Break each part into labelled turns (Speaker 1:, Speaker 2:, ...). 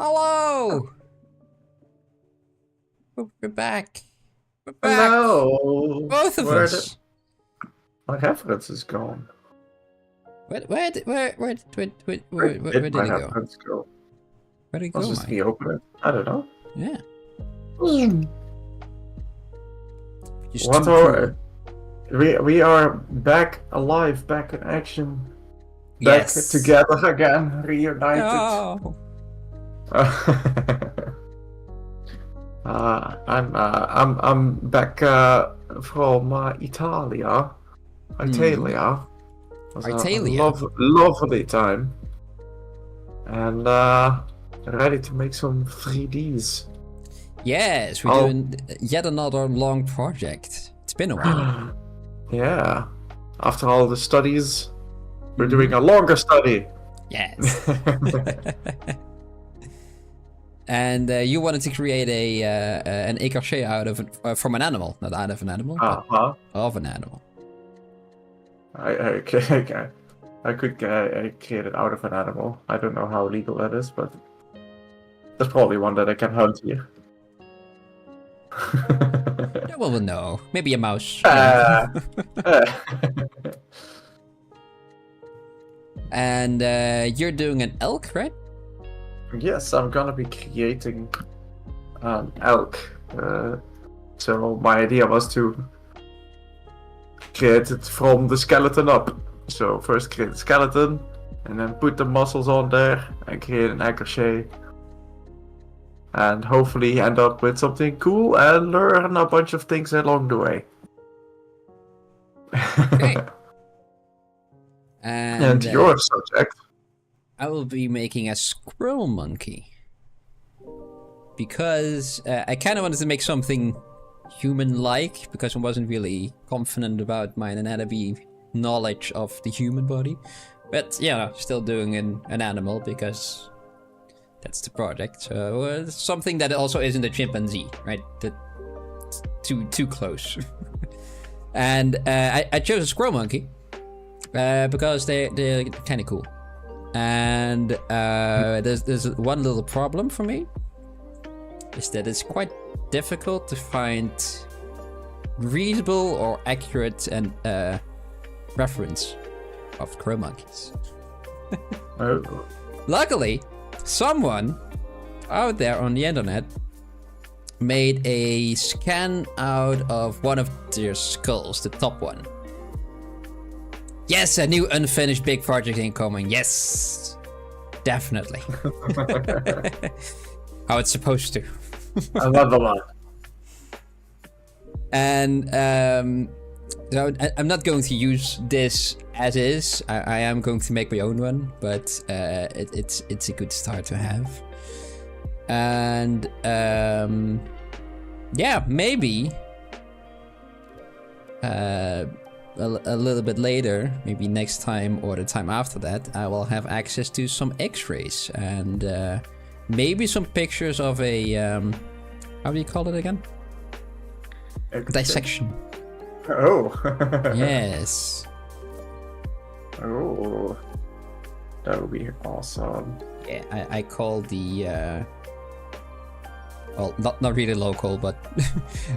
Speaker 1: Hello! We're back. We're back.
Speaker 2: Hello.
Speaker 1: Both of us.
Speaker 2: My reference is gone.
Speaker 1: Where did he go?
Speaker 2: My reference go?
Speaker 1: Where did he go,
Speaker 2: Let's just
Speaker 1: Mike?
Speaker 2: me open it. I don't know.
Speaker 1: Yeah. Just
Speaker 2: What
Speaker 1: too
Speaker 2: are
Speaker 1: cool.
Speaker 2: we are back alive, back in action, back
Speaker 1: Yes.
Speaker 2: together again, reunited.
Speaker 1: No.
Speaker 2: I'm back from Italia. Italia. It was
Speaker 1: Italia.
Speaker 2: a lovely time. And ready to make some 3Ds.
Speaker 1: Yes, we're doing yet another long project. It's been a while.
Speaker 2: Yeah. After all the studies, we're doing a longer study.
Speaker 1: Yes. And you wanted to create an écorché out of from an animal, not out of an animal, but of an animal.
Speaker 2: I could create it out of an animal. I don't know how legal that is, but there's probably one that I can hunt here.
Speaker 1: Yeah, well, no. Maybe a mouse. And you're doing an elk, right?
Speaker 2: Yes, I'm gonna be creating an elk. So my idea was to create it from the skeleton up. So first create the skeleton, and then put the muscles on there, and create an écorché. And hopefully end up with something cool and learn a bunch of things along the way.
Speaker 1: Okay.
Speaker 2: And your subject?
Speaker 1: I will be making a squirrel monkey. Because I kind of wanted to make something human-like, because I wasn't really confident about my anatomy knowledge of the human body. But, yeah, still doing an animal, because that's the project. So something that also isn't a chimpanzee, right? That's too close. And I chose a squirrel monkey because they're kind of cool. And there's one little problem for me, is that it's quite difficult to find reasonable or accurate and reference of squirrel monkeys. Luckily, someone out there on the internet made a scan out of one of their skulls, the top one. Yes, a new unfinished big project incoming. Yes, definitely. How it's supposed to.
Speaker 2: Another one.
Speaker 1: And so I'm not going to use this as is. I am going to make my own one, but it's a good start to have. And yeah, maybe a little bit later, maybe next time or the time after that, I will have access to some X-rays and maybe some pictures of a how do you call it again? Dissection.
Speaker 2: Oh.
Speaker 1: Yes.
Speaker 2: Oh. That would be awesome.
Speaker 1: Yeah, I call the well, not really local, but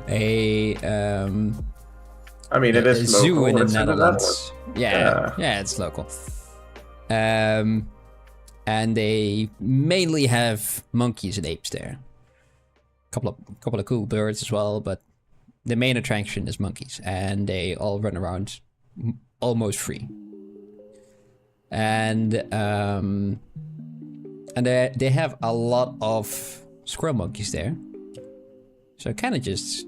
Speaker 1: a
Speaker 2: I mean, it is
Speaker 1: zoo
Speaker 2: local.
Speaker 1: in the
Speaker 2: It's
Speaker 1: Netherlands. Yeah, it's local. And they mainly have monkeys and apes there. Couple of cool birds as well, but the main attraction is monkeys, and they all run around almost free. And they have a lot of squirrel monkeys there, so I kind of just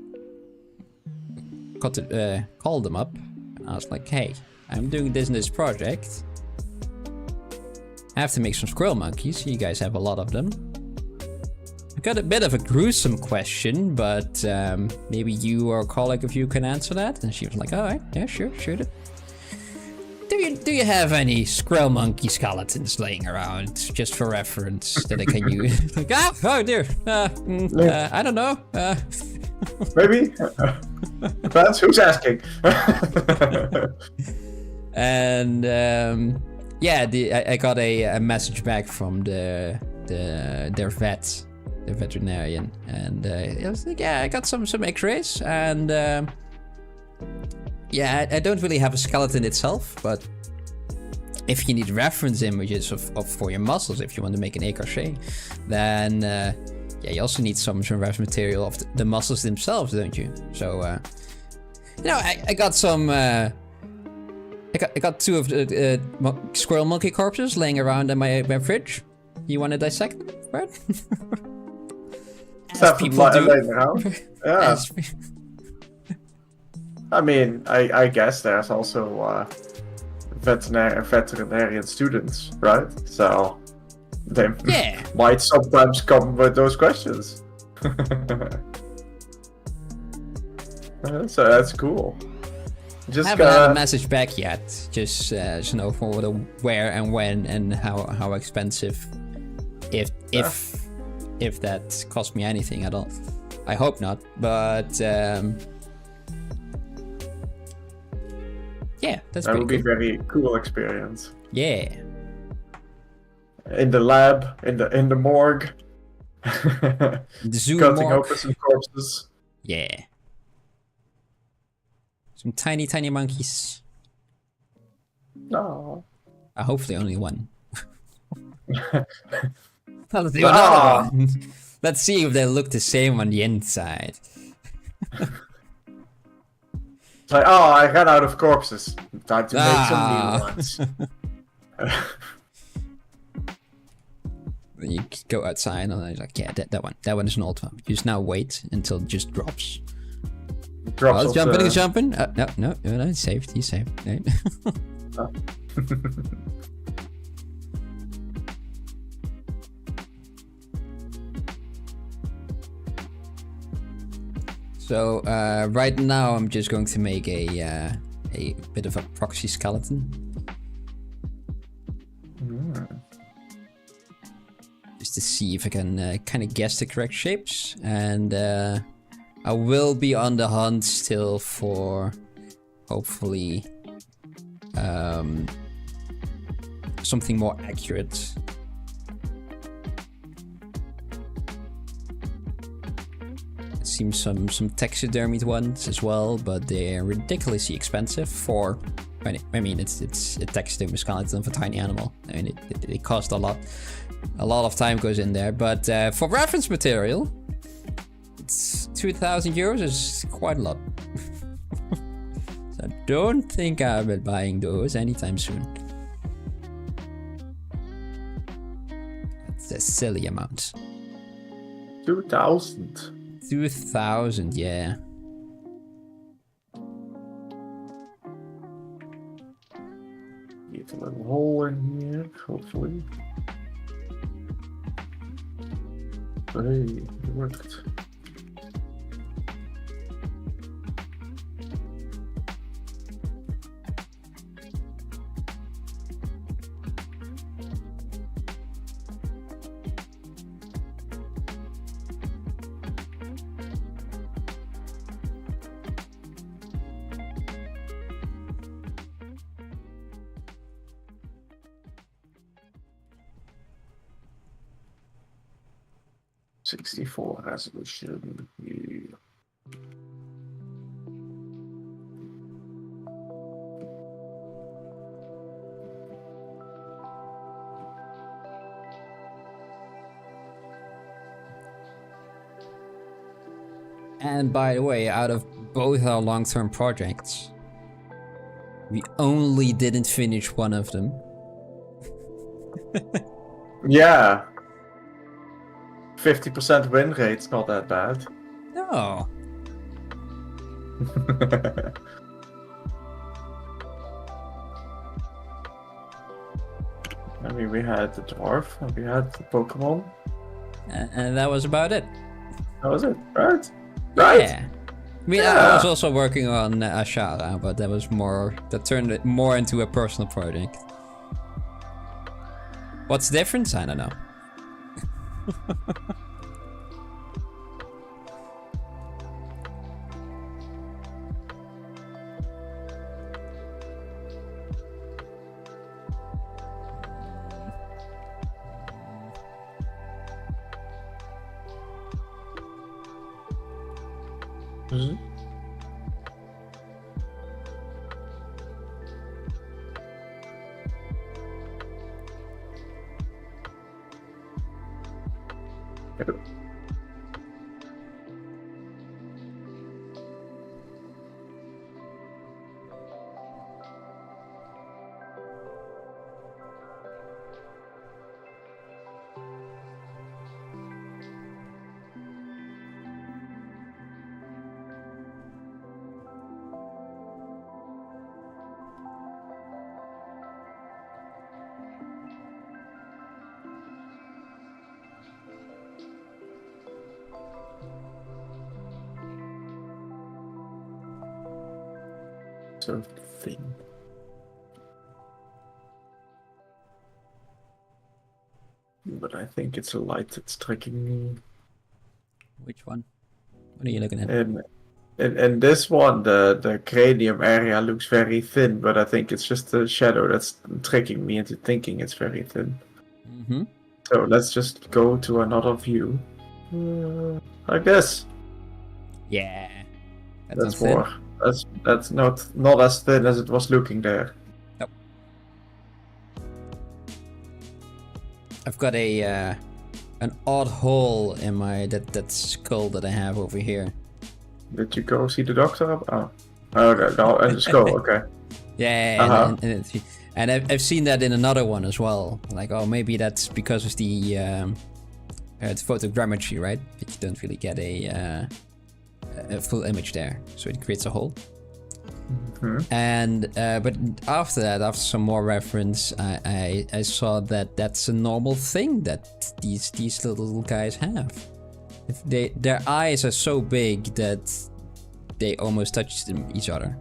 Speaker 1: called them up, and I was like, hey, I'm doing this project. I have to make some squirrel monkeys. You guys have a lot of them. I got a bit of a gruesome question, but maybe you or a colleague of you can answer that. And she was like, all right, yeah, sure. Do you have any squirrel monkey skeletons laying around, just for reference, that I can use? Like, oh dear, I don't know.
Speaker 2: Maybe. Depends who's asking.
Speaker 1: And yeah, I got a message back from the their veterinarian, and it was like, yeah, I got some X-rays, and yeah, I don't really have a skeleton itself, but if you need reference images for your muscles, if you want to make an écorché, then yeah, you also need some reference material of the muscles themselves, don't you? So you know, I got some. I got 2 of the Squirrel Monkey corpses laying around in my fridge. You want to dissect them, right? As people do.
Speaker 2: Yeah. I mean, I guess there's also veterinarian students, right? So they might sometimes come with those questions. So that's cool.
Speaker 1: I haven't had a message back yet. Just you know, for the where and when and how expensive, if that cost me anything at all. I hope not, but yeah, that's
Speaker 2: that would be
Speaker 1: cool.
Speaker 2: very cool experience.
Speaker 1: Yeah.
Speaker 2: In the lab, in the morgue,
Speaker 1: the zoo
Speaker 2: cutting
Speaker 1: morgue.
Speaker 2: open some corpses.
Speaker 1: Yeah. Some tiny monkeys.
Speaker 2: No.
Speaker 1: Hopefully only one. Let's do another one. Let's see if they look the same on the inside.
Speaker 2: It's like, oh, I ran out of corpses. Time to make some new ones.
Speaker 1: Then you go outside and it's like, yeah, that one is an old one. You just now wait until it just drops.
Speaker 2: Drops
Speaker 1: it's jumping. No, it's saved. He's saved. Right?
Speaker 2: Oh.
Speaker 1: So right now I'm just going to make a bit of a proxy skeleton. Just to see if I can kind of guess the correct shapes, and I will be on the hunt still for hopefully something more accurate. It seems some taxidermied ones as well, but they're ridiculously expensive for. I mean, it's a taxidermy skeleton of a tiny animal. I mean, it costs a lot. A lot of time goes in there, but for reference material, it's 2,000 euros is quite a lot. So I don't think I'll be buying those anytime soon. That's a silly amount.
Speaker 2: 2,000.
Speaker 1: 2,000, yeah.
Speaker 2: Get a little hole in here, hopefully. Hey, it worked. '64 resolution. Yeah.
Speaker 1: And by the way, out of both our long-term projects, we only didn't finish one of them.
Speaker 2: Yeah. 50% win rate's not that bad.
Speaker 1: No.
Speaker 2: I mean, we had the dwarf, and we had the Pokemon.
Speaker 1: And that was about it.
Speaker 2: That was it, right? Right?
Speaker 1: Yeah. I mean, I was also working on Ashara, but that turned it more into a personal project. What's the difference? I don't know.
Speaker 2: Mhm. So thin. But I think it's a light that's tricking me.
Speaker 1: Which one? What are you looking at?
Speaker 2: In this one, the cranium area looks very thin, but I think it's just the shadow that's tricking me into thinking it's very thin.
Speaker 1: Mm-hmm.
Speaker 2: So let's just go to another view. Like this.
Speaker 1: Yeah.
Speaker 2: That's
Speaker 1: thin.
Speaker 2: more. That's not as thin as it was looking there.
Speaker 1: Nope. I've got a an odd hole in my that skull that I have over here.
Speaker 2: Did you go see the doctor? Oh, okay. No, and the skull. Okay.
Speaker 1: Yeah, and I've seen that in another one as well. Like, oh, maybe that's because of the photogrammetry, right? That you don't really get a full image there, so it creates a hole.
Speaker 2: Mm-hmm.
Speaker 1: And but after that, after some more reference, I saw that that's a normal thing that these little guys have. If their eyes are so big that they almost touch each other.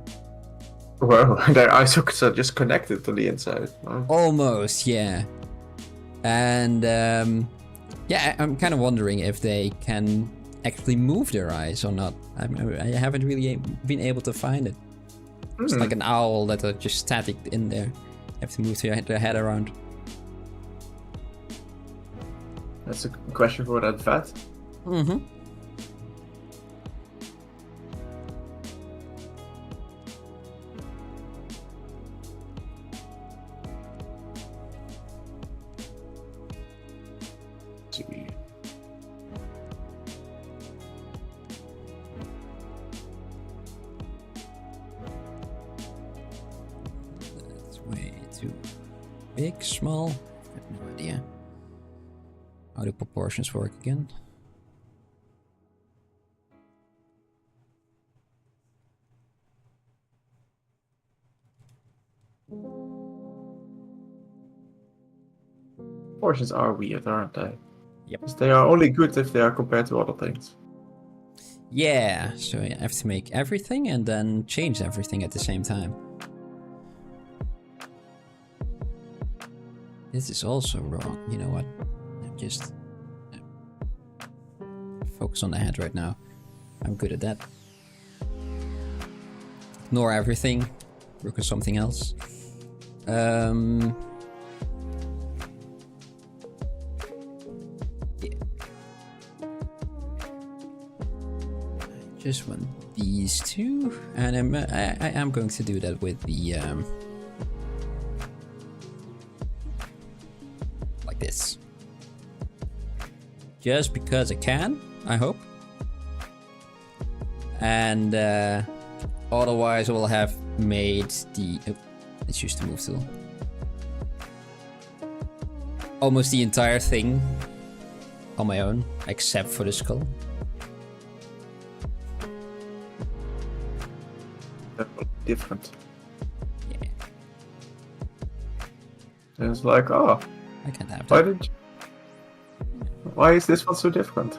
Speaker 2: Well, their eye sockets are just connected to the inside. Oh.
Speaker 1: Almost, yeah. And yeah, I'm kind of wondering if they can actually move their eyes or not. I haven't really been able to find it. It's like an owl that are just static in there. You have to move their head around.
Speaker 2: That's a question for that vet.
Speaker 1: Mm-hmm. That's way too big, small. I have no idea. How do proportions work again?
Speaker 2: Proportions are weird, aren't they?
Speaker 1: Yep.
Speaker 2: Because they are only good if they are compared to other things.
Speaker 1: Yeah, so I have to make everything and then change everything at the same time. This is also wrong. You know what? I'm just focus on the head right now. I'm good at that. Ignore everything. Work on something else. Yeah. I just want these two, and I am going to do that with the like this. Just because I can, I hope. And otherwise I will have made the... Oh, let's use the move tool. Almost the entire thing on my own, except for the skull.
Speaker 2: Different.
Speaker 1: Yeah.
Speaker 2: And it's like, oh,
Speaker 1: I can't have
Speaker 2: why
Speaker 1: that.
Speaker 2: did you... Why is this one so different?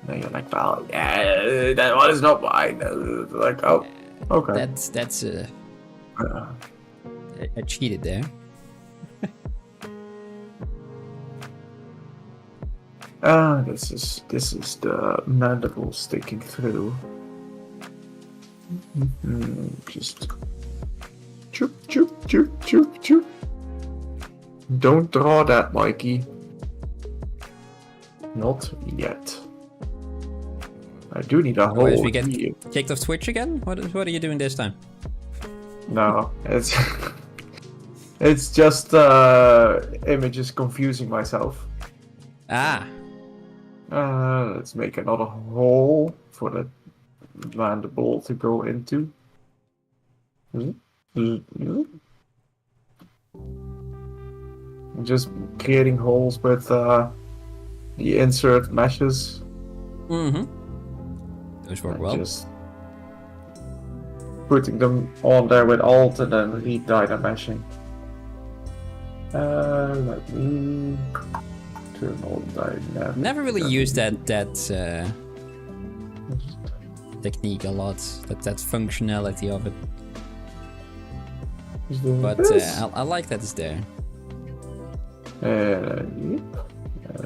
Speaker 2: And you're like, well, yeah, that one is not mine. Like, oh, okay.
Speaker 1: That's I cheated there.
Speaker 2: This is the mandible sticking through. Just choop choop choop choop choop. Don't draw that, Mikey. Not yet. do need a
Speaker 1: Otherwise
Speaker 2: hole
Speaker 1: we get
Speaker 2: here.
Speaker 1: kicked off Twitch again? What are you doing this time?
Speaker 2: No, it's it's just images confusing myself.
Speaker 1: Ah.
Speaker 2: Let's make another hole for the mandible to go into. Just creating holes with the insert meshes.
Speaker 1: Mm-hmm. Those work well.
Speaker 2: Just putting them on there with Alt and then re-dynameshing meshing. Let me turn on dynamic.
Speaker 1: Never really used that technique a lot. That functionality of it. But I like that it's there.
Speaker 2: Yep.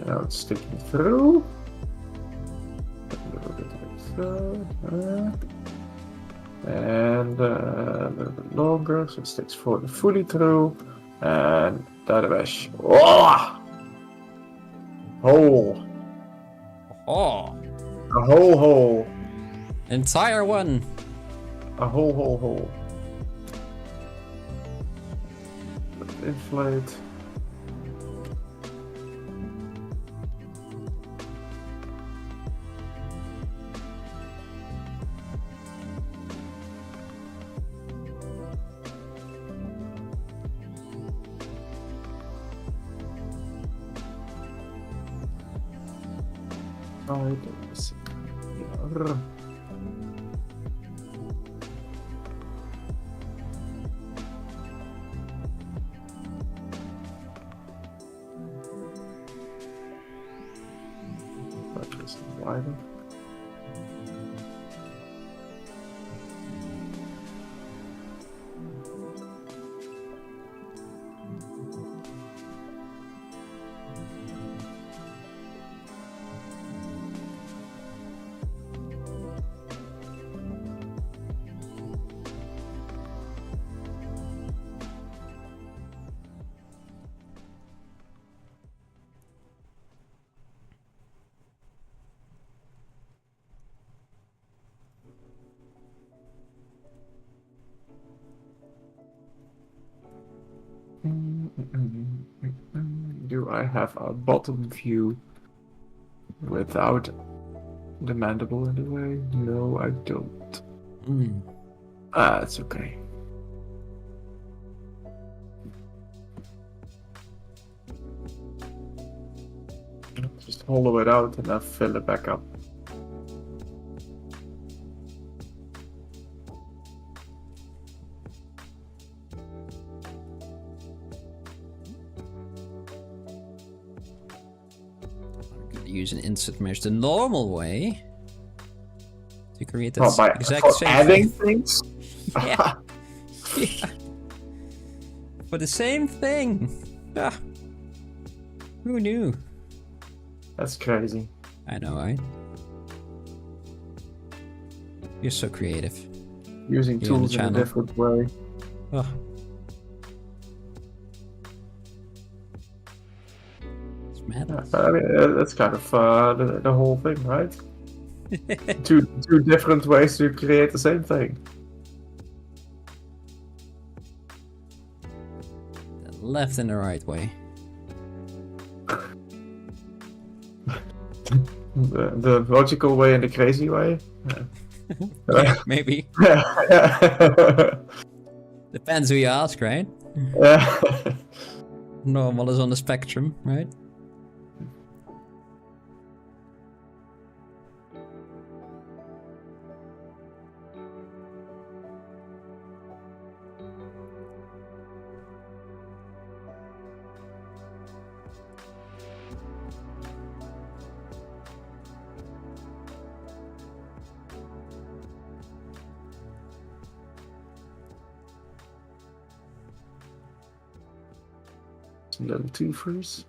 Speaker 2: Now it's sticking through. And a little bit longer, so it sticks fully through. And data mesh. Oh! Hole.
Speaker 1: Oh,
Speaker 2: A hole.
Speaker 1: entire one.
Speaker 2: A hole. Inflate. Wider. Do I have a bottom view without the mandible in the way? No, I don't. It's okay. Just hollow it out and then fill it back up.
Speaker 1: Use an insert mesh the normal way to create that
Speaker 2: by
Speaker 1: exact same
Speaker 2: adding
Speaker 1: thing.
Speaker 2: things?
Speaker 1: Yeah. Yeah. For the same thing. Ah. Who knew?
Speaker 2: That's crazy.
Speaker 1: I know, right? You're so creative.
Speaker 2: Using
Speaker 1: Here on the
Speaker 2: tools in a
Speaker 1: channel.
Speaker 2: different way.
Speaker 1: Oh. It's madness.
Speaker 2: I mean, that's kind of the whole thing, right? two different ways to create the same thing.
Speaker 1: The left and the right way.
Speaker 2: The logical way and the crazy way.
Speaker 1: Yeah, maybe. Depends who you ask, right? Normal is on the spectrum, right?
Speaker 2: Level 2 first.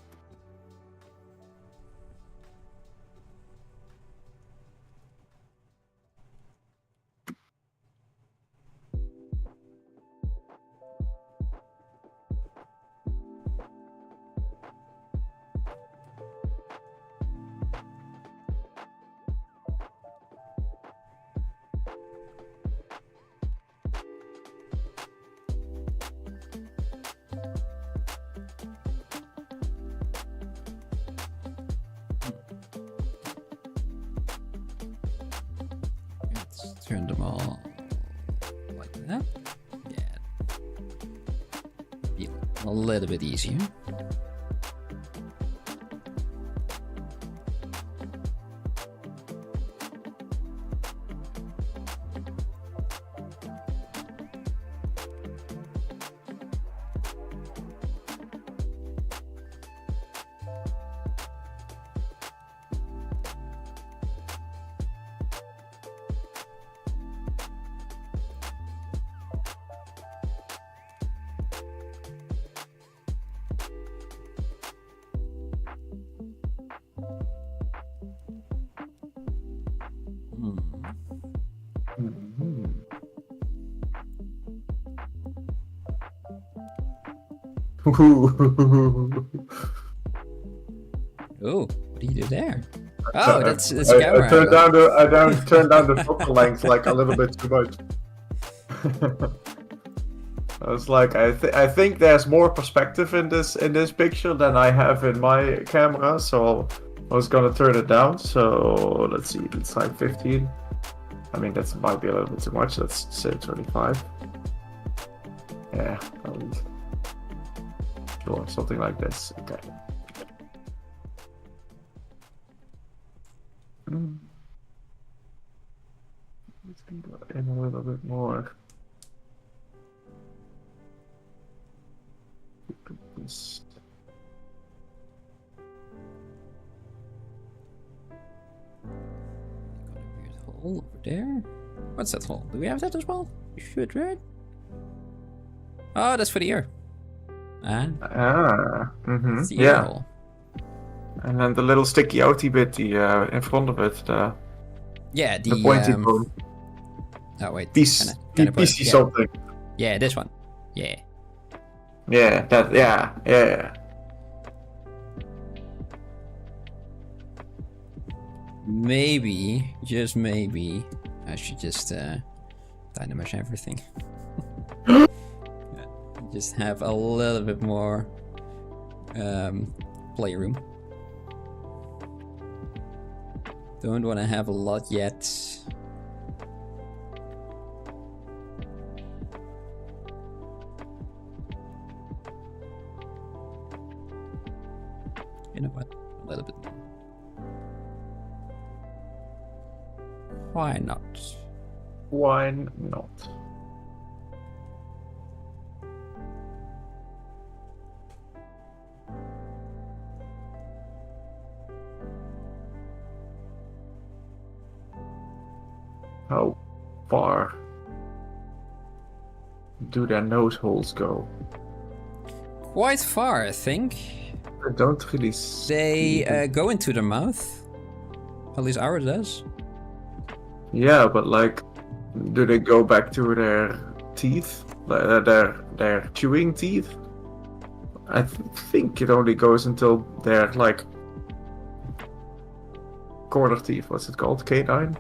Speaker 1: turn them all like that. Yeah. Be a little bit easier. Oh, what do you do there? Oh, that's a camera.
Speaker 2: I turned down the focal length like a little bit too much. I was like, I think there's more perspective in this picture than I have in my camera, so I was gonna turn it down. So let's see, it's like 15. I mean, that might be a little bit too much. Let's say 25. Yeah, sure, something like this. Okay. Let's go in a little bit more. This.
Speaker 1: Got a weird hole over there. What's that hole? Do we have that as well? We should, right? Oh, that's for the ear. And it's the ear
Speaker 2: Yeah.
Speaker 1: hole.
Speaker 2: And then the little sticky outy bit in front of it, the pointy bone.
Speaker 1: Oh wait,
Speaker 2: PC
Speaker 1: yeah.
Speaker 2: something.
Speaker 1: Yeah, this one. Yeah.
Speaker 2: Yeah, that. Yeah.
Speaker 1: Maybe, just maybe, I should just dynamize everything. Just have a little bit more playroom. Don't want to have a lot yet. You know what? A little bit more. Why not?
Speaker 2: Why not? How far do their nose holes go?
Speaker 1: Quite far, I think.
Speaker 2: I don't really see.
Speaker 1: They go into their mouth. At least ours does.
Speaker 2: Yeah, but like, do they go back to their teeth? Their chewing teeth? I think it only goes until their like corner teeth. What's it called? Canine?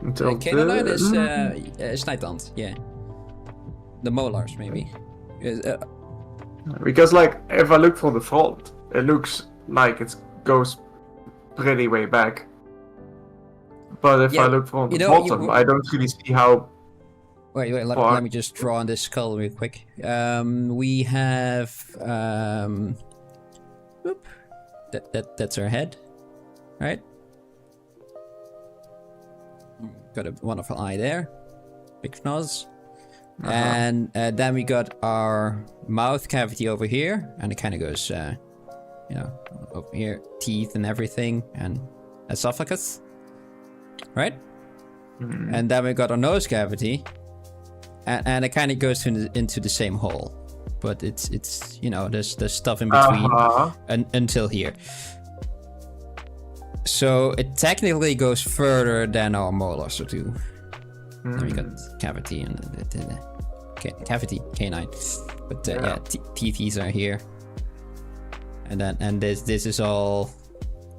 Speaker 2: Until
Speaker 1: Canine is snijtand, yeah. The molars, maybe.
Speaker 2: Because like, if I look from the front, it looks like it goes pretty way back. But if I look from the bottom, I don't really see how.
Speaker 1: Wait, let me just draw on this skull real quick. We have that's our head, right? Got a wonderful eye there, big nose, and then we got our mouth cavity over here, and it kind of goes, over here, teeth and everything, and esophagus, right? And then we got our nose cavity, and it kind of goes into the same hole, but it's there's stuff in between until here. So it technically goes further than our molars do. Then we got cavity and cavity canine, but teethies are here, and this is all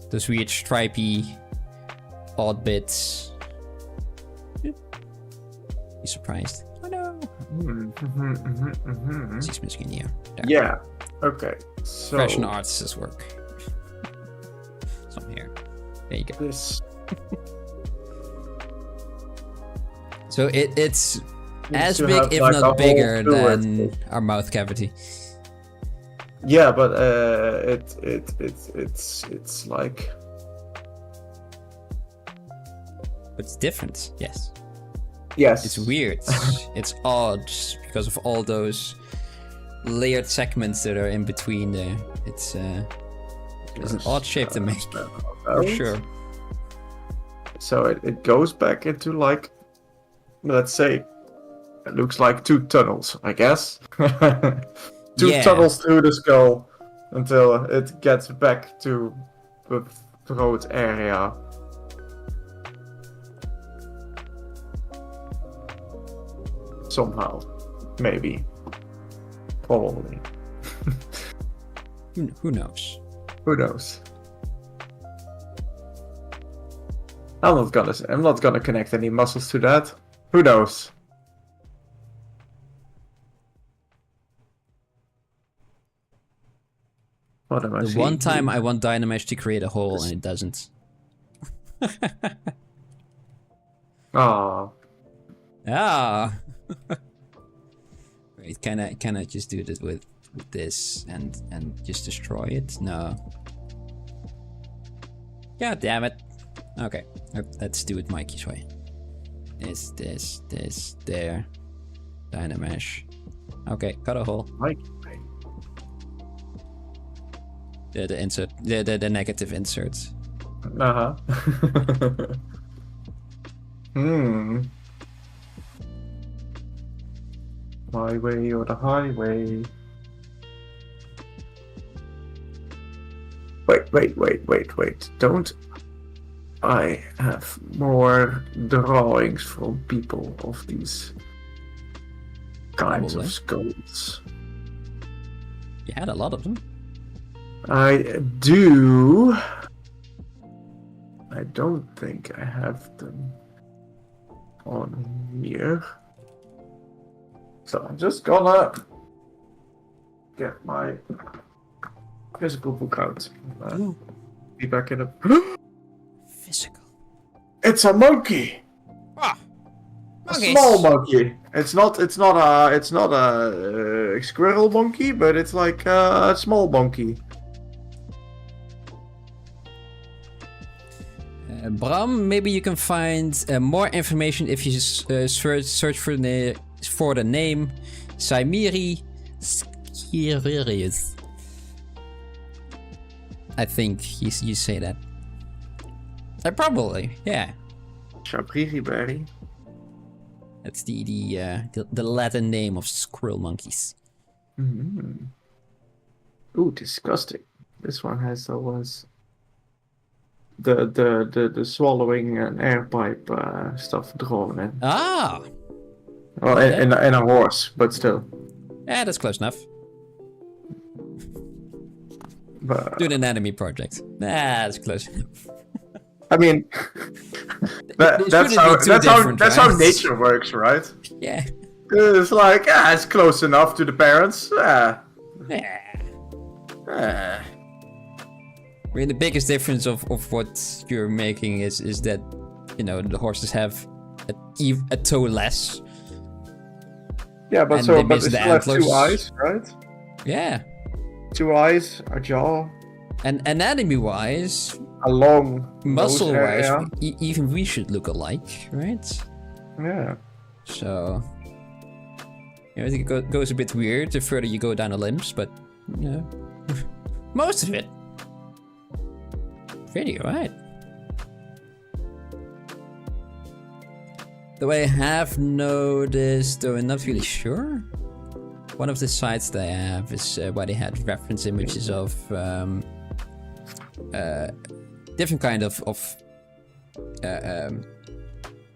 Speaker 1: those weird stripy odd bits. Be surprised. Oh no. Precies misschien hier. Daar.
Speaker 2: Yeah. Okay. So
Speaker 1: Professional artist's work. Some here. There you go.
Speaker 2: This.
Speaker 1: So it's as
Speaker 2: to
Speaker 1: big,
Speaker 2: have,
Speaker 1: if
Speaker 2: like, a
Speaker 1: not
Speaker 2: hole
Speaker 1: bigger,
Speaker 2: through
Speaker 1: than
Speaker 2: it.
Speaker 1: our mouth cavity.
Speaker 2: Yeah, but it's like.
Speaker 1: But it's different, yes.
Speaker 2: Yes.
Speaker 1: It's weird. It's odd because of all those layered segments that are in between there. It's an odd shape to make, for sure.
Speaker 2: So it goes back into, like, let's say, it looks like 2 tunnels, I guess. 2
Speaker 1: Yeah.
Speaker 2: tunnels through the skull until it gets back to the throat area. Somehow. Maybe. Probably.
Speaker 1: Who knows?
Speaker 2: Who knows? I'm not gonna connect any muscles to that. Who knows? What am I
Speaker 1: The
Speaker 2: seeing?
Speaker 1: one time I want Dynamesh to create a hole and it doesn't.
Speaker 2: Ah,
Speaker 1: Ah. Wait, can I just do this with this and just destroy it? No. God damn it. Okay, let's do it Mikey's way. This, there. Dynamesh. Okay, cut a hole.
Speaker 2: Mike.
Speaker 1: The insert, the negative inserts.
Speaker 2: Uh huh. My way or the highway. Wait. Don't I have more drawings from people of these kinds
Speaker 1: Probably.
Speaker 2: of skulls?
Speaker 1: You had a lot of them.
Speaker 2: I do. I don't think I have them on here. So I'm just gonna get my physical book out. Be back in a.
Speaker 1: Physical.
Speaker 2: It's a monkey.
Speaker 1: Ah.
Speaker 2: A small monkey. It's not a squirrel monkey, but it's like a small monkey.
Speaker 1: Bram, maybe you can find more information if you search for the name Saimiri Skirius. I think you say that. Probably, yeah.
Speaker 2: Chabriri.
Speaker 1: That's the Latin name of squirrel monkeys.
Speaker 2: Mm-hmm. Ooh, disgusting. This one has was the swallowing an air pipe stuff drawn in.
Speaker 1: Ah!
Speaker 2: Well, in a horse, but still.
Speaker 1: Yeah, that's close enough.
Speaker 2: But,
Speaker 1: Do an anatomy project. That's close enough.
Speaker 2: I mean, that's how nature works, right?
Speaker 1: Yeah.
Speaker 2: It's like, it's close enough to the parents.
Speaker 1: Yeah. I mean, the biggest difference of what you're making is that, you know, the horses have a toe less.
Speaker 2: Yeah, but they still have 2 eyes, right?
Speaker 1: Yeah.
Speaker 2: 2 eyes, a jaw.
Speaker 1: And anatomy-wise,
Speaker 2: a long
Speaker 1: muscle-wise, even we should look alike, right?
Speaker 2: Yeah.
Speaker 1: So, you know, I think it goes a bit weird the further you go down the limbs, but, you know, most of it, pretty alright. Though I have noticed, though I'm not really sure, one of the sites they have is where they had reference images of different kind of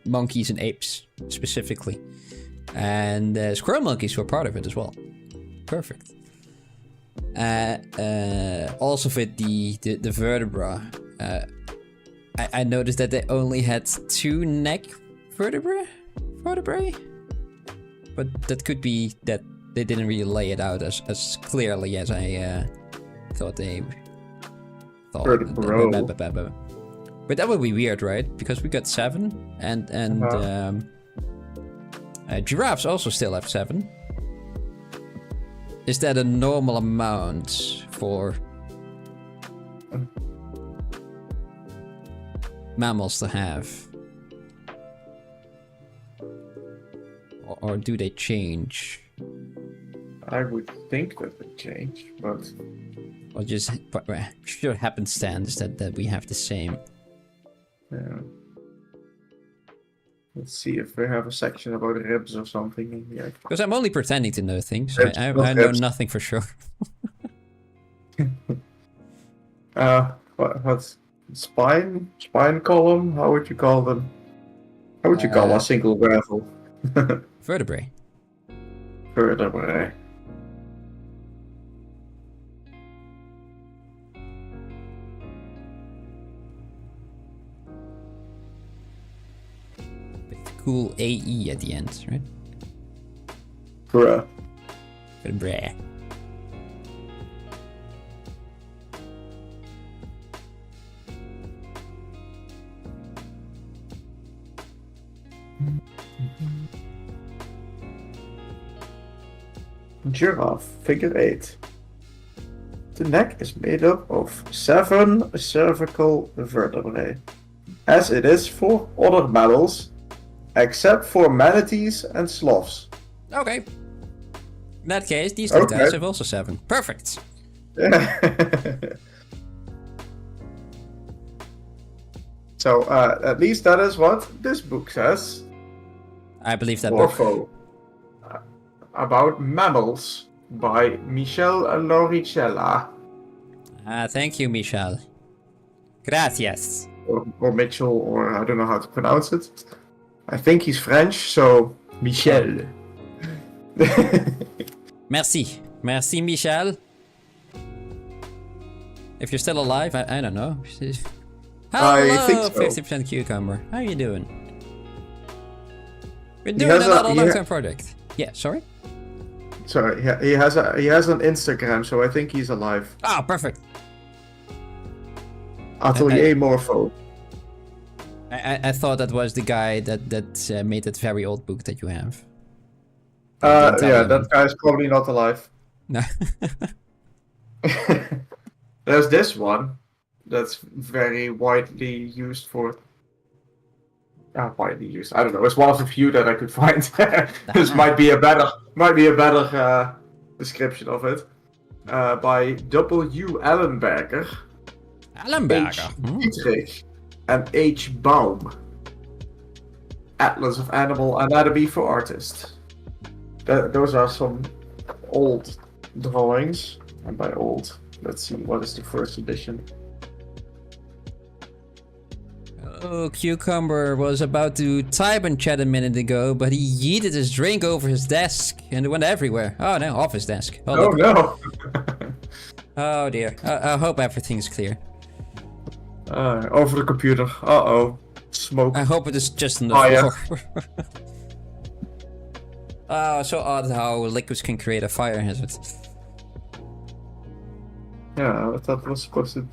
Speaker 1: monkeys and apes specifically, and squirrel monkeys were part of it as well. Perfect. Also with the vertebra, I noticed that they only had 2 neck vertebrae, but that could be that they didn't really lay it out as clearly as I thought they thought. But that would be weird, right? Because we got 7 and Giraffes also still have 7. Is that a normal amount for mammals to have? Or do they change?
Speaker 2: I would think that would change, but...
Speaker 1: Or just pure happenstance that we have the same.
Speaker 2: Yeah. Let's see if we have a section about ribs or something in here.
Speaker 1: Because I'm only pretending to know things.
Speaker 2: Ribs,
Speaker 1: I
Speaker 2: not
Speaker 1: know
Speaker 2: ribs.
Speaker 1: nothing for sure.
Speaker 2: What's spine? Spine column? How would you call them? How would you call a single gravel?
Speaker 1: Vertebrae.
Speaker 2: Vertebrae.
Speaker 1: Cool AE at the end, right?
Speaker 2: Bruh.
Speaker 1: Vertebrae.
Speaker 2: Giraffe, figure 8. The neck is made up of 7 cervical vertebrae, as it is for other mammals, except for manatees and sloths.
Speaker 1: Okay. In that case, these two guys have also 7. Perfect.
Speaker 2: So, at least that is what this book says.
Speaker 1: I believe that book.
Speaker 2: Orpho. About mammals by Michel Loricella.
Speaker 1: Thank you, Michel. Gracias.
Speaker 2: Or Mitchell, or I don't know how to pronounce it. I think he's French, so Michel.
Speaker 1: Merci. Merci, Michel. If you're still alive, I don't know. Hello,
Speaker 2: I think so.
Speaker 1: 50% cucumber. How are you doing? We're doing another long-term project. Yeah, sorry?
Speaker 2: Sorry, he has an Instagram, so I think he's alive.
Speaker 1: Ah, perfect.
Speaker 2: Atelier Morpho.
Speaker 1: I thought that was the guy that made that very old book that you have.
Speaker 2: Yeah, that guy's probably not alive.
Speaker 1: No.
Speaker 2: There's this one that's very widely used for. Widely used. I don't know. It's one of the few that I could find. This might be a better description of it. By W. Ellenberger.
Speaker 1: Ellenberger.
Speaker 2: H. Dietrich, and H. Baum. Atlas of Animal Anatomy for Artists. Those are some old drawings. And by old, let's see, what is the first edition?
Speaker 1: Oh, Cucumber was about to type in chat a minute ago, but he yeeted his drink over his desk and it went everywhere. Oh no, off his desk.
Speaker 2: Oh no!
Speaker 1: Oh dear. I hope everything's clear.
Speaker 2: Over the computer. Uh-oh. Smoke.
Speaker 1: I hope it is just on the floor. Yeah. Oh, so odd how liquids can create a fire hazard.
Speaker 2: Yeah, I thought it was supposed to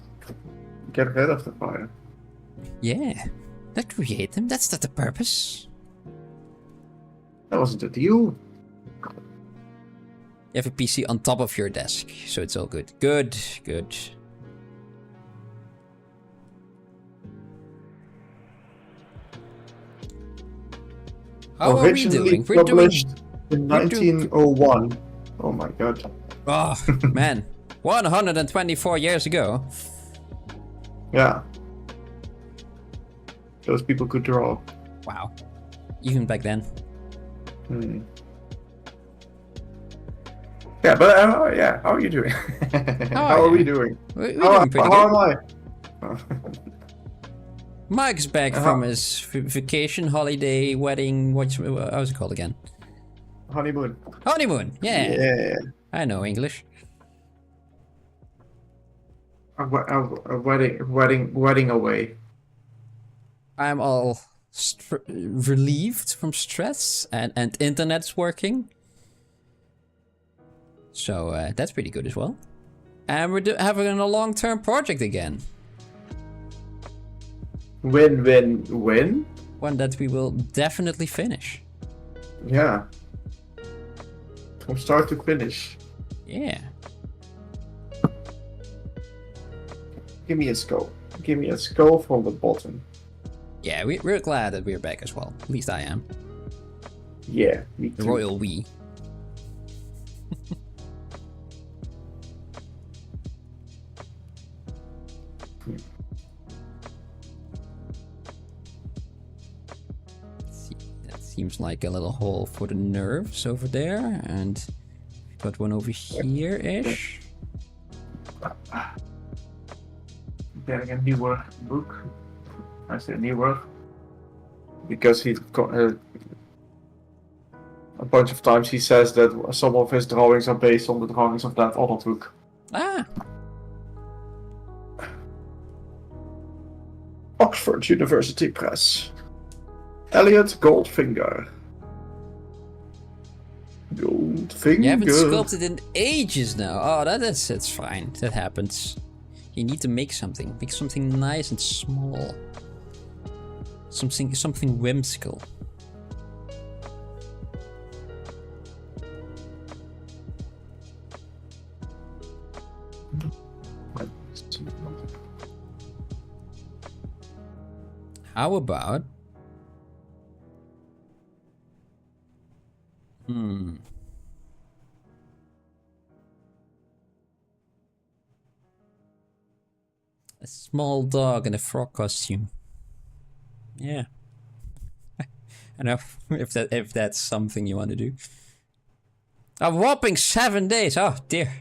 Speaker 2: get rid of the fire.
Speaker 1: Yeah, not create them. That's not the purpose.
Speaker 2: That wasn't the deal.
Speaker 1: You have a PC on top of your desk, so it's all good. Good, good. How are we doing? We're doing
Speaker 2: in 1901. Oh my god.
Speaker 1: Oh, man. 124 years ago.
Speaker 2: Yeah. Those people could draw.
Speaker 1: Wow. Even back then.
Speaker 2: Hmm. Yeah, but yeah, how are you doing? How are we doing?
Speaker 1: We're doing pretty
Speaker 2: how
Speaker 1: good.
Speaker 2: am I?
Speaker 1: Mike's back from his vacation, holiday, wedding, how's it called again?
Speaker 2: Honeymoon.
Speaker 1: Honeymoon, yeah.
Speaker 2: Yeah.
Speaker 1: I know English.
Speaker 2: A wedding away.
Speaker 1: I'm all relieved from stress and internet's working. So that's pretty good as well. And we're having a long-term project again.
Speaker 2: Win.
Speaker 1: One that we will definitely finish.
Speaker 2: Yeah. From start to finish.
Speaker 1: Yeah.
Speaker 2: Give me a skull. Give me a skull from the bottom.
Speaker 1: Yeah, we're glad that we're back as well. At least I am.
Speaker 2: Yeah, me
Speaker 1: The
Speaker 2: too.
Speaker 1: royal we. See, that seems like a little hole for the nerves over there, and got one over here-ish.
Speaker 2: Getting a newer book. I say newer. Because he a bunch of times he says that some of his drawings are based on the drawings of that other book.
Speaker 1: Ah!
Speaker 2: Oxford University Press. Elliot Goldfinger. Goldfinger.
Speaker 1: You haven't sculpted in ages now. Oh, that's fine. That happens. You need to make something. Make something nice and small. Something whimsical. How about... A small dog in a frog costume. Yeah. I know if that's something you want to do. A whopping 7 days. Oh dear.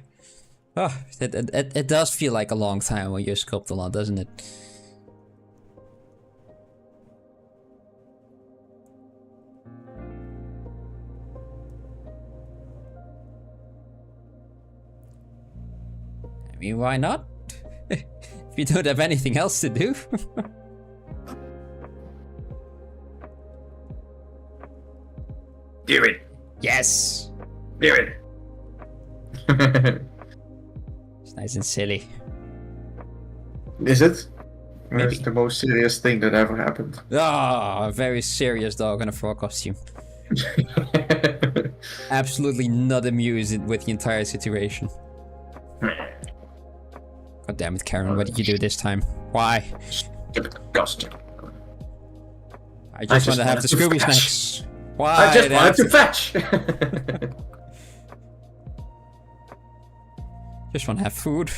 Speaker 1: Oh, it does feel like a long time when you sculpt a lot, doesn't it? I mean, why not? If you don't have anything else to do.
Speaker 2: Do it.
Speaker 1: Yes!
Speaker 2: Do it.
Speaker 1: It's nice and silly.
Speaker 2: Is it?
Speaker 1: Maybe.
Speaker 2: It's the most serious thing that ever happened.
Speaker 1: Ah, a very serious dog in a frog costume. Absolutely not amused with the entire situation. God damn it, Karen, what did you do this time? Why?
Speaker 2: Disgusting.
Speaker 1: I just want to have the Scooby snacks. Why?
Speaker 2: I just wanted to fetch.
Speaker 1: Just want to have food,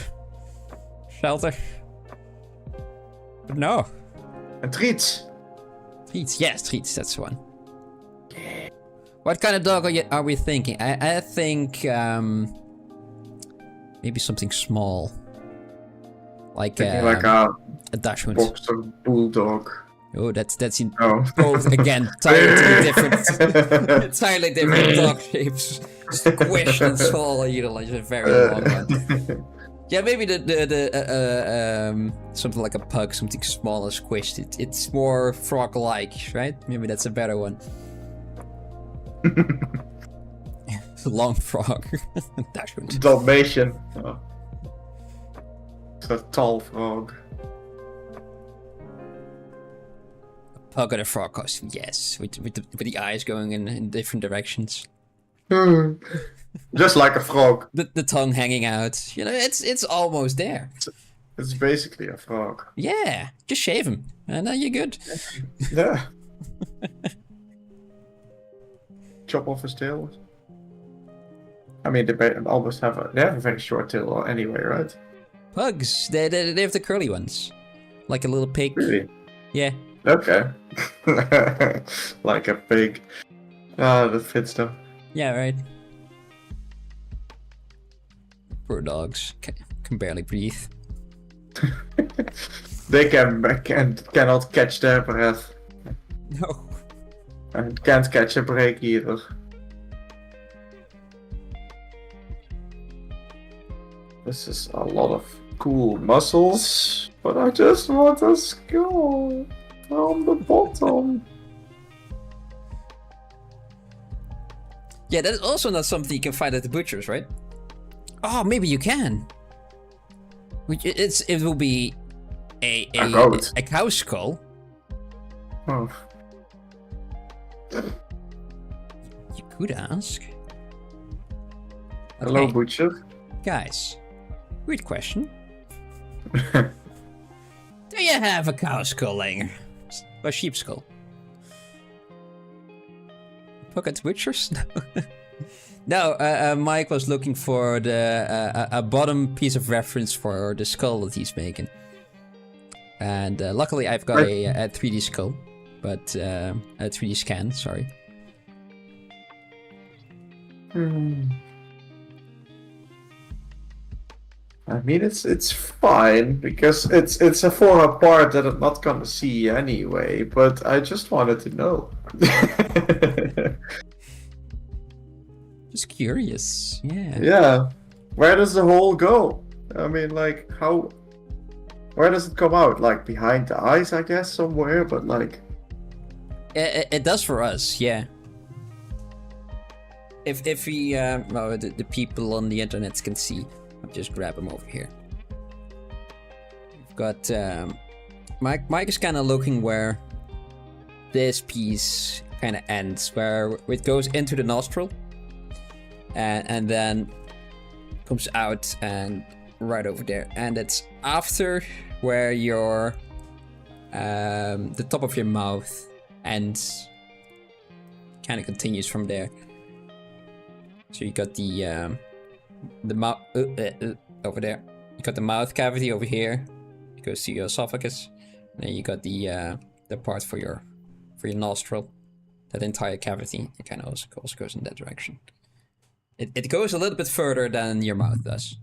Speaker 1: shelter. But no.
Speaker 2: And treats.
Speaker 1: Treats, yes, treats, that's the one. What kind of dog are we thinking? I think maybe something small. Like
Speaker 2: a
Speaker 1: Dachshund.
Speaker 2: boxer bulldog.
Speaker 1: Oh, that's in
Speaker 2: Oh.
Speaker 1: both again entirely different, entirely different dog shapes. Squished and small, you know, like a very long one. Yeah, maybe the something like a pug, something small and squished. It's more frog-like, right? Maybe that's a better one. Long frog. Dachshund.
Speaker 2: Dalmatian. Oh. It's a tall frog.
Speaker 1: Pug in a frog costume, yes, with the eyes going in different directions.
Speaker 2: Just like a frog.
Speaker 1: The tongue hanging out. You know, it's almost there.
Speaker 2: It's basically a frog.
Speaker 1: Yeah, just shave him, and then you're good.
Speaker 2: Yeah. Chop off his tail. I mean, they almost have a very short tail anyway, right?
Speaker 1: Pugs, they have the curly ones, like a little pig.
Speaker 2: Really?
Speaker 1: Yeah.
Speaker 2: Okay. Like a pig. Ah, that fits them.
Speaker 1: Yeah, right. Poor dogs can barely breathe.
Speaker 2: They cannot catch their breath.
Speaker 1: No.
Speaker 2: And can't catch a break either. This is a lot of cool muscles, but I just want a skull on the bottom.
Speaker 1: Yeah, that is also not something you can find at the butchers, right? Oh, maybe you can. It will be a cow skull.
Speaker 2: Oh.
Speaker 1: could ask.
Speaker 2: Hello,
Speaker 1: Okay,
Speaker 2: Butcher.
Speaker 1: guys. Weird question. Do you have a cow skull laying? Or sheep skull? Pocket Witchers? No. No, Mike was looking for the a bottom piece of reference for the skull that he's making. And luckily I've got a 3D skull. But a 3D scan, sorry.
Speaker 2: I mean, it's fine because it's a former part that I'm not gonna see anyway. But I just wanted to know.
Speaker 1: Just curious, yeah.
Speaker 2: Yeah, where does the hole go? I mean, like how? Where does it come out? Like behind the eyes, I guess, somewhere. But like,
Speaker 1: It does for us, yeah. If we, well, the people on the internet can see, I'll just grab them over here. We've got, Mike is kind of looking where this piece kind of ends, where it goes into the nostril, and then comes out and right over there, and it's after where your, the top of your mouth ends, kind of continues from there. So you got the mouth over there. You got the mouth cavity over here. It goes to your esophagus. And then you got the part for your nostril. That entire cavity. It kind of also goes in that direction. It goes a little bit further than your mouth does.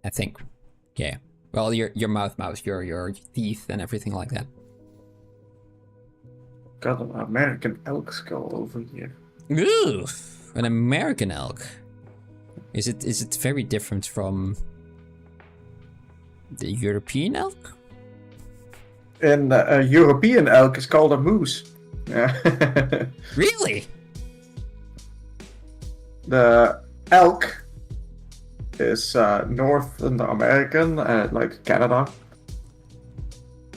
Speaker 1: I think. Yeah. Well, your mouth, your teeth and everything like that.
Speaker 2: got an American elk skull over here.
Speaker 1: Ooh, an American elk. Is it very different from the European elk?
Speaker 2: And a European elk is called a moose. Yeah.
Speaker 1: Really?
Speaker 2: The elk is North American, like Canada,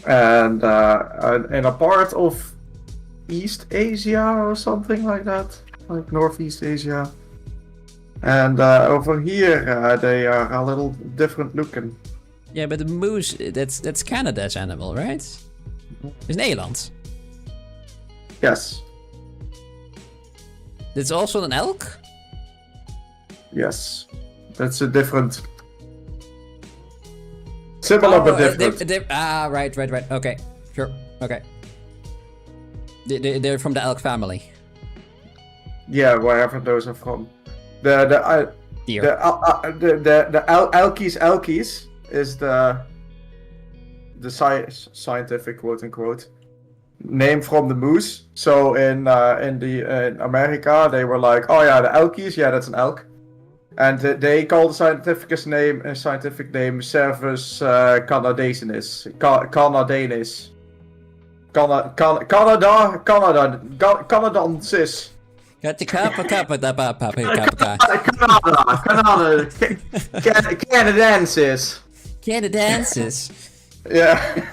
Speaker 2: and in a part of East Asia or something like that, like Northeast Asia. And over here, they are a little different looking.
Speaker 1: Yeah, but the moose, that's Canada's animal, right? It's Nederland.
Speaker 2: Yes.
Speaker 1: It's also an elk?
Speaker 2: Yes. That's a different. Similar but different.
Speaker 1: Right. Okay, sure. Okay. They're from the elk family.
Speaker 2: Yeah, wherever those are from. The
Speaker 1: Deer.
Speaker 2: The elkies is the scientific quote unquote name from the moose. So in America they were like, oh yeah, the elkies, yeah, that's an elk. And they call the scientific name Cervus canadensis. Canadensis. Canadensis.
Speaker 1: Canadensis.
Speaker 2: Yeah.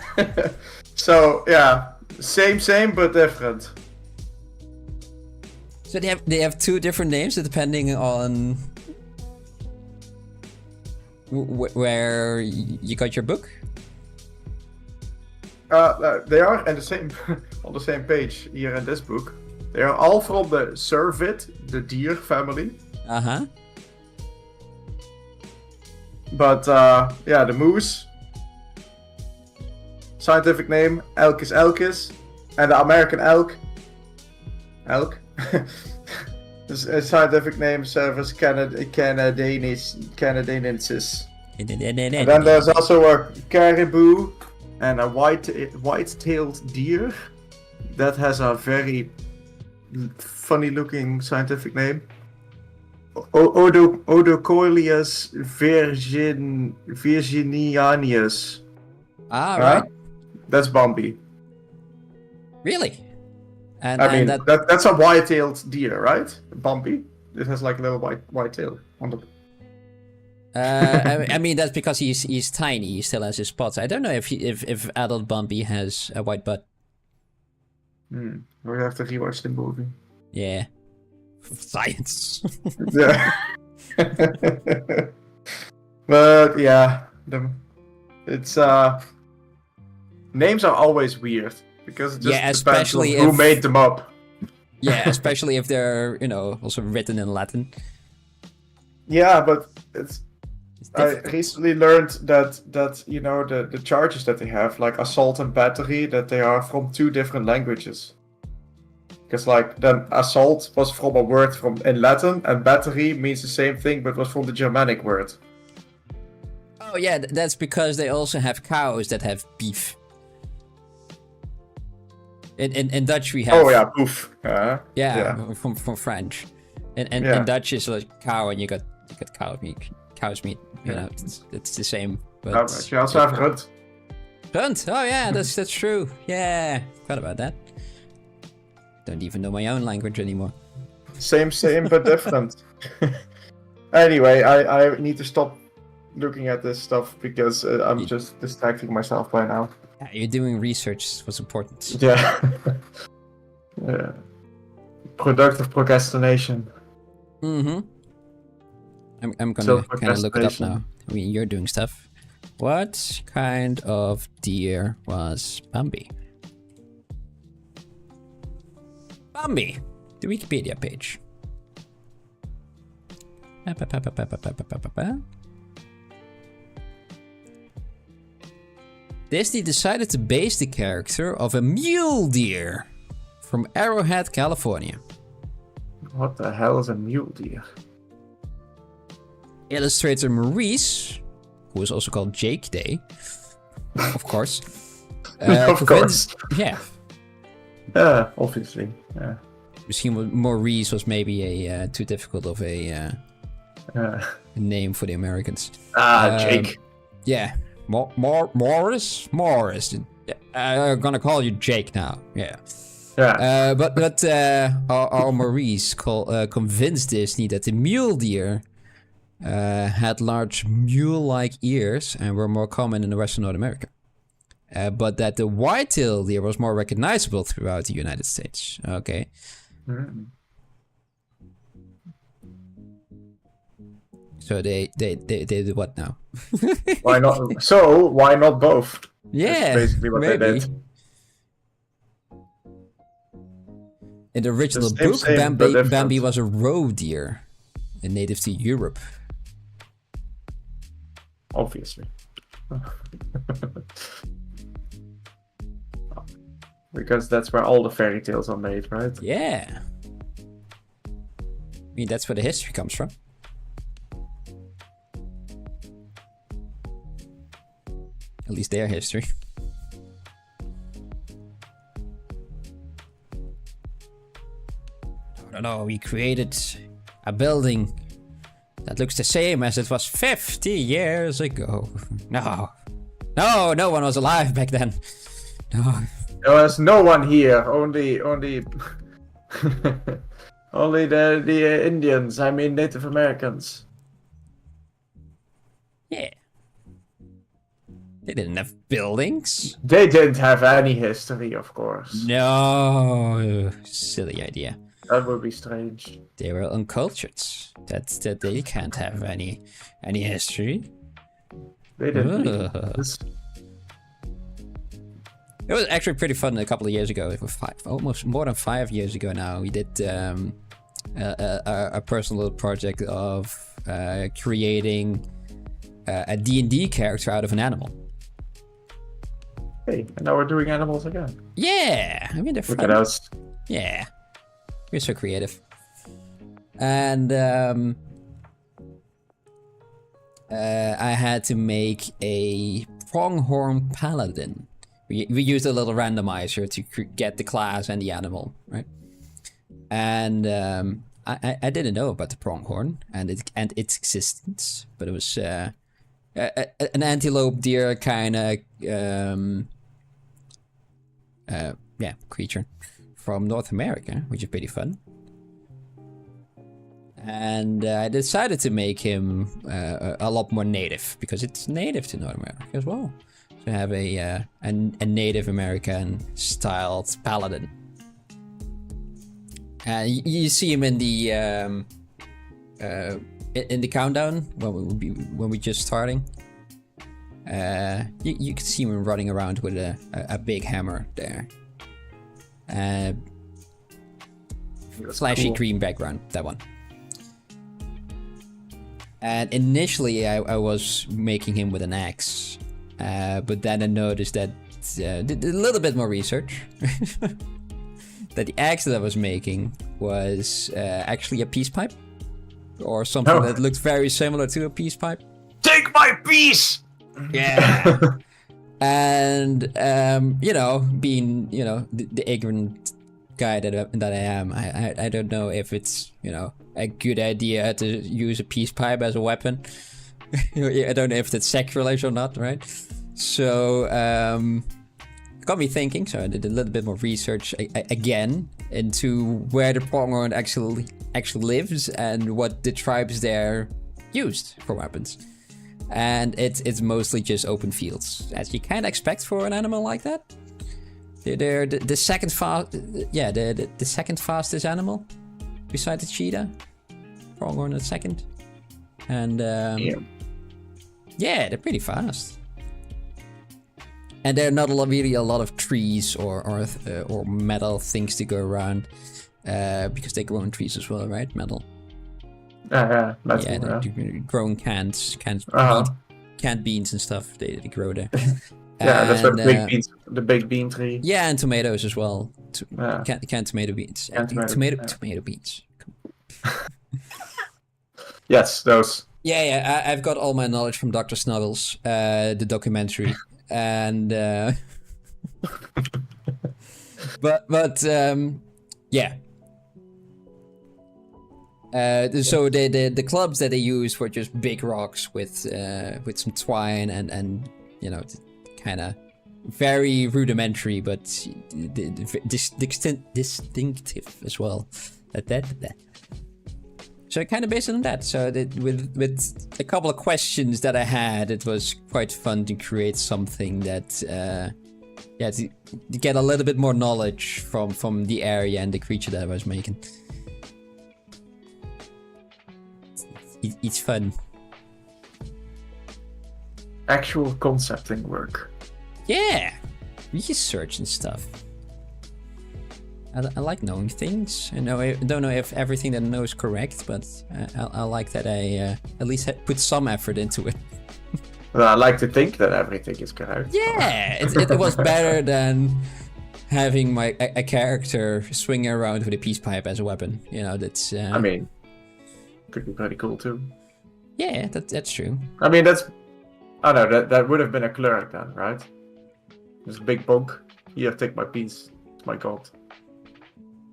Speaker 2: So yeah, same but different.
Speaker 1: So they have two different names depending on where you got your book.
Speaker 2: They are in the same on the same page here in this book. They are all from the cervid, the deer family. But yeah, the moose. Scientific name Elkis elkis, and the American elk. Scientific name Cervus canadensis. And then there's also a caribou and a white-tailed deer that has a very funny-looking scientific name. Odocoileus virginianus.
Speaker 1: Right.
Speaker 2: That's Bambi.
Speaker 1: Really? And
Speaker 2: I mean, that's a white-tailed deer, right? Bambi. It has like a little white tail on the.
Speaker 1: I mean, that's because he's tiny. He still has his spots. I don't know if adult Bambi has a white butt.
Speaker 2: We have to rewatch the movie.
Speaker 1: Yeah. Science.
Speaker 2: Yeah. But yeah, it's names are always weird because it just
Speaker 1: Yeah,
Speaker 2: depends
Speaker 1: especially
Speaker 2: on who
Speaker 1: if-
Speaker 2: made them up.
Speaker 1: Yeah, especially if they're, also written in Latin.
Speaker 2: Yeah, but I
Speaker 1: difficult.
Speaker 2: recently learned that the charges that they have, like assault and battery, that they are from 2 different languages. Because like then assault was from a word in Latin, and battery means the same thing, but was from the Germanic word.
Speaker 1: Oh yeah, that's because they also have cows that have beef. In Dutch we have.
Speaker 2: Oh yeah, poof.
Speaker 1: Yeah. From French. And
Speaker 2: Yeah.
Speaker 1: in Dutch is like cow, and you got cow meat, cow's meat. It's the same. But
Speaker 2: you also have runt.
Speaker 1: Runt. Oh yeah, that's true. Yeah, forgot about that. Don't even know my own language anymore.
Speaker 2: Same, but different. Anyway, I need to stop looking at this stuff because I'm just distracting myself by now.
Speaker 1: Yeah, you're doing research. What's important?
Speaker 2: Yeah. Yeah. Productive procrastination.
Speaker 1: Mm-hmm. I'm gonna kind of look it up now. I mean, you're doing stuff. What kind of deer was Bambi? Bambi, the Wikipedia page. Disney decided to base the character of a mule deer from Arrowhead, California.
Speaker 2: What the hell is a mule deer?
Speaker 1: Illustrator Maurice, who is also called Jake Day, of course.
Speaker 2: Of course.
Speaker 1: Yeah.
Speaker 2: Yeah, obviously. Yeah.
Speaker 1: Misschien Maurice was maybe a too difficult of a name for the Americans.
Speaker 2: Jake.
Speaker 1: Yeah. Morris? I'm gonna call you Jake now. Yeah.
Speaker 2: Yeah.
Speaker 1: But our Maurice convinced Disney that the mule deer had large mule-like ears and were more common in Western North America. But that the white-tailed deer was more recognizable throughout the United States. Okay.
Speaker 2: Mm.
Speaker 1: So they did what now?
Speaker 2: Why not? So why not both?
Speaker 1: Yeah,
Speaker 2: That's basically what
Speaker 1: maybe.
Speaker 2: they did.
Speaker 1: In the original
Speaker 2: The same,
Speaker 1: book,
Speaker 2: but different.
Speaker 1: Bambi was a roe deer, a native to Europe.
Speaker 2: Obviously. Because that's where all the fairy tales are made, right?
Speaker 1: Yeah. I mean, that's where the history comes from. At least their history. I don't know, we created a building that looks the same as it was 50 years ago. No, no one was alive back then. No.
Speaker 2: There was no one here. Only only the Indians. I mean, Native Americans.
Speaker 1: Yeah. They didn't have buildings.
Speaker 2: They didn't have any history, of course.
Speaker 1: No, silly idea.
Speaker 2: That would be strange.
Speaker 1: They were uncultured. That they can't have any history.
Speaker 2: They didn't.
Speaker 1: Ugh. It was actually pretty fun a couple of years ago. It was almost more than 5 years ago now. We did a personal project of creating a D&D character out of an animal.
Speaker 2: Hey, and now we're doing animals again.
Speaker 1: Yeah, I mean they're
Speaker 2: Look
Speaker 1: fun.
Speaker 2: at us.
Speaker 1: Yeah, we're so creative. And I had to make a pronghorn paladin. We used a little randomizer to get the class and the animal, right? And I didn't know about the pronghorn and its existence, but it was an antelope deer kind of creature from North America, which is pretty fun. And I decided to make him a lot more native because it's native to North America as well. To have a Native American styled paladin. You see him in the countdown when we're just starting. You can see him running around with a big hammer there. Flashy green background, that one. And initially I was making him with an axe, but then I noticed that did a little bit more research. That the axe that I was making was actually a peace pipe, or something that looked very similar to a peace pipe.
Speaker 2: Take my piece!
Speaker 1: Yeah. And being the ignorant guy that I am, I don't know if it's a good idea to use a peace pipe as a weapon. I don't know if that's sacrilege or not, right? So got me thinking. So I did a little bit more research again into where the pronghorn actually lives and what the tribes there used for weapons. And it's mostly just open fields, as you kind of expect for an animal like that. They're the second the second fastest animal, besides the cheetah. Pronghorn at second, and they're pretty fast. And there are not really a lot of trees or metal things to go around, because they grow in trees as well, right? Metal.
Speaker 2: Metal,
Speaker 1: they're growing canned beans and stuff. They grow there.
Speaker 2: That's where the big bean tree.
Speaker 1: Yeah, and tomatoes as well. Canned tomato beans. Tomato beans.
Speaker 2: Yes, those.
Speaker 1: Yeah. I've got all my knowledge from Dr. Snuggles, the documentary, and but yeah. So the clubs that they used were just big rocks with some twine and kind of very rudimentary, but distinctive as well. So kind of based on that. So with a couple of questions that I had, it was quite fun to create something that to get a little bit more knowledge from the area and the creature that I was making. It's fun.
Speaker 2: Actual concepting work.
Speaker 1: Yeah, research and stuff. I like knowing things. I don't know if everything that I know is correct, but I like that I at least put some effort into it.
Speaker 2: Well, I like to think that everything is correct.
Speaker 1: Yeah, it was better than having a character swinging around with a peace pipe as a weapon. That's.
Speaker 2: I mean, could be pretty cool too.
Speaker 1: Yeah, that's true.
Speaker 2: I mean, that would have been a cleric then, right? This big bunk. Here, take my piece. It's my god.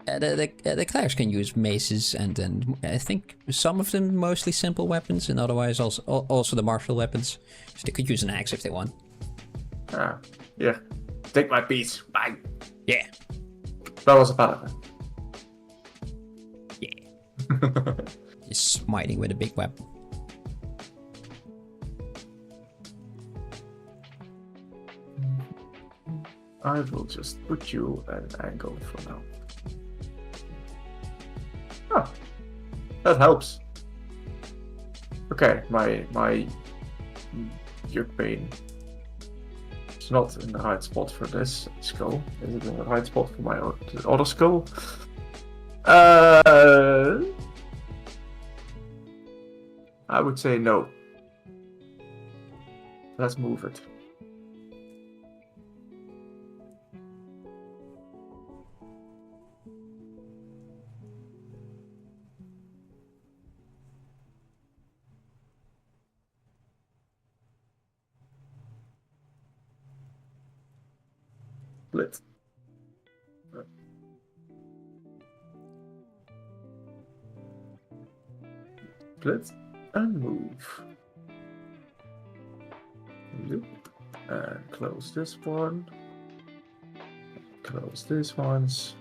Speaker 1: The clerics can use maces and I think some of them mostly simple weapons, and otherwise also the martial weapons. So they could use an axe if they want.
Speaker 2: Yeah. Take my piece. Bye.
Speaker 1: Yeah.
Speaker 2: That was a paladin.
Speaker 1: Yeah. Just smiting with a big weapon.
Speaker 2: I will just put you at an angle for now. Oh, that helps. Okay, my yuck pain. It's not in the right spot for this skull. Is it in the right spot for my other skull? I would say no. Let's move it. Split. Split and move. Loop. And close this one. Close this ones.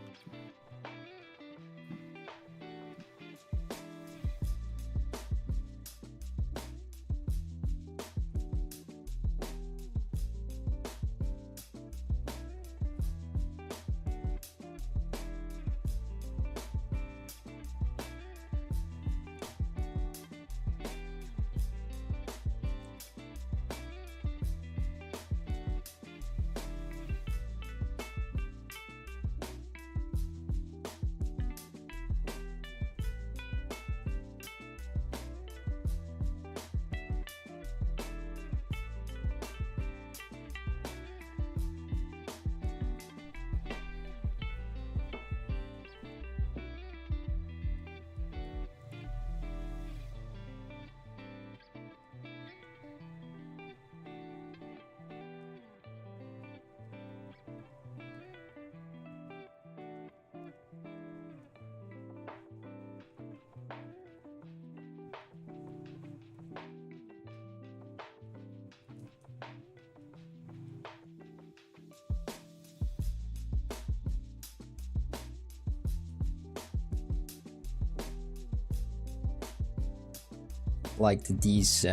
Speaker 1: like these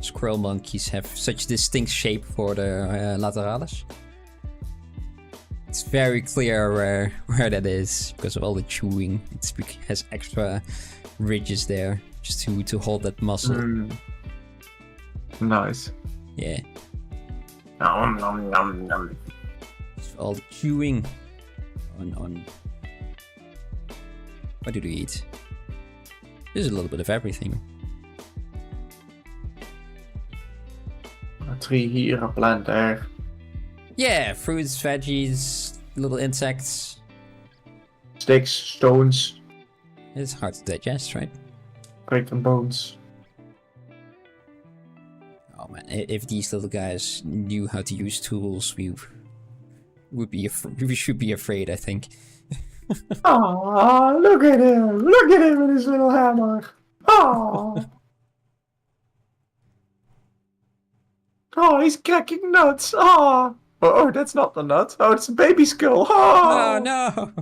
Speaker 1: squirrel monkeys have such distinct shape for the lateralis. It's very clear where that is because of all the chewing. It has extra ridges there just to hold that muscle.
Speaker 2: Nice.
Speaker 1: Yeah.
Speaker 2: Nom, nom, nom, nom.
Speaker 1: All the chewing on. What do you eat? There's a little bit of everything.
Speaker 2: A tree here, a plant there.
Speaker 1: Yeah, fruits, veggies, little insects.
Speaker 2: Sticks, stones,
Speaker 1: It's hard to digest, right?
Speaker 2: breaking bones.
Speaker 1: Oh man, if these little guys knew how to use tools, we should be afraid, I think.
Speaker 2: Oh, look at him! Look at him with his little hammer! Oh! Oh, he's cracking nuts! Oh! Oh, that's not the nut. Oh, it's a baby skull! Oh!
Speaker 1: Oh no!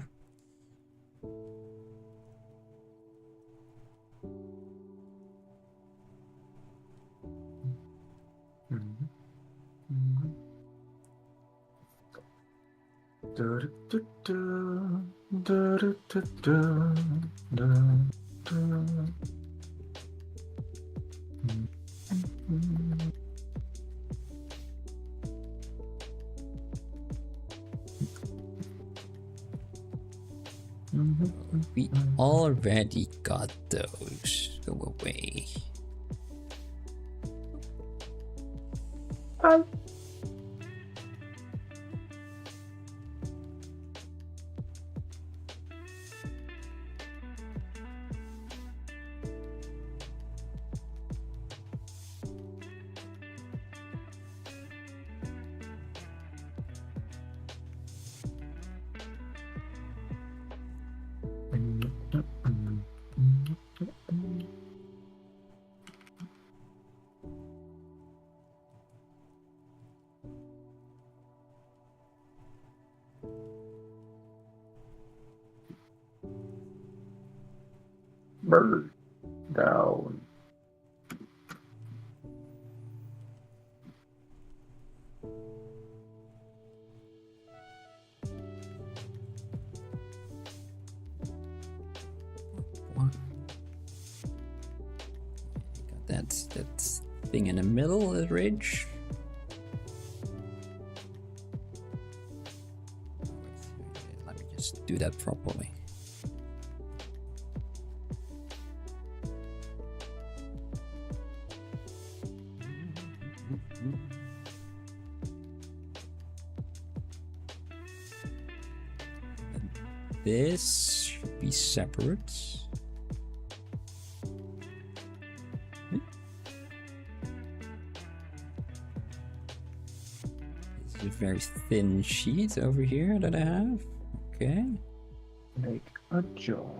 Speaker 1: We already got those. Go away.
Speaker 2: Bird down.
Speaker 1: Got that thing in the middle of the ridge. Let me just do that properly. This should be separate. This is a very thin sheet over here that I have. Okay.
Speaker 2: Make a jaw.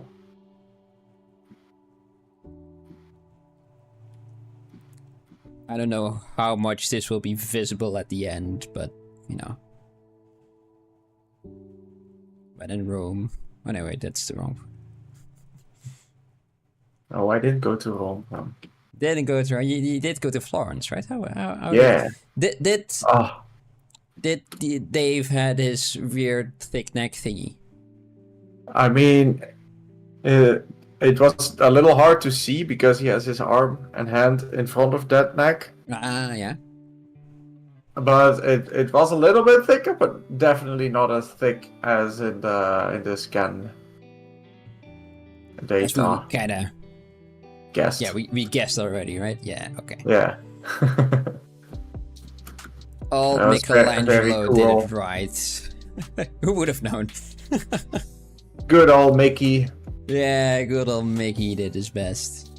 Speaker 1: I don't know how much this will be visible at the end, but you know. When in Rome. Oh no, wait, that's the wrong.
Speaker 2: Oh, I didn't go to Rome.
Speaker 1: Didn't go to. You did go to Florence, right? How
Speaker 2: Yeah.
Speaker 1: Did Dave had his weird thick neck thingy?
Speaker 2: I mean, it was a little hard to see because he has his arm and hand in front of that neck.
Speaker 1: Yeah.
Speaker 2: But it was a little bit thicker, but definitely not as thick as in the scan data.
Speaker 1: Kind of
Speaker 2: Guessed.
Speaker 1: Yeah, we guessed already, right? Yeah. Okay.
Speaker 2: Yeah.
Speaker 1: Old
Speaker 2: That was
Speaker 1: Michelangelo
Speaker 2: very cool.
Speaker 1: did it right. Who would have known?
Speaker 2: Good old Mickey.
Speaker 1: Yeah, good old Mickey did his best.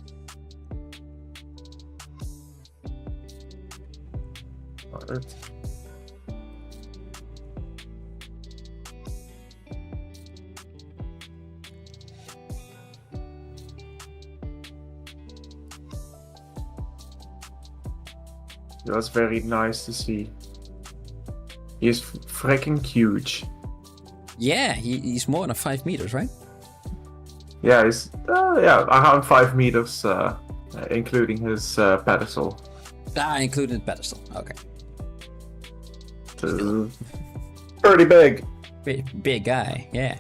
Speaker 2: It was very nice to see. He's freaking huge.
Speaker 1: Yeah, he's more than 5 meters, right?
Speaker 2: Yeah, he's around 5 meters including his pedestal.
Speaker 1: Ah, including the pedestal. Okay.
Speaker 2: Pretty big.
Speaker 1: Big guy, yeah.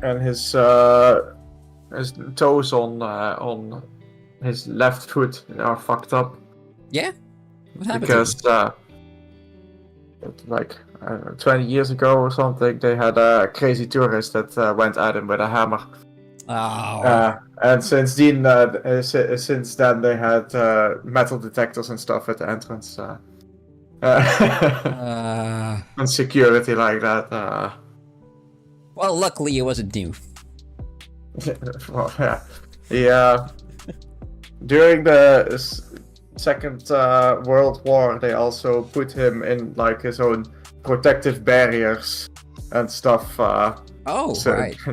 Speaker 2: And his toes on his left foot are fucked up.
Speaker 1: Yeah? What happened
Speaker 2: Because like 20 years ago or something, they had a crazy tourist that went at him with a hammer.
Speaker 1: Oh.
Speaker 2: And since then, they had metal detectors and stuff at the entrance. And security like that.
Speaker 1: Well, luckily it wasn't new.
Speaker 2: Well, yeah. During the Second World War, they also put him in like his own protective barriers and stuff.
Speaker 1: Right.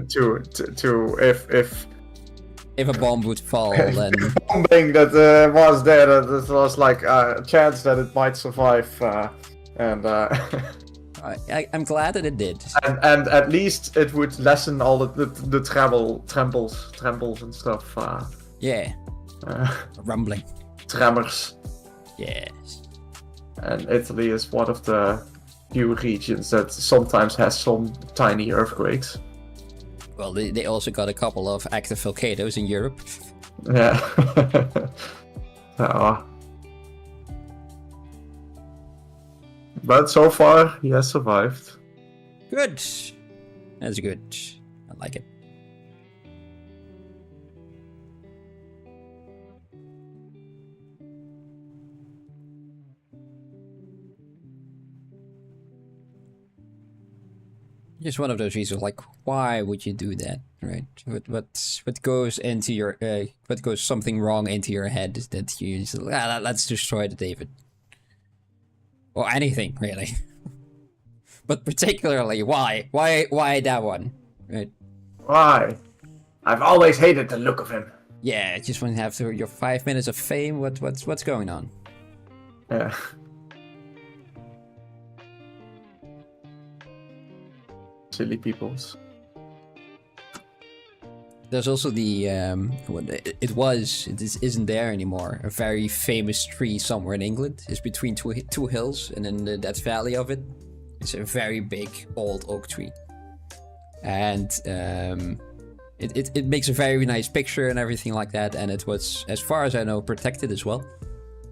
Speaker 2: To
Speaker 1: if a bomb would fall, then
Speaker 2: bombing that was there, that was like a chance that it might survive, and
Speaker 1: I'm glad that it did.
Speaker 2: And at least it would lessen all the trembles and stuff.
Speaker 1: Yeah. Rumbling.
Speaker 2: Tremors.
Speaker 1: Yes.
Speaker 2: And Italy is one of the few regions that sometimes has some tiny earthquakes.
Speaker 1: Well, they also got a couple of active volcanoes in Europe.
Speaker 2: Yeah. But so far, he has survived.
Speaker 1: Good. That's good. I like it. Just one of those reasons, like, why would you do that, right? What goes into your what goes something wrong into your head is that you just, let's destroy the David, or anything really, but particularly why that one, right?
Speaker 2: Why? I've always hated the look of him.
Speaker 1: Yeah, just when you have your 5 minutes of fame, what's going on?
Speaker 2: Yeah. Silly peoples.
Speaker 1: There's also the it isn't there anymore. A very famous tree somewhere in England. It's between two hills, and in that valley of it, it's a very big old oak tree, and it makes a very nice picture and everything like that. And it was, as far as I know, protected as well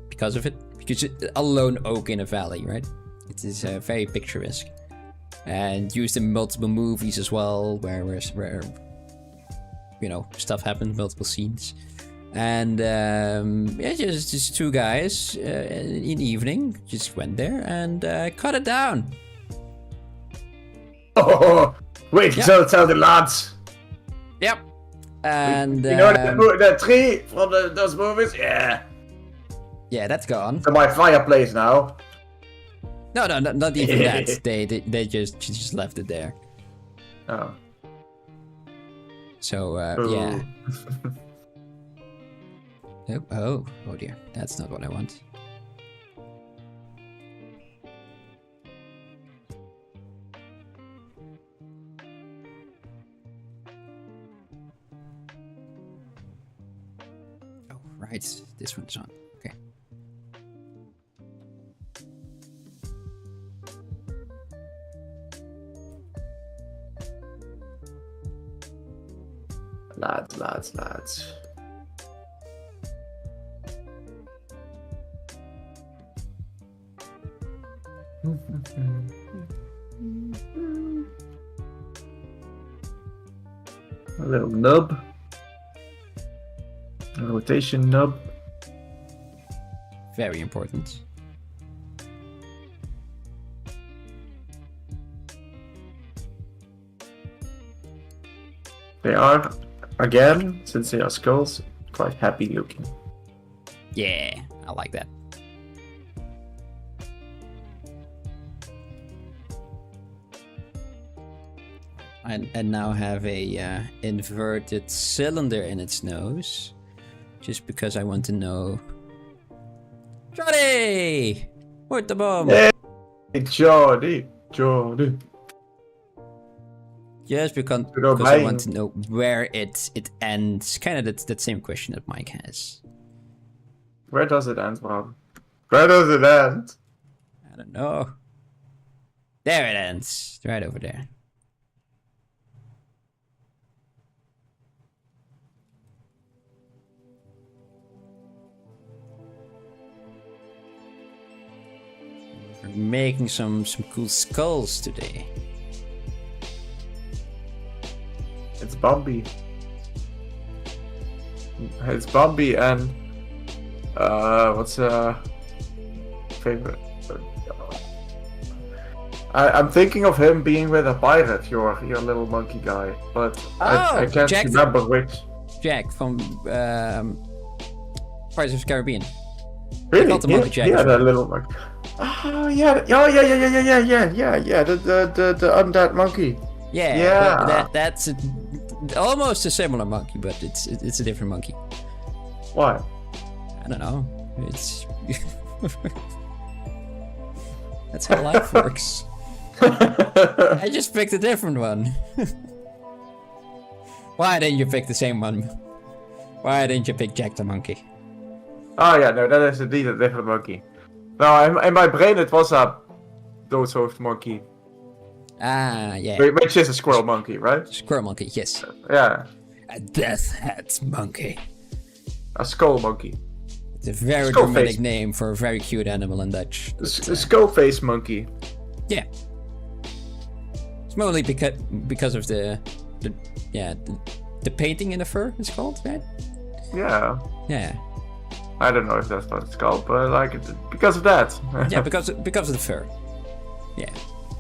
Speaker 1: because of it. Because a lone oak in a valley, right? It is very picturesque. And used in multiple movies as well, where you know, stuff happened, multiple scenes. And yeah, just two guys in the evening just went there and cut it down.
Speaker 2: Oh, wait,
Speaker 1: Yeah.
Speaker 2: tell the lads.
Speaker 1: Yep. And
Speaker 2: you know that tree from those movies? Yeah.
Speaker 1: Yeah, that's gone.
Speaker 2: To my fireplace now.
Speaker 1: No, not even that. They just left it there.
Speaker 2: Oh.
Speaker 1: So yeah. Oh dear, that's not what I want. Oh right, this one's on. Okay.
Speaker 2: Lads. A little nub. A rotation nub.
Speaker 1: Very important.
Speaker 2: They are, again, since they are skulls, quite happy looking.
Speaker 1: Yeah, I like that. And now have a inverted cylinder in its nose, just because I want to know. Johnny, where's the bomb?
Speaker 2: Hey, Jordy.
Speaker 1: Just because
Speaker 2: know,
Speaker 1: I want to know where it ends. Kind of that same question that Mike has.
Speaker 2: Where does it end, Bram? Where does it end?
Speaker 1: I don't know. There it ends. Right over there. We're making some cool skulls today.
Speaker 2: It's Bambi. It's Bambi and what's favorite? I'm thinking of him being with a pirate, your little monkey guy, but I can't remember which.
Speaker 1: Jack from Pirates of the Caribbean.
Speaker 2: Really?
Speaker 1: They called him Monkey Jack.
Speaker 2: Yeah, that little monkey. Oh yeah, yeah. The undead monkey.
Speaker 1: Yeah. That's almost a similar monkey, but it's a different monkey.
Speaker 2: Why?
Speaker 1: I don't know. It's that's how life works. I just picked a different one. Why didn't you pick the same one? Why didn't you pick Jack the monkey?
Speaker 2: Oh yeah, no, that is indeed a different monkey. No, in my brain it was a doodshoofd monkey.
Speaker 1: Ah, yeah.
Speaker 2: Which is a squirrel monkey, right?
Speaker 1: Squirrel monkey, yes.
Speaker 2: Yeah.
Speaker 1: A death hat monkey.
Speaker 2: A skull monkey.
Speaker 1: It's a very dramatic name for a very cute animal in Dutch.
Speaker 2: A skull face monkey.
Speaker 1: Yeah. It's mostly because of the painting in the fur, it's called, right?
Speaker 2: Yeah.
Speaker 1: Yeah.
Speaker 2: I don't know if that's what it's called, but I like it because of that.
Speaker 1: Yeah, because of the fur. Yeah.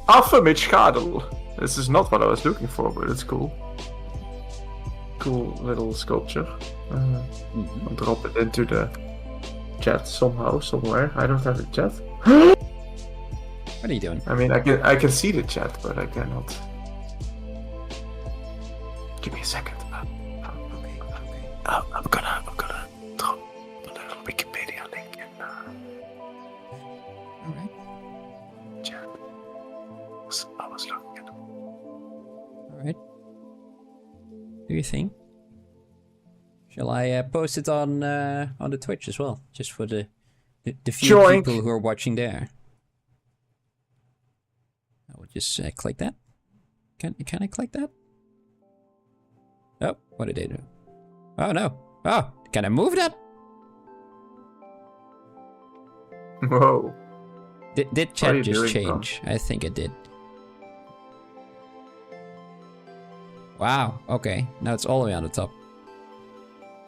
Speaker 2: Affenmitschadel. This is not what I was looking for, but it's cool. Cool little sculpture. I'll drop it into the chat somehow, somewhere. I don't have a chat.
Speaker 1: What are you doing?
Speaker 2: I mean, I can see the chat, but I cannot. Give me a second.
Speaker 1: Okay.
Speaker 2: I'm gonna drop a little Wikipedia link in
Speaker 1: Alright.
Speaker 2: chat. I was looking at them.
Speaker 1: Alright. Do you think? Shall I post it on the Twitch as well, just for the few people who are watching there? I will just click that. Can I click that? Oh, what did I do? Oh no! Oh, can I move that?
Speaker 2: Whoa!
Speaker 1: Did chat just change? I think it did. Wow. Okay, now it's all the way on the top.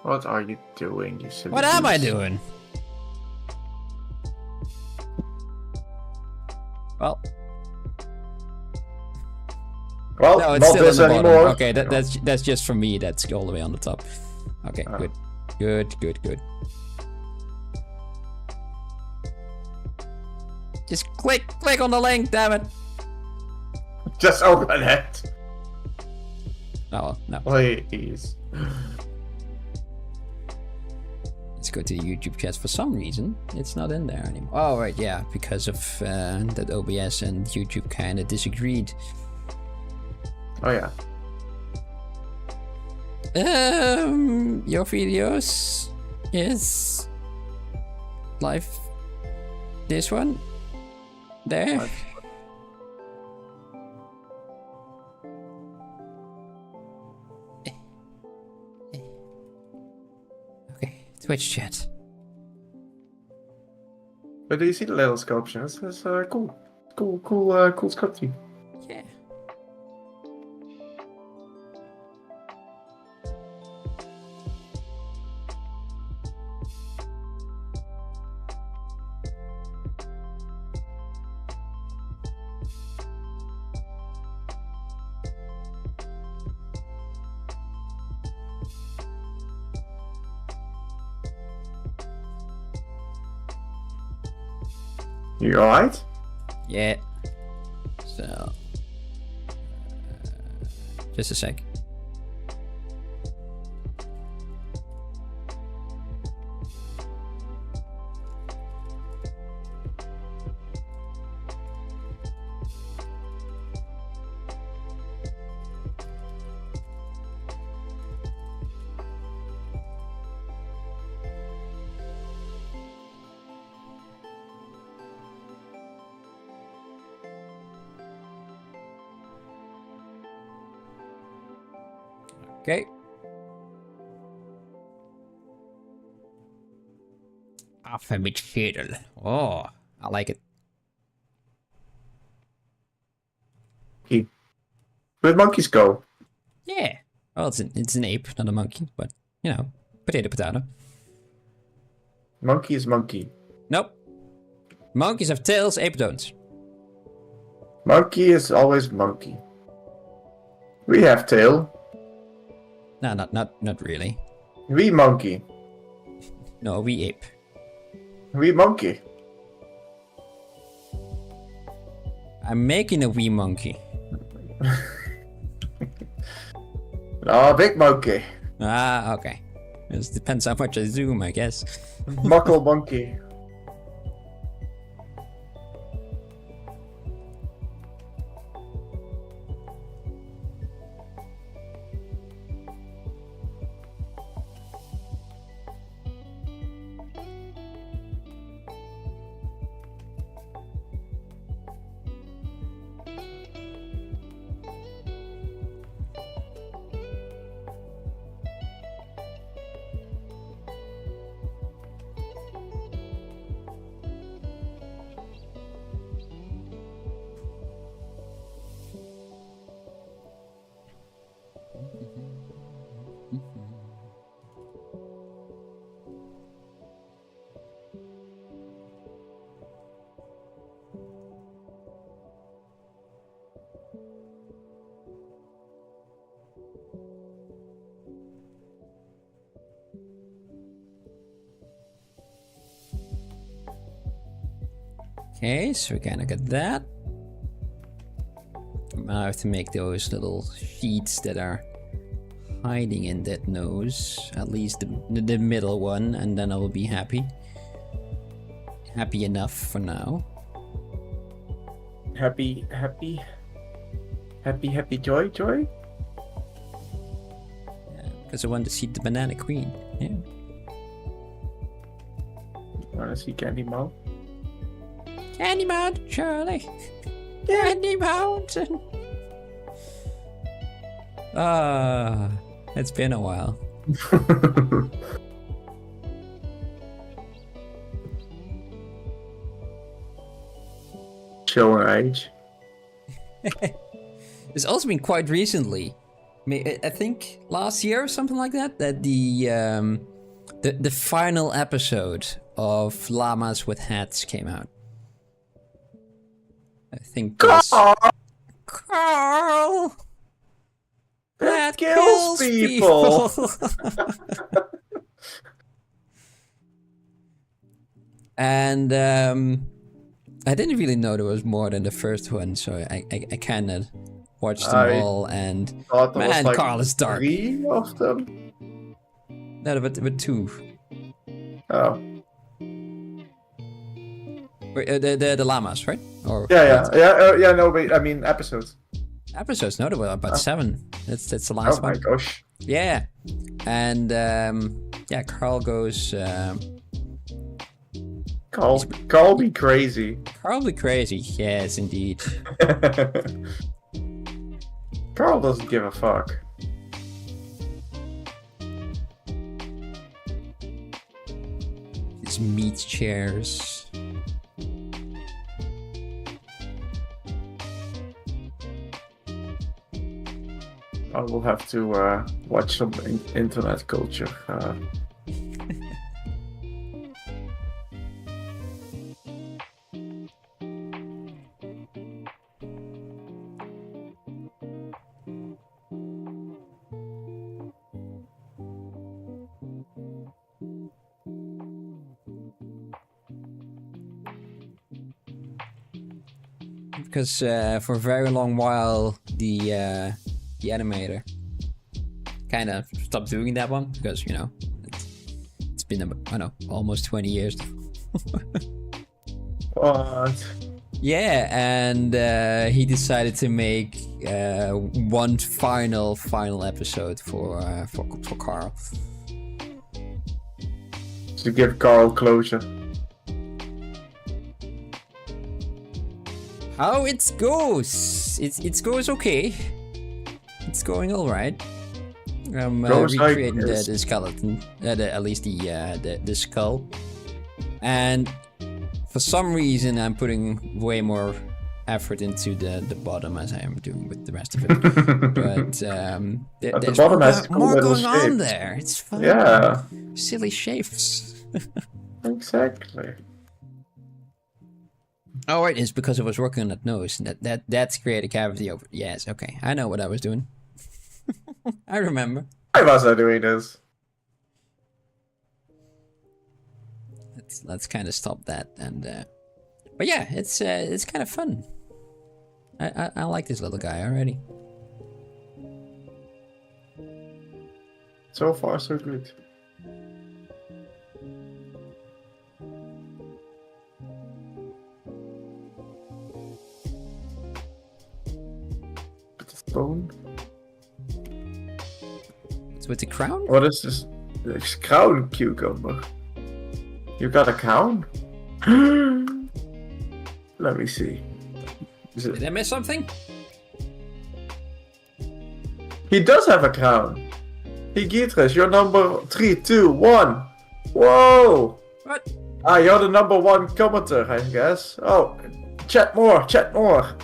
Speaker 2: What are you doing, you silly
Speaker 1: What am I
Speaker 2: goose?
Speaker 1: doing? Well, no, it's
Speaker 2: not
Speaker 1: still
Speaker 2: this
Speaker 1: on the bottom.
Speaker 2: anymore.
Speaker 1: Okay, that's just for me. That's all the way on the top. Okay, good. Just click on the link, damn it.
Speaker 2: Just open it.
Speaker 1: Oh no.
Speaker 2: Please.
Speaker 1: Let's go to the YouTube chat. For some reason, it's not in there anymore. Oh right, yeah, because of that OBS and YouTube kind of disagreed.
Speaker 2: Oh yeah.
Speaker 1: Your videos is live. This one, there. Okay, Twitch chat.
Speaker 2: But do you see the little sculptures? It's cool sculpture.
Speaker 1: Yeah.
Speaker 2: You alright?
Speaker 1: Yeah. So, just a sec. Okay. Affe mit Schädel. Oh, I like it.
Speaker 2: Where'd monkeys go?
Speaker 1: Yeah. Well, it's an ape, not a monkey, but you know, potato.
Speaker 2: Monkey is monkey.
Speaker 1: Nope. Monkeys have tails, ape don't.
Speaker 2: Monkey is always monkey. We have tail.
Speaker 1: No, not really.
Speaker 2: We monkey.
Speaker 1: No, we ape.
Speaker 2: We monkey.
Speaker 1: I'm making a wee monkey.
Speaker 2: Oh, big monkey.
Speaker 1: Ah, okay. It depends how much I zoom, I guess.
Speaker 2: Muckle monkey.
Speaker 1: Okay, so we kind of got that. Now I have to make those little sheets that are hiding in that nose. At least the middle one, and then I will be happy. Happy enough for now.
Speaker 2: Happy, joy.
Speaker 1: Yeah, because I want to see the banana queen. Yeah.
Speaker 2: Wanna see Candy Mouth?
Speaker 1: Candy Mountain, Charlie. Candy Mountain. It's been a while.
Speaker 2: Showing age.
Speaker 1: It's also been quite recently. I think last year or something like that. That the final episode of Llamas with Hats came out. I think Carl! That kills people! And I didn't really know there was more than the first one, so I kind of watched them all, and man,
Speaker 2: like
Speaker 1: Carl is dark.
Speaker 2: 3 of them?
Speaker 1: No, but 2.
Speaker 2: Oh.
Speaker 1: Wait, the llamas, right? Or
Speaker 2: Yeah, no, wait, I mean episodes.
Speaker 1: Episodes? No, there were about 7. That's the last one.
Speaker 2: Oh my gosh.
Speaker 1: Yeah, and yeah, Carl goes.
Speaker 2: Carl be crazy.
Speaker 1: Carl be crazy. Yes, indeed.
Speaker 2: Carl doesn't give a fuck.
Speaker 1: These meat chairs.
Speaker 2: I will have to watch some internet culture.
Speaker 1: Because for a very long while, the animator kind of stopped doing that one because, you know, it's been, I don't know, almost 20 years.
Speaker 2: What?
Speaker 1: Yeah, and he decided to make one final episode for Carl.
Speaker 2: To give Carl closure.
Speaker 1: How it goes? It goes okay. It's going all right. I'm
Speaker 2: Goes like
Speaker 1: recreating
Speaker 2: this.
Speaker 1: the skeleton, at least the skull. And for some reason, I'm putting way more effort into the bottom as I am doing with the rest of it. But there's
Speaker 2: bottom has cool
Speaker 1: more
Speaker 2: little
Speaker 1: going on
Speaker 2: shapes.
Speaker 1: there. It's fun.
Speaker 2: Yeah,
Speaker 1: Silly shapes.
Speaker 2: exactly.
Speaker 1: Oh, right, it's because I was working on that nose. That's create a cavity over. Yes, okay. I know what I was doing. I remember.
Speaker 2: Why was I doing this?
Speaker 1: Let's kind of stop that and. But yeah, it's kind of fun. I like this little guy already.
Speaker 2: So far, so good. But this bone?
Speaker 1: It's with the crown?
Speaker 2: What is this? This crown cucumber. You got a crown? Let me see. Is it...
Speaker 1: Did I miss something?
Speaker 2: He does have a crown. Higitris, you're number 3, 2, 1. Whoa!
Speaker 1: What?
Speaker 2: Ah, you're the number 1 commenter, I guess. Oh, chat more, chat more.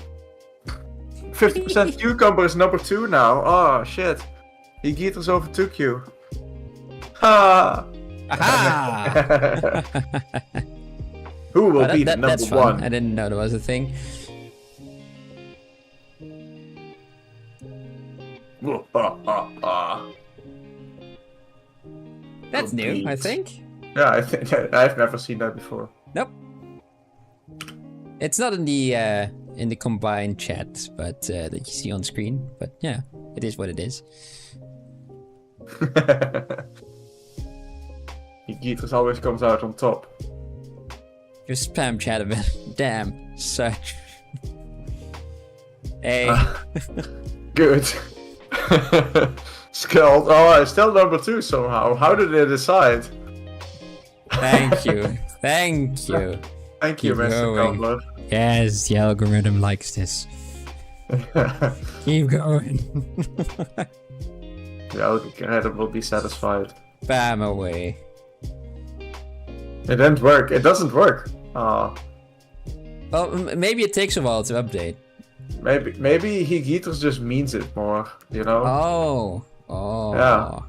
Speaker 2: 50% cucumber is number 2 now. Oh, shit. Higitris overtook you. Ha!
Speaker 1: Aha!
Speaker 2: Who will
Speaker 1: Oh,
Speaker 2: be the number
Speaker 1: that's fun.
Speaker 2: 1?
Speaker 1: I didn't know there was a thing. That's new, I think.
Speaker 2: Yeah, I think I've never seen that before.
Speaker 1: Nope. It's not in the combined chat, but that you see on screen. But yeah, it is what it is.
Speaker 2: Higitris always comes out on top.
Speaker 1: Your spam chat a bit. Damn, such. Hey.
Speaker 2: Good. Skeld. Oh, I'm still number 2 somehow. How did they decide?
Speaker 1: Thank you. Thank you.
Speaker 2: Thank you,
Speaker 1: Keep
Speaker 2: Mr.
Speaker 1: going.
Speaker 2: Gambler.
Speaker 1: Yes, the algorithm likes this. Keep going.
Speaker 2: The algorithm will be satisfied.
Speaker 1: Bam away.
Speaker 2: It didn't work. It doesn't work.
Speaker 1: Well, maybe it takes a while to update.
Speaker 2: Maybe Higitris just means it more, you know?
Speaker 1: Oh. Oh.
Speaker 2: Yeah.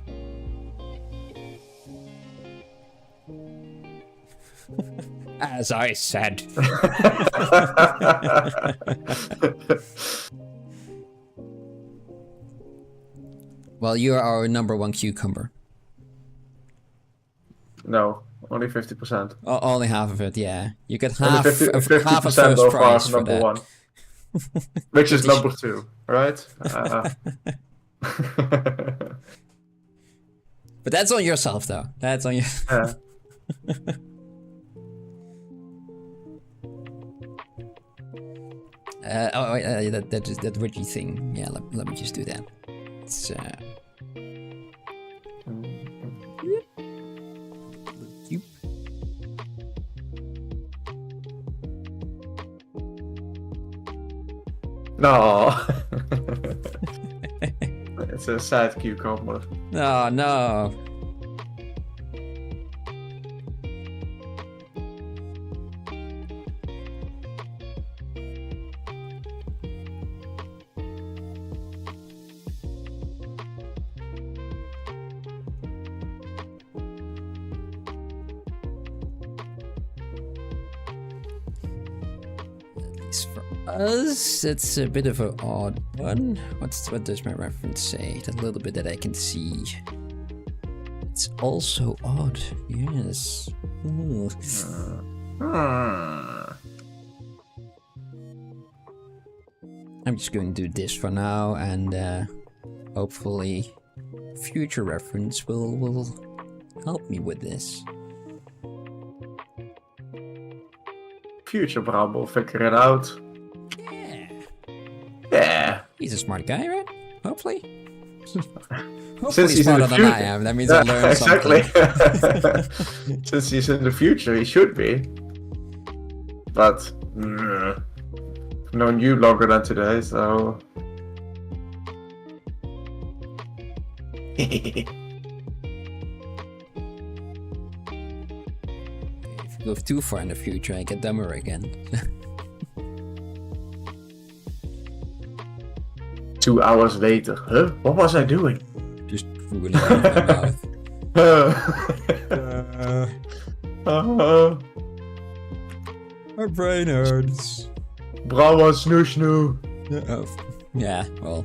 Speaker 1: As I said. Well, you're our number 1 cucumber.
Speaker 2: No, only 50%.
Speaker 1: Only half of it, yeah. You get
Speaker 2: Only
Speaker 1: half
Speaker 2: 50%
Speaker 1: half a
Speaker 2: of
Speaker 1: first
Speaker 2: our
Speaker 1: prize for
Speaker 2: number
Speaker 1: that.
Speaker 2: 1. Which is number 2, right?
Speaker 1: But that's on yourself, though. That's on you.
Speaker 2: Yeah.
Speaker 1: Oh, wait, that Reggie thing. Yeah, let me just do that. It's you.
Speaker 2: No. It's a sad cucumber.
Speaker 1: Oh no. For us, it's a bit of an odd one. What does my reference say? That little bit that I can see. It's also odd. Yes. Ooh. I'm just going to do this for now, and hopefully, future reference will help me with this.
Speaker 2: Future Bram will figure it out.
Speaker 1: Yeah.
Speaker 2: Yeah.
Speaker 1: He's a smart guy, right? Hopefully. Hopefully
Speaker 2: Since he's
Speaker 1: smarter
Speaker 2: in the
Speaker 1: than I
Speaker 2: future.
Speaker 1: am. That means I learned
Speaker 2: exactly.
Speaker 1: something.
Speaker 2: Since he's in the future, he should be. But I've known you longer than today, so
Speaker 1: If you go too far in the future, I get dumber again.
Speaker 2: 2 hours later. Huh? What was I doing?
Speaker 1: Just ruining my mouth. My brain hurts.
Speaker 2: Bram was snoo.
Speaker 1: Oh, yeah, well.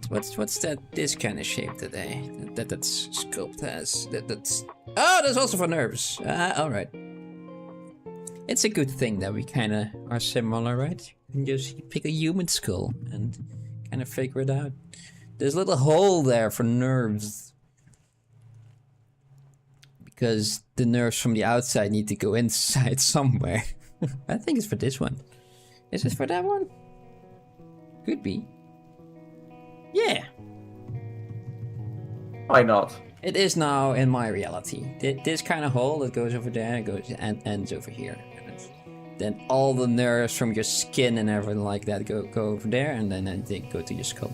Speaker 1: What's that? This kind of shape today? That's sculpt has. That's. Oh, that's also for nerves. All right. It's a good thing that we kind of are similar, right? You can just pick a human skull and kind of figure it out. There's a little hole there for nerves. Because the nerves from the outside need to go inside somewhere. I think it's for this one. Is it for that one? Could be. Yeah.
Speaker 2: Why not?
Speaker 1: It is now in my reality. This kind of hole that goes over there goes and ends over here. Then all the nerves from your skin and everything like that go over there, and then they go to your skull.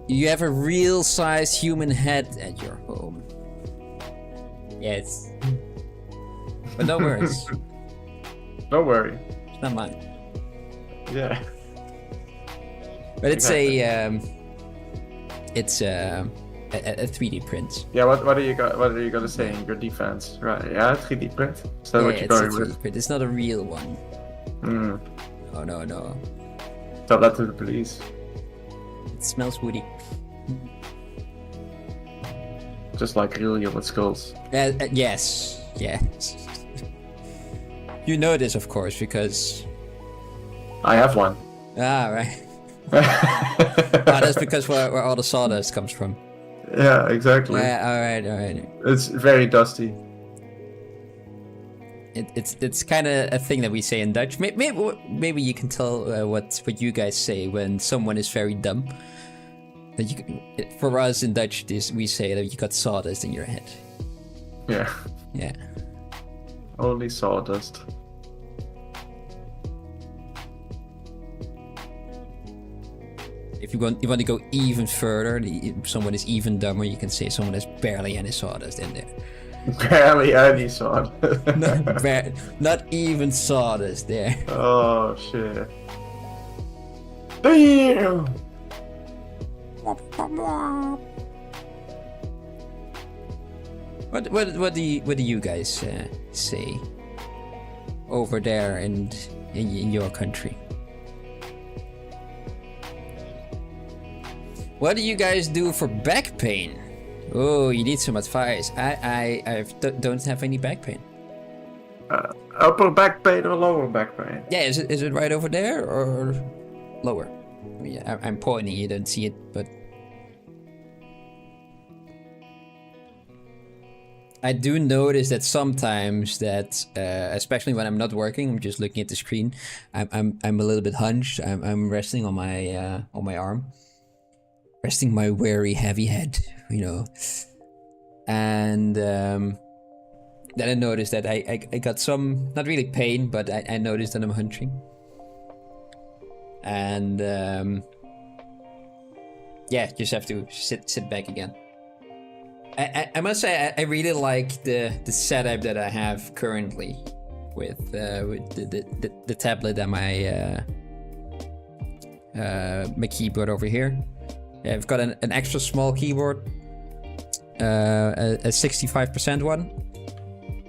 Speaker 1: You have a real-sized human head at your home. Yes. But no worries.
Speaker 2: Don't worry.
Speaker 1: It's not mine.
Speaker 2: Yeah.
Speaker 1: But it's a 3D print.
Speaker 2: Yeah. What are you gonna say in your defense? Right. Yeah. 3D print. Is that what you're
Speaker 1: it's a
Speaker 2: going
Speaker 1: 3D
Speaker 2: with?
Speaker 1: print. It's not a real one. Oh no.
Speaker 2: Tell that to the police.
Speaker 1: It smells woody.
Speaker 2: Just like real human skulls.
Speaker 1: Yes. You know this, of course, because...
Speaker 2: I have one.
Speaker 1: Ah, right. That's because where all the sawdust comes from.
Speaker 2: Yeah, exactly.
Speaker 1: Yeah, alright.
Speaker 2: It's very dusty.
Speaker 1: It's kind of a thing that we say in Dutch. Maybe you can tell what you guys say when someone is very dumb. That for us in Dutch, we say that you got sawdust in your head.
Speaker 2: Yeah.
Speaker 1: Yeah.
Speaker 2: Only sawdust.
Speaker 1: If you want to go even further, someone is even dumber, you can say someone has barely any sawdust in there.
Speaker 2: Barely any sawdust.
Speaker 1: Not even sawdust there.
Speaker 2: Oh shit. Damn!
Speaker 1: What do you guys say over there and in your country? What do you guys do for back pain? Oh, you need some advice. I don't have any back pain.
Speaker 2: Upper back pain or lower back pain?
Speaker 1: Yeah, is it right over there or lower? Yeah, I'm pointing. You don't see it, but I do notice that sometimes that, especially when I'm not working, I'm just looking at the screen. I'm a little bit hunched. I'm resting on my arm. Resting my weary, heavy head, you know. And then I noticed that I got some, not really pain, but I noticed that I'm hunching. And yeah, just have to sit back again. I must say I really like the setup that I have currently with the tablet and my keyboard over here. Yeah, I've got an extra small keyboard, a 65% one.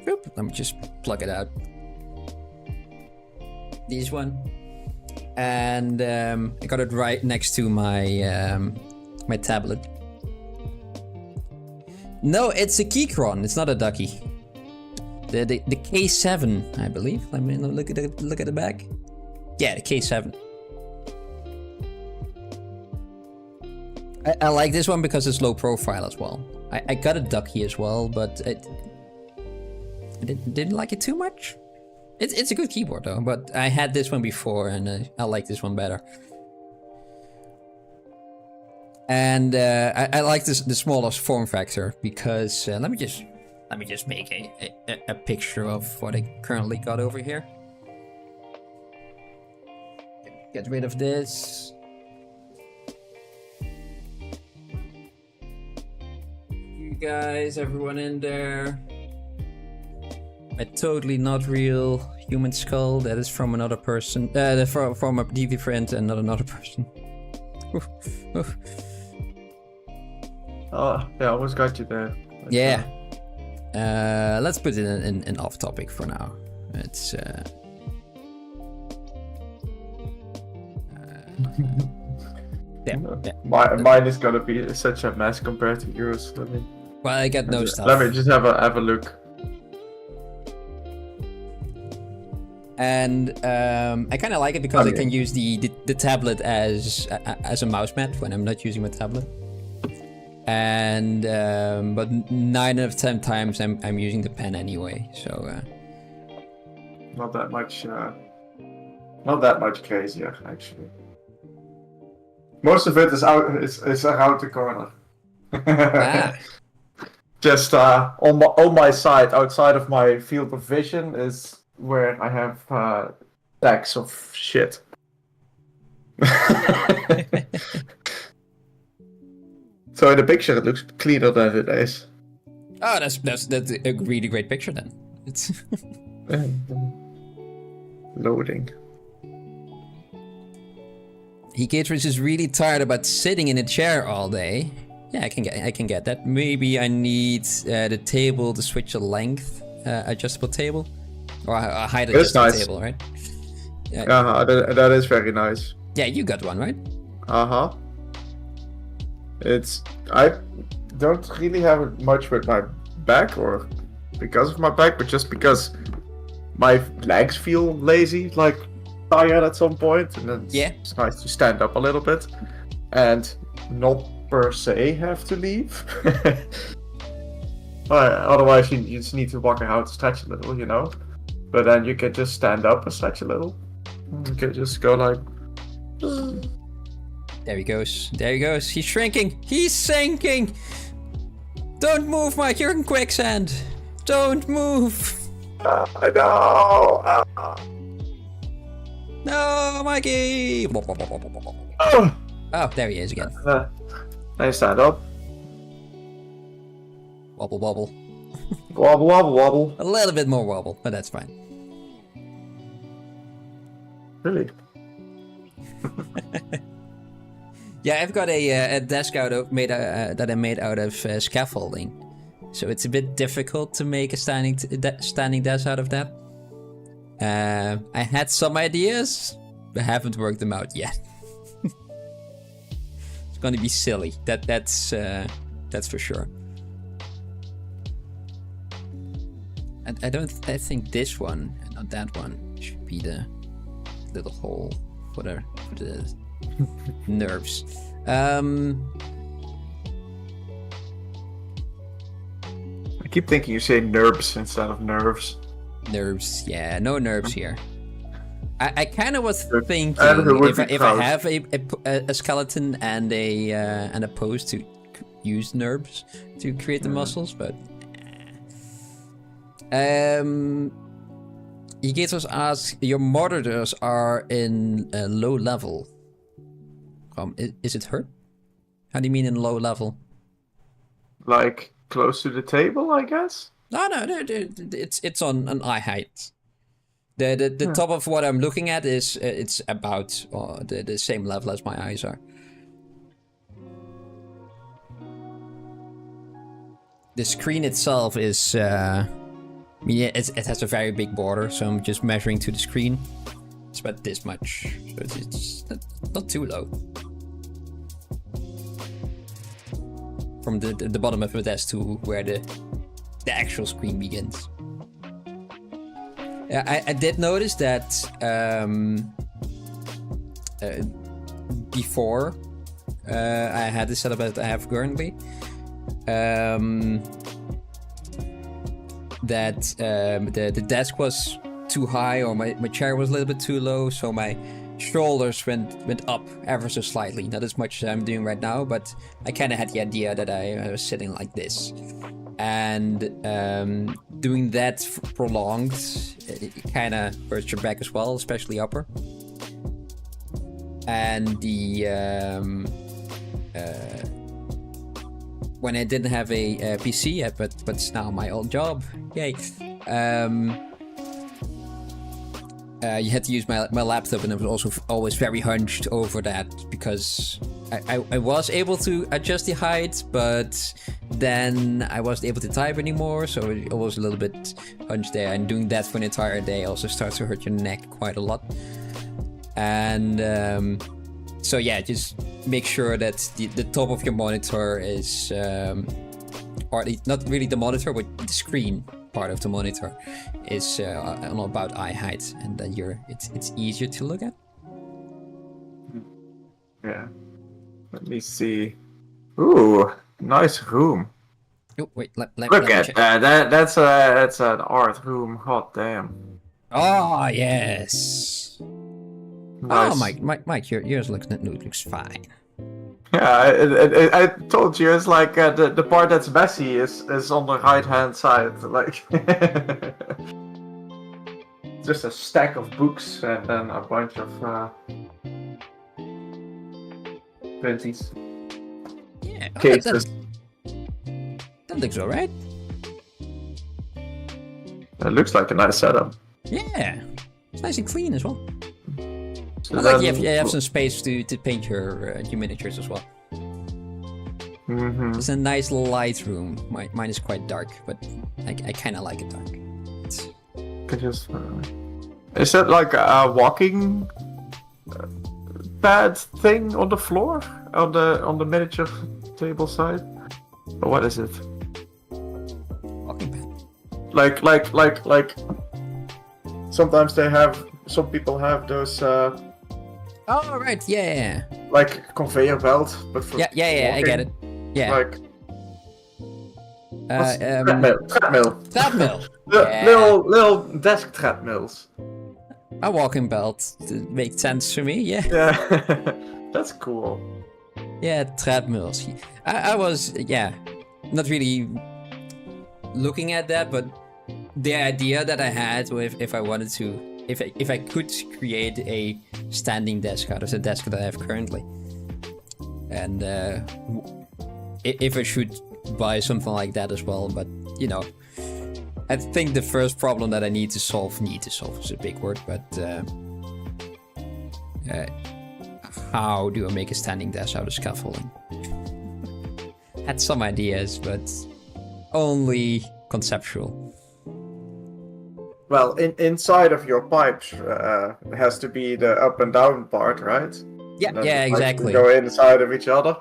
Speaker 1: Oop, let me just plug it out. This one, and I got it right next to my my tablet. No, it's a Keychron. It's not a Ducky. The K7, I believe. Let me look at the back. Yeah, the K7. I like this one because it's low profile as well. I got a Ducky as well, but I didn't like it too much. It's a good keyboard though, but I had this one before and I like this one better. And I like the smallest form factor because let me just Let me just make a picture of what I currently got over here. Get rid of this. You guys, everyone in there. A totally not real human skull that is from another person. From a DV friend and not another person. Oof, oof.
Speaker 2: Oh, yeah, I almost got you there.
Speaker 1: Yeah. Let's put it in off topic for now. It's yeah.
Speaker 2: Mine is gonna be such a mess compared to yours.
Speaker 1: Well, I got no stuff.
Speaker 2: Let me just have a look.
Speaker 1: And I kind of like it because I can use the tablet as a mouse mat when I'm not using my tablet. And but 9 out of 10 times I'm using the pen anyway. So
Speaker 2: not that much crazier actually. Most of it is out. Is around the corner.
Speaker 1: ah.
Speaker 2: Just on my side, outside of my field of vision, is where I have stacks of shit. So in the picture, it looks cleaner than it is.
Speaker 1: Oh, that's a really great picture then. It's
Speaker 2: loading.
Speaker 1: He is really tired about sitting in a chair all day. Yeah, I can get that. Maybe I need the table to switch a length, adjustable table, or a height adjustable table, right?
Speaker 2: Yeah, that is very nice.
Speaker 1: Yeah, you got one, right?
Speaker 2: I don't really have it much with my back, or because of my back, but just because my legs feel lazy, like tired at some point, and then it's nice to stand up a little bit and not per se have to leave. Otherwise you just need to walk around to stretch a little, you know. But then you can just stand up and stretch a little. You can just go like.
Speaker 1: There he goes. There he goes. He's shrinking. He's sinking. Don't move, Mike. You're in quicksand. Don't move.
Speaker 2: I know.
Speaker 1: No, Mikey.
Speaker 2: Oh,
Speaker 1: there he is again.
Speaker 2: Nice stand up.
Speaker 1: Wobble, wobble.
Speaker 2: Wobble, wobble, wobble.
Speaker 1: A little bit more wobble, but that's fine.
Speaker 2: Really?
Speaker 1: Yeah, I've got a desk that I made out of scaffolding, so it's a bit difficult to make a standing desk out of that. I had some ideas, but haven't worked them out yet. It's gonna be silly. That's for sure. I think this one and not that one should be the little hole for the nerves.
Speaker 2: I keep thinking you say nerves instead of nerves.
Speaker 1: Nerves, yeah, no nerves here. I kind of was thinking if I have a skeleton and a pose to use nerves to create the muscles, but Egatos asks, your monitors are in a low level. Is it hurt? How do you mean in low level?
Speaker 2: Like close to the table, I guess?
Speaker 1: No, it's on an eye height. The top of what I'm looking at is it's about the same level as my eyes are. The screen itself is it has a very big border, so I'm just measuring to the screen. It's about this much, so it's not too low. From the bottom of the desk to where the actual screen begins. I did notice that before I had the setup that I have currently, that the desk was too high, or my chair was a little bit too low, so my shoulders went up ever so slightly. Not as much as I'm doing right now, but I kind of had the idea that I was sitting like this. and doing that prolonged, it kind of hurts your back as well, especially upper. And the when I didn't have a PC yet, but it's now my old job, yay. You had to use my laptop, and I was also always very hunched over that because I was able to adjust the height, but then I wasn't able to type anymore, so it was a little bit hunched there. And doing that for an entire day also starts to hurt your neck quite a lot. And so yeah, just make sure that the top of your monitor is, or not really the monitor, but the screen part of the monitor is on about eye height, and then it's easier to look at.
Speaker 2: Yeah. Let me see. Ooh, nice room.
Speaker 1: Oh wait, let
Speaker 2: Look
Speaker 1: me
Speaker 2: at
Speaker 1: check.
Speaker 2: that. That's an art room. Hot damn.
Speaker 1: Oh yes.
Speaker 2: Nice.
Speaker 1: Oh Mike, yours looks fine.
Speaker 2: Yeah, I told you it's like the part that's messy is on the right hand side, like just a stack of books and then a bunch of 20s.
Speaker 1: Yeah,
Speaker 2: Cases.
Speaker 1: that looks alright.
Speaker 2: It looks like a nice setup.
Speaker 1: Yeah, it's nice and clean as well.
Speaker 2: So
Speaker 1: I like
Speaker 2: then-
Speaker 1: you have some space to paint your miniatures as well.
Speaker 2: Mhm.
Speaker 1: It's a nice light room. Mine is quite dark, but I kind of like it dark.
Speaker 2: Could just, is that like a walking pad thing on the floor on the miniature table side, or what is it?
Speaker 1: Walking pad.
Speaker 2: Like sometimes some people have those
Speaker 1: Oh right, yeah.
Speaker 2: like conveyor belt, but for
Speaker 1: Yeah, I
Speaker 2: walking.
Speaker 1: get it. Yeah.
Speaker 2: Like what's
Speaker 1: treadmill.
Speaker 2: treadmill.
Speaker 1: Yeah.
Speaker 2: Little desk treadmills.
Speaker 1: A walking belt makes sense for me. Yeah.
Speaker 2: Yeah, that's cool.
Speaker 1: Yeah, treadmills. I was not really looking at that, but the idea that I had with if I wanted to, if I could create a standing desk out of the desk that I have currently, and if I should buy something like that as well, but you know, I think the first problem that I need to solve is a big word, but how do I make a standing desk out of scaffolding? Had some ideas, but only conceptual.
Speaker 2: Well, inside of your pipes has to be the up and down part, right?
Speaker 1: Yeah,
Speaker 2: And then
Speaker 1: yeah,
Speaker 2: the pipes
Speaker 1: exactly.
Speaker 2: Go inside of each other.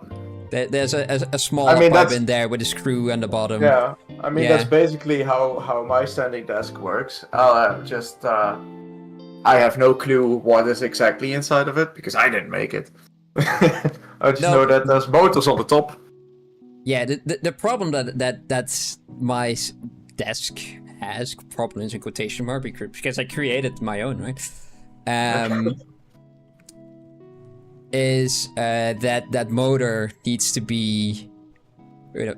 Speaker 1: There's a small
Speaker 2: I mean,
Speaker 1: pipe
Speaker 2: that's-
Speaker 1: in there with a screw on the bottom.
Speaker 2: Yeah, I mean
Speaker 1: Yeah.
Speaker 2: that's basically how my standing desk works. I have no clue what is exactly inside of it because I didn't make it. I just
Speaker 1: No.
Speaker 2: know that there's motors on the top.
Speaker 1: Yeah, the problem that my desk has, problems in quotation mark, because I created my own, right? Is that motor needs to be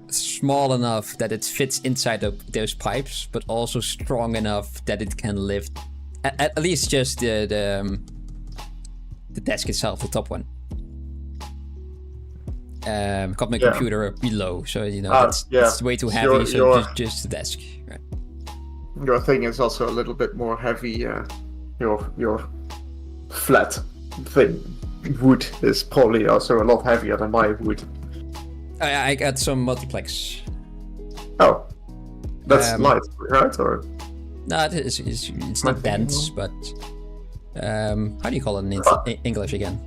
Speaker 1: small enough that it fits inside of those pipes, but also strong enough that it can lift at least just the desk itself, the top one. Got my
Speaker 2: Yeah.
Speaker 1: computer below, so you know
Speaker 2: Yeah.
Speaker 1: it's way too heavy,
Speaker 2: Your-
Speaker 1: so
Speaker 2: your-
Speaker 1: just the desk. Right.
Speaker 2: Your thing is also a little bit more heavy. Your flat thing, wood, is probably also a lot heavier than my wood.
Speaker 1: I got some multiplex.
Speaker 2: Oh, that's
Speaker 1: Um,
Speaker 2: light, right? Or
Speaker 1: No, it's not dense, but how do you call it in English again?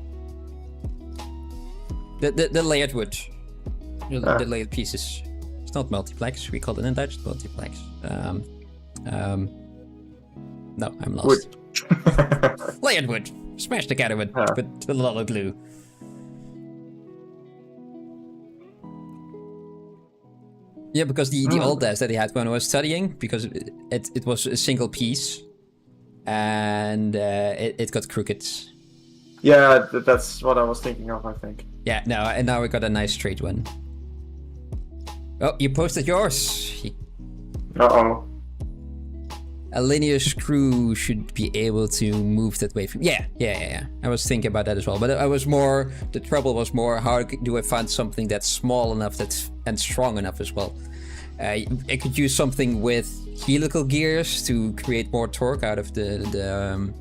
Speaker 1: The layered wood, the layered pieces. It's not multiplex. We call it in Dutch multiplex. No, I'm lost.
Speaker 2: wood.
Speaker 1: Layered wood, smashed together with a lot of glue. Yeah, because the old desk that I had when I was studying, because it was a single piece, and it got crooked.
Speaker 2: Yeah, that's what I was thinking of. I think.
Speaker 1: Yeah, no, and now we got a nice straight one. Oh, you posted yours.
Speaker 2: Uh-oh.
Speaker 1: A linear screw should be able to move that way from... Yeah. I was thinking about that as well. But I was more... The trouble was more, how do I find something that's small enough and strong enough as well? I could use something with helical gears to create more torque out of and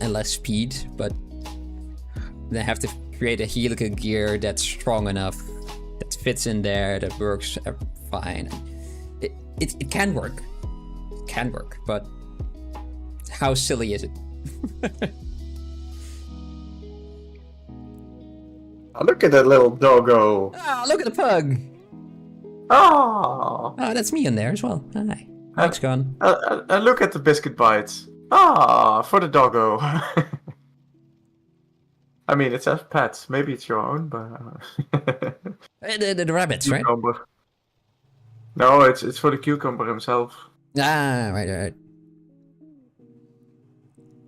Speaker 1: less speed, but then I have to create a helical gear that's strong enough, that fits in there, that works fine. It can work. It can work, but how silly is it?
Speaker 2: Oh, look at that little doggo.
Speaker 1: Ah, look at the pug.
Speaker 2: Oh,
Speaker 1: that's me in there as well. Hi. Mike's gone.
Speaker 2: And look at the biscuit bites. Ah, for the doggo. I mean, it's as pets. Maybe it's your own, but...
Speaker 1: the rabbits, right?
Speaker 2: Cucumber. No, it's for the cucumber himself.
Speaker 1: Ah, right.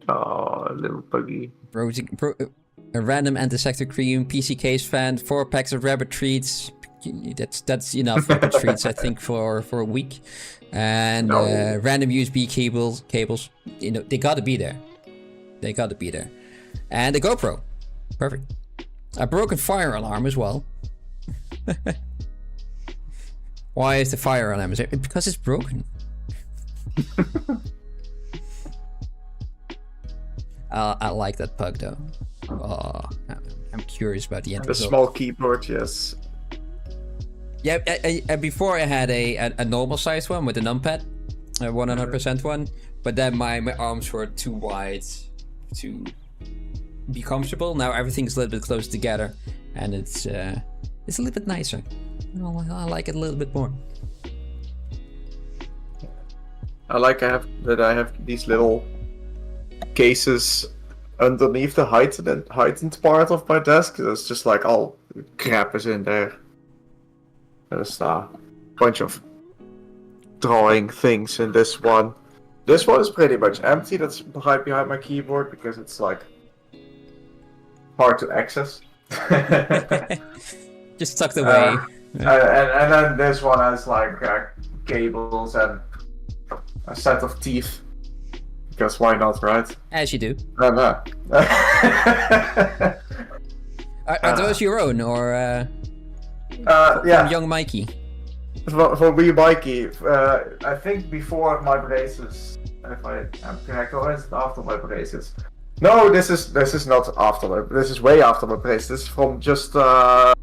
Speaker 2: Oh, little puggy.
Speaker 1: A random antisector cream, PC case fan, 4 packs of rabbit treats. That's enough rabbit treats, I think, for a week. And random USB cables. You know, they gotta be there. And the GoPro. Perfect. A broken fire alarm as well. Why is the fire alarm? Is it because it's broken? I like that pug though. Oh, I'm curious about the end
Speaker 2: The
Speaker 1: result.
Speaker 2: small keyboard, yes.
Speaker 1: Yeah, before I had a normal sized one with a numpad, a 100% one, but then my arms were too wide to be comfortable. Now everything's a little bit closer together, and it's a little bit nicer. I like it a little bit more.
Speaker 2: I have these little cases underneath the heightened part of my desk. It's just like all crap is in there. There's a bunch of drawing things in this one. This one is pretty much empty. That's behind my keyboard because it's like hard to access.
Speaker 1: Just tucked away.
Speaker 2: And then this one has like cables and a set of teeth. Because why not, right?
Speaker 1: As you do.
Speaker 2: Are
Speaker 1: those your own or
Speaker 2: yeah.
Speaker 1: from young Mikey?
Speaker 2: For wee Mikey, I think before my braces, if I am correct, or is it after my braces? No, this is not after. This is way after my braces. This is from just a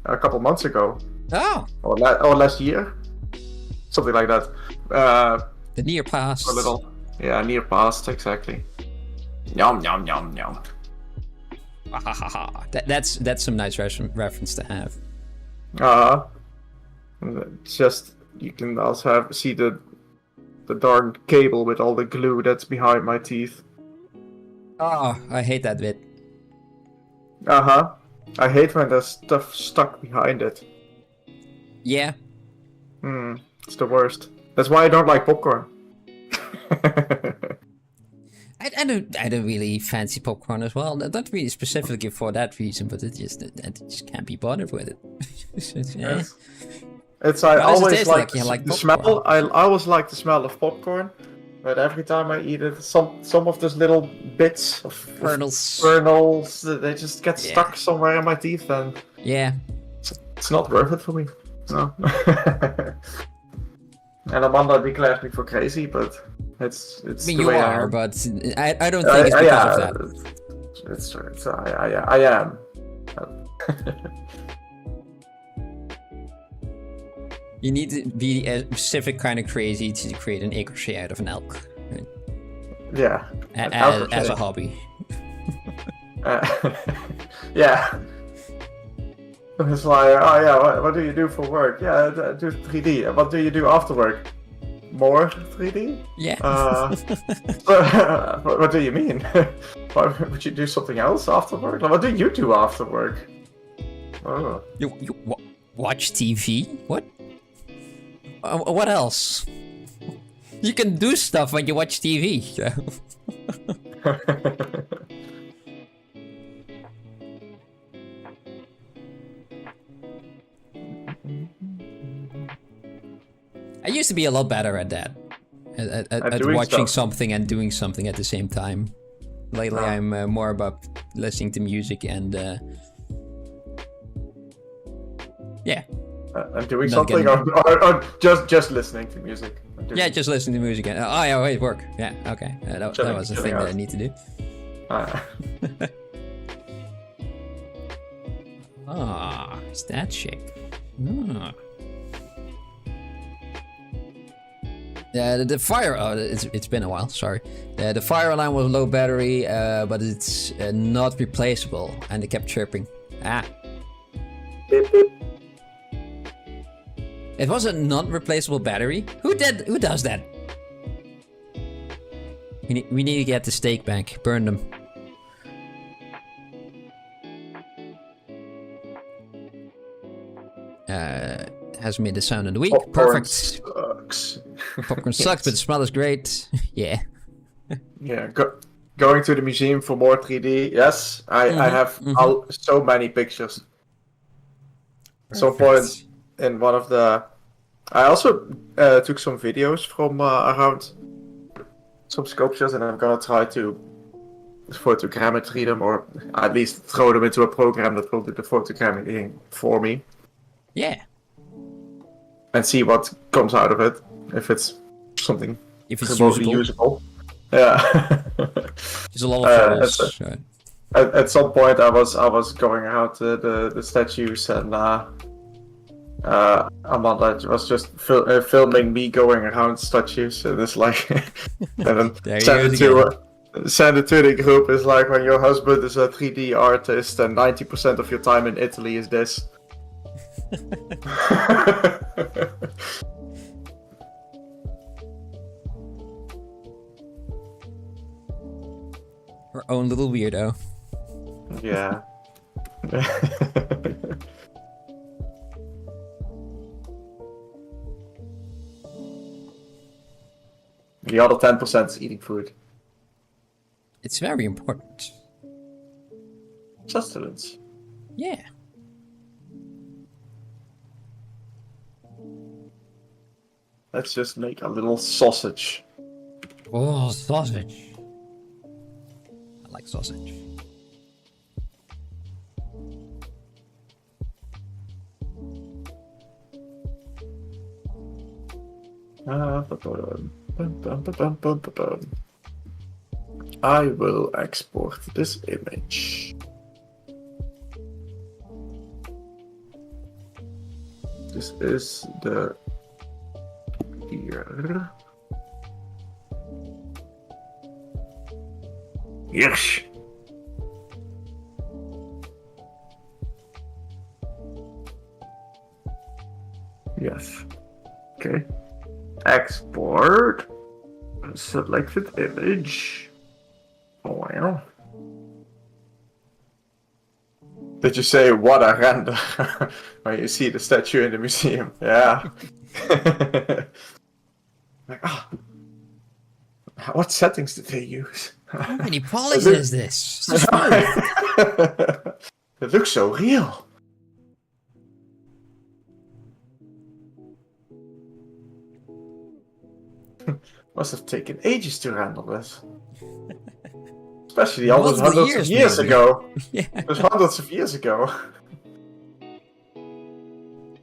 Speaker 2: couple months ago.
Speaker 1: Oh.
Speaker 2: Or last year, something like that.
Speaker 1: The near past.
Speaker 2: A little. Yeah, near past, exactly. Yum yum yum yum.
Speaker 1: That's some nice reference to have.
Speaker 2: Just you can also see the darn cable with all the glue that's behind my teeth.
Speaker 1: Oh, I hate that bit.
Speaker 2: I hate when there's stuff stuck behind it.
Speaker 1: Yeah.
Speaker 2: It's the worst. That's why I don't like popcorn.
Speaker 1: I don't really fancy popcorn as well. Not really specifically for that reason, but I just can't be bothered with it.
Speaker 2: It's I always like
Speaker 1: the
Speaker 2: smell. I always like the smell of popcorn, but every time I eat it, some of those little bits of kernels, they just get stuck somewhere in my teeth, and it's not worth it for me. No. And Amanda declares me for crazy, but it's. I mean,
Speaker 1: you are, but I don't think it's because of that.
Speaker 2: It's true. I am.
Speaker 1: You need to be a specific kind of crazy to create an crochet out of an elk. Right?
Speaker 2: Yeah.
Speaker 1: As a hobby.
Speaker 2: Yeah. It's like, oh yeah, what do you do for work? Yeah, I do 3D. What do you do after work? More 3D?
Speaker 1: Yeah.
Speaker 2: What do you mean? Why would you do something else after work? What do you do after work? Oh.
Speaker 1: You watch TV? What? What else? You can do stuff when you watch TV. used to be a lot better at that. At
Speaker 2: doing
Speaker 1: watching
Speaker 2: stuff.
Speaker 1: something and doing something at the same time. Lately, I'm more about listening to music and yeah.
Speaker 2: And doing
Speaker 1: Not
Speaker 2: something, or just listening to music.
Speaker 1: Yeah, just listening to music and oh yeah, wait, work. Yeah, okay, that was the thing that I need to do. Ah, it's that chick. Ah. Yeah, the fire. Oh, it's been a while. Sorry. The fire alarm was low battery, but it's not replaceable, and it kept chirping. Ah.
Speaker 2: Beep, beep.
Speaker 1: It was a non-replaceable battery. Who does that? We need to get the steak back. Burn them. Has made the sound of the week.
Speaker 2: Popcorn
Speaker 1: Perfect.
Speaker 2: Sucks.
Speaker 1: Popcorn sucks, but the smell is great. Yeah.
Speaker 2: Yeah, going to the museum for more 3D. Yes, I have so many pictures. At some point in one of the... I also took some videos from around some sculptures, and I'm gonna try to photogrammetry them, or at least throw them into a program that will do the photogrammetry for me.
Speaker 1: Yeah.
Speaker 2: And see what comes out of it, if it's something remotely usable. Yeah.
Speaker 1: There's a lot of photos.
Speaker 2: At some point, I was going out to the statues, and Amanda was just filming me going around statues, and it's like, and then send it to the group. It's like when your husband is a 3D artist, and 90% of your time in Italy is this.
Speaker 1: Our own little weirdo.
Speaker 2: Yeah. The other 10% is eating food.
Speaker 1: It's very important.
Speaker 2: Sustenance.
Speaker 1: Yeah.
Speaker 2: Let's just make a little sausage.
Speaker 1: Oh, sausage. I like sausage.
Speaker 2: I will export this image. This is the ear. Yes. Yes. Okay. Export. Selected image. Oh wow. Did you say what a render when you see the statue in the museum? Yeah. Like, ah. What settings did they use?
Speaker 1: How many polys is this?
Speaker 2: It looks so real. Must have taken ages to render this. Especially all those hundreds of years ago.
Speaker 1: Yeah.
Speaker 2: Those hundreds of years ago.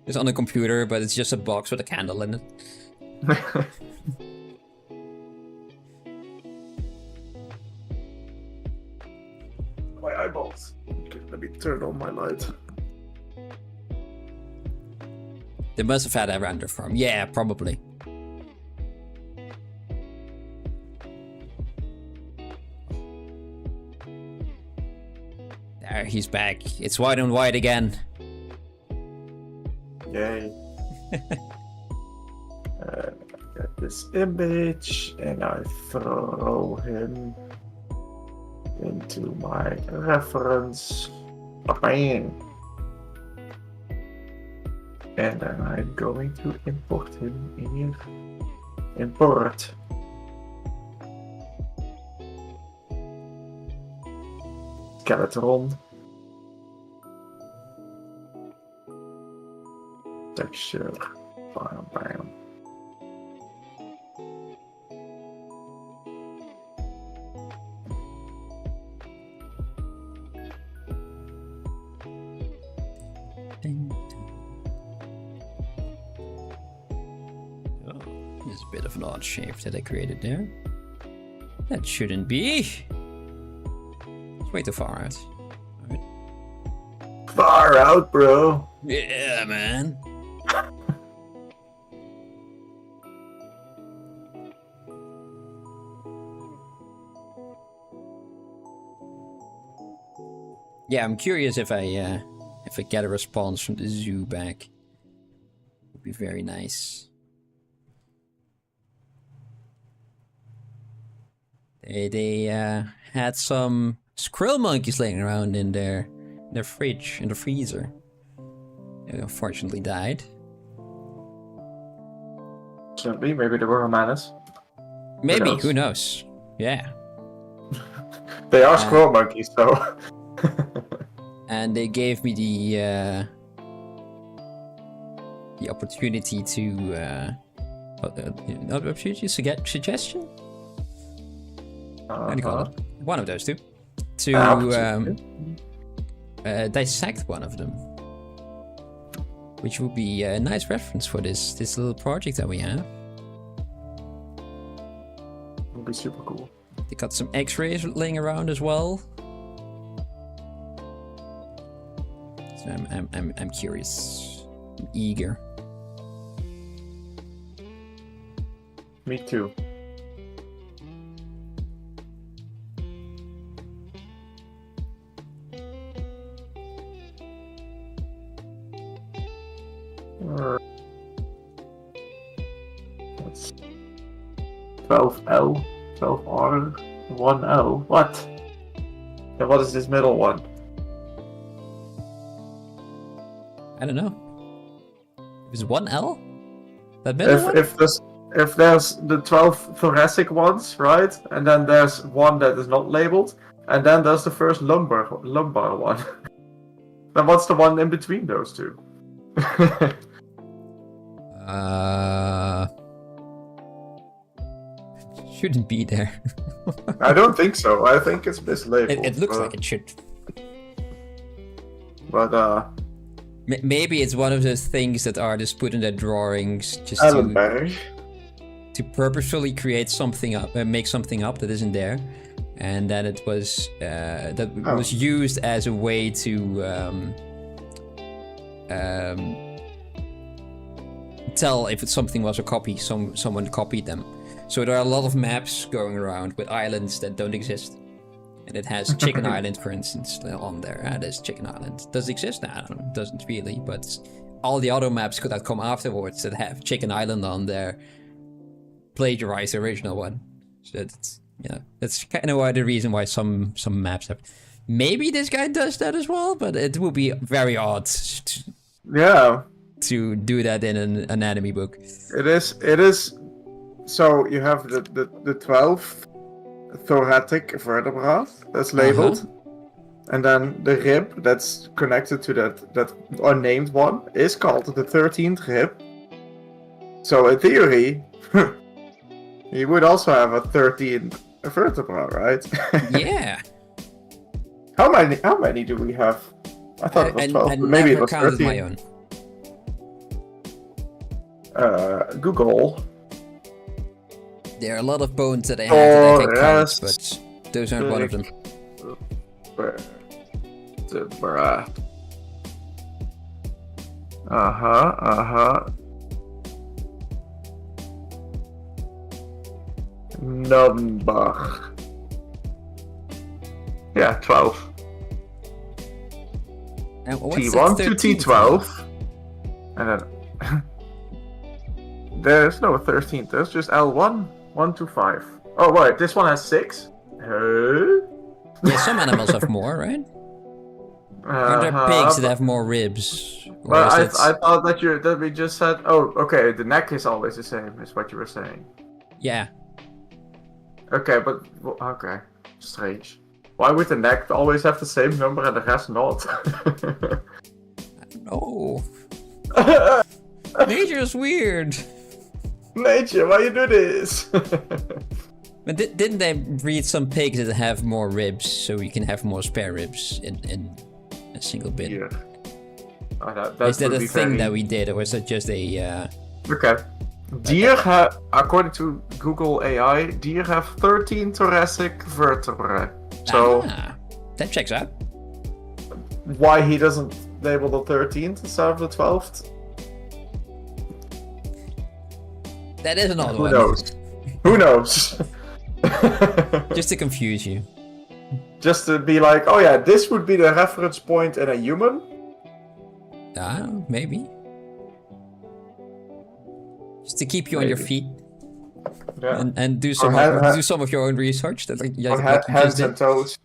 Speaker 1: It's on a computer, but it's just a box with a candle in it.
Speaker 2: My eyeballs. Okay, let me turn on my light.
Speaker 1: They must have had a render farm. Yeah, probably. There, he's back. It's white on white again.
Speaker 2: Yay. Get this image, and I throw him into my reference. Bang. And then I'm going to import him in here. Import. Skeleton. Texture. Bam, bam.
Speaker 1: There's a bit of an odd shape that I created there. That shouldn't be. It's way too far out. Alright.
Speaker 2: Far out, bro.
Speaker 1: Yeah, man. Yeah, I'm curious if I get a response from the zoo back. Would be very nice. They had some squirrel monkeys laying around in their fridge, in the freezer. They unfortunately died.
Speaker 2: Certainly, maybe they were menace.
Speaker 1: Maybe, who knows? Yeah.
Speaker 2: They are squirrel monkeys, so.
Speaker 1: And they gave me the opportunity to not opportunity suggestion. How do you call it? One of those two. To dissect one of them, which would be a nice reference for this little project that we have.
Speaker 2: Would be super cool.
Speaker 1: They got some X-rays laying around as well. So I'm curious. I'm eager.
Speaker 2: Me too. That's 12L, 12R, 1L. What? And what is this middle one?
Speaker 1: I don't know. Is 1L? That middle one?
Speaker 2: If there's the 12 thoracic ones, right? And then there's one that is not labeled, and then there's the first lumbar one. Then what's the one in between those two?
Speaker 1: Shouldn't be there.
Speaker 2: I don't think so. I think it's mislabeled.
Speaker 1: It looks like it should.
Speaker 2: But
Speaker 1: maybe it's one of those things that artists put in their drawings just to purposefully create something up, make something up that isn't there, and that it was was used as a way to tell if something was a copy. Someone copied them. So there are a lot of maps going around with islands that don't exist. And it has Chicken Island, for instance, on there. There's Chicken Island. Does it exist? No, I don't know. It doesn't really. But all the other maps that come afterwards that have Chicken Island on there plagiarize the original one. So that's kind of why the reason why some maps have. Maybe this guy does that as well, but it will be very odd. To do that in an anatomy book.
Speaker 2: It is. So you have the 12 thoracic vertebra that's labeled, and then the rib that's connected to that unnamed one is called the 13th rib. So in theory, you would also have a 13th vertebra, right?
Speaker 1: Yeah.
Speaker 2: How many do we have? I thought it was 12, but maybe it was 13.
Speaker 1: My own.
Speaker 2: Google.
Speaker 1: There are a lot of bones that I have that I can count, but those aren't one of them.
Speaker 2: Number. Yeah, 12.
Speaker 1: And what's
Speaker 2: T1
Speaker 1: the
Speaker 2: to T12. And then there's no 13th, there's just L1, 1 to 5. Oh, right, this one has 6.
Speaker 1: Yeah, some animals have more, right? Are there pigs that have more ribs?
Speaker 2: Well, I thought that we just said. Oh, okay. The neck is always the same, is what you were saying.
Speaker 1: Yeah.
Speaker 2: Okay, but okay, strange. Why would the neck always have the same number and the rest not?
Speaker 1: I don't know. Nature is weird.
Speaker 2: Nature, why you do this?
Speaker 1: But didn't they breed some pigs that have more ribs, so you can have more spare ribs in a single bit?
Speaker 2: Yeah.
Speaker 1: Is that a thing that we did, or was that just a...
Speaker 2: Okay. Deer have, according to Google AI, deer have 13 thoracic vertebrae. So
Speaker 1: that checks out.
Speaker 2: why he doesn't label the 13th instead of the 12th?
Speaker 1: That is an odd
Speaker 2: Who
Speaker 1: one.
Speaker 2: knows? Who knows?
Speaker 1: Just to confuse you.
Speaker 2: Just to be like, oh yeah, this would be the reference point in a human?
Speaker 1: Maybe. Just to keep you on your feet.
Speaker 2: Yeah.
Speaker 1: And do some do some of your own research. That like you
Speaker 2: hands
Speaker 1: just
Speaker 2: and
Speaker 1: did.
Speaker 2: toes.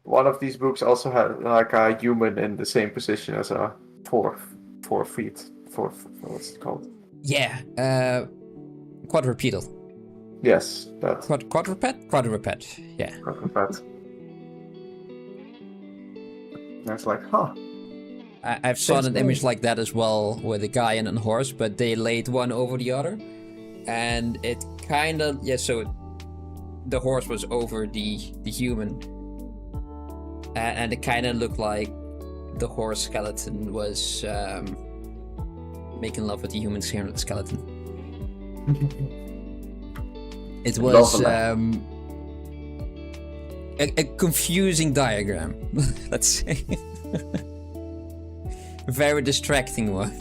Speaker 2: One of these books also had like a human in the same position as a four feet. What's it called?
Speaker 1: Yeah. Quadrupedal.
Speaker 2: Yes, that.
Speaker 1: Quadruped? Quadruped. Yeah.
Speaker 2: Quadruped. And it's like, huh.
Speaker 1: I've saw an image like that as well with a guy and a horse, but they laid one over the other. And it kind of, so the horse was over the human. And it kind of looked like the horse skeleton was making love with the human skeleton. It was a confusing diagram, let's say. A very distracting one.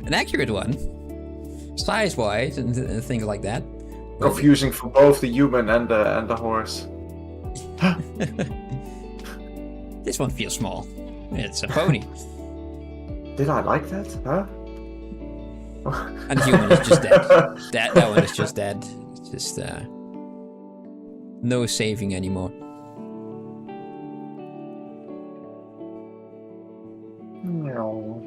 Speaker 1: An accurate one. Size-wise and things like that.
Speaker 2: Confusing for both the human and the horse.
Speaker 1: This one feels small. It's a pony.
Speaker 2: Did I like that? Huh?
Speaker 1: And the human is just dead. That one is just dead. It's just no saving anymore.
Speaker 2: No.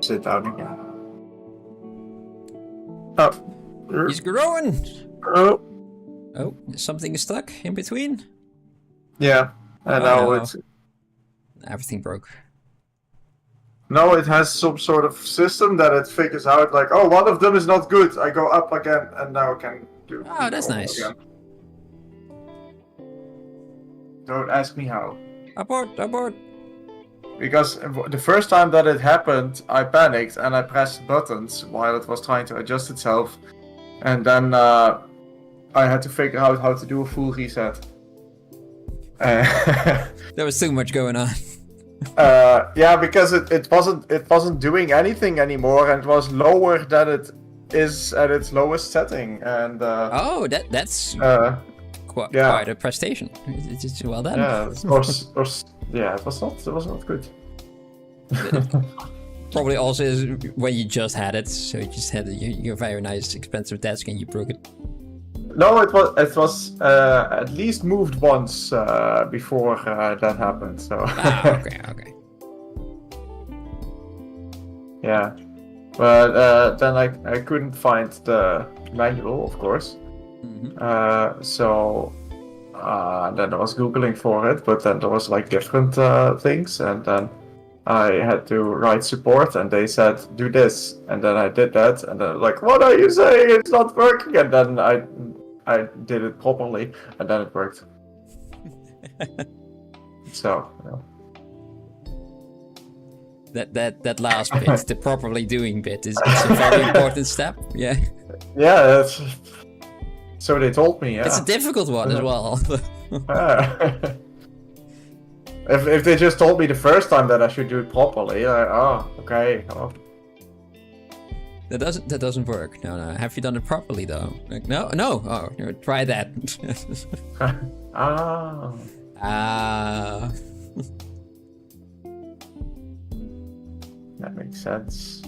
Speaker 2: Sit down again. Oh.
Speaker 1: He's growing!
Speaker 2: Oh.
Speaker 1: Oh, something is stuck in between?
Speaker 2: Yeah. And now it's...
Speaker 1: Everything broke.
Speaker 2: No, it has some sort of system that it figures out, like, oh, one of them is not good. I go up again, and now I can do...
Speaker 1: Oh, that's nice.
Speaker 2: Again. Don't ask me how.
Speaker 1: Abort!
Speaker 2: Because the first time that it happened, I panicked and I pressed buttons while it was trying to adjust itself. And then I had to figure out how to do a full reset.
Speaker 1: There was too much going on.
Speaker 2: Yeah, because it wasn't doing anything anymore, and it was lower than it is at its lowest setting. And
Speaker 1: that's quite a prestation. It's well done.
Speaker 2: Yeah, it was not good.
Speaker 1: Probably also is when you just had it, so you just had your very nice expensive desk and you broke it.
Speaker 2: No, it was at least moved once before that happened. So.
Speaker 1: Okay.
Speaker 2: Yeah, but then I couldn't find the manual, of course.
Speaker 1: Mm-hmm.
Speaker 2: So then I was googling for it, but then there was like different things, and then I had to write support, and they said do this, and then I did that, and then like, what are you saying? It's not working, and then I did it properly, and then it worked. So. Yeah.
Speaker 1: That last bit, the properly doing bit, is a very important step. Yeah.
Speaker 2: Yeah, so they told me. Yeah.
Speaker 1: It's a difficult one as well.
Speaker 2: If they just told me the first time that I should do it properly, okay. Oh.
Speaker 1: That doesn't work. No. Have you done it properly though? Like, no. Oh, no, try that.
Speaker 2: Ah. That makes sense.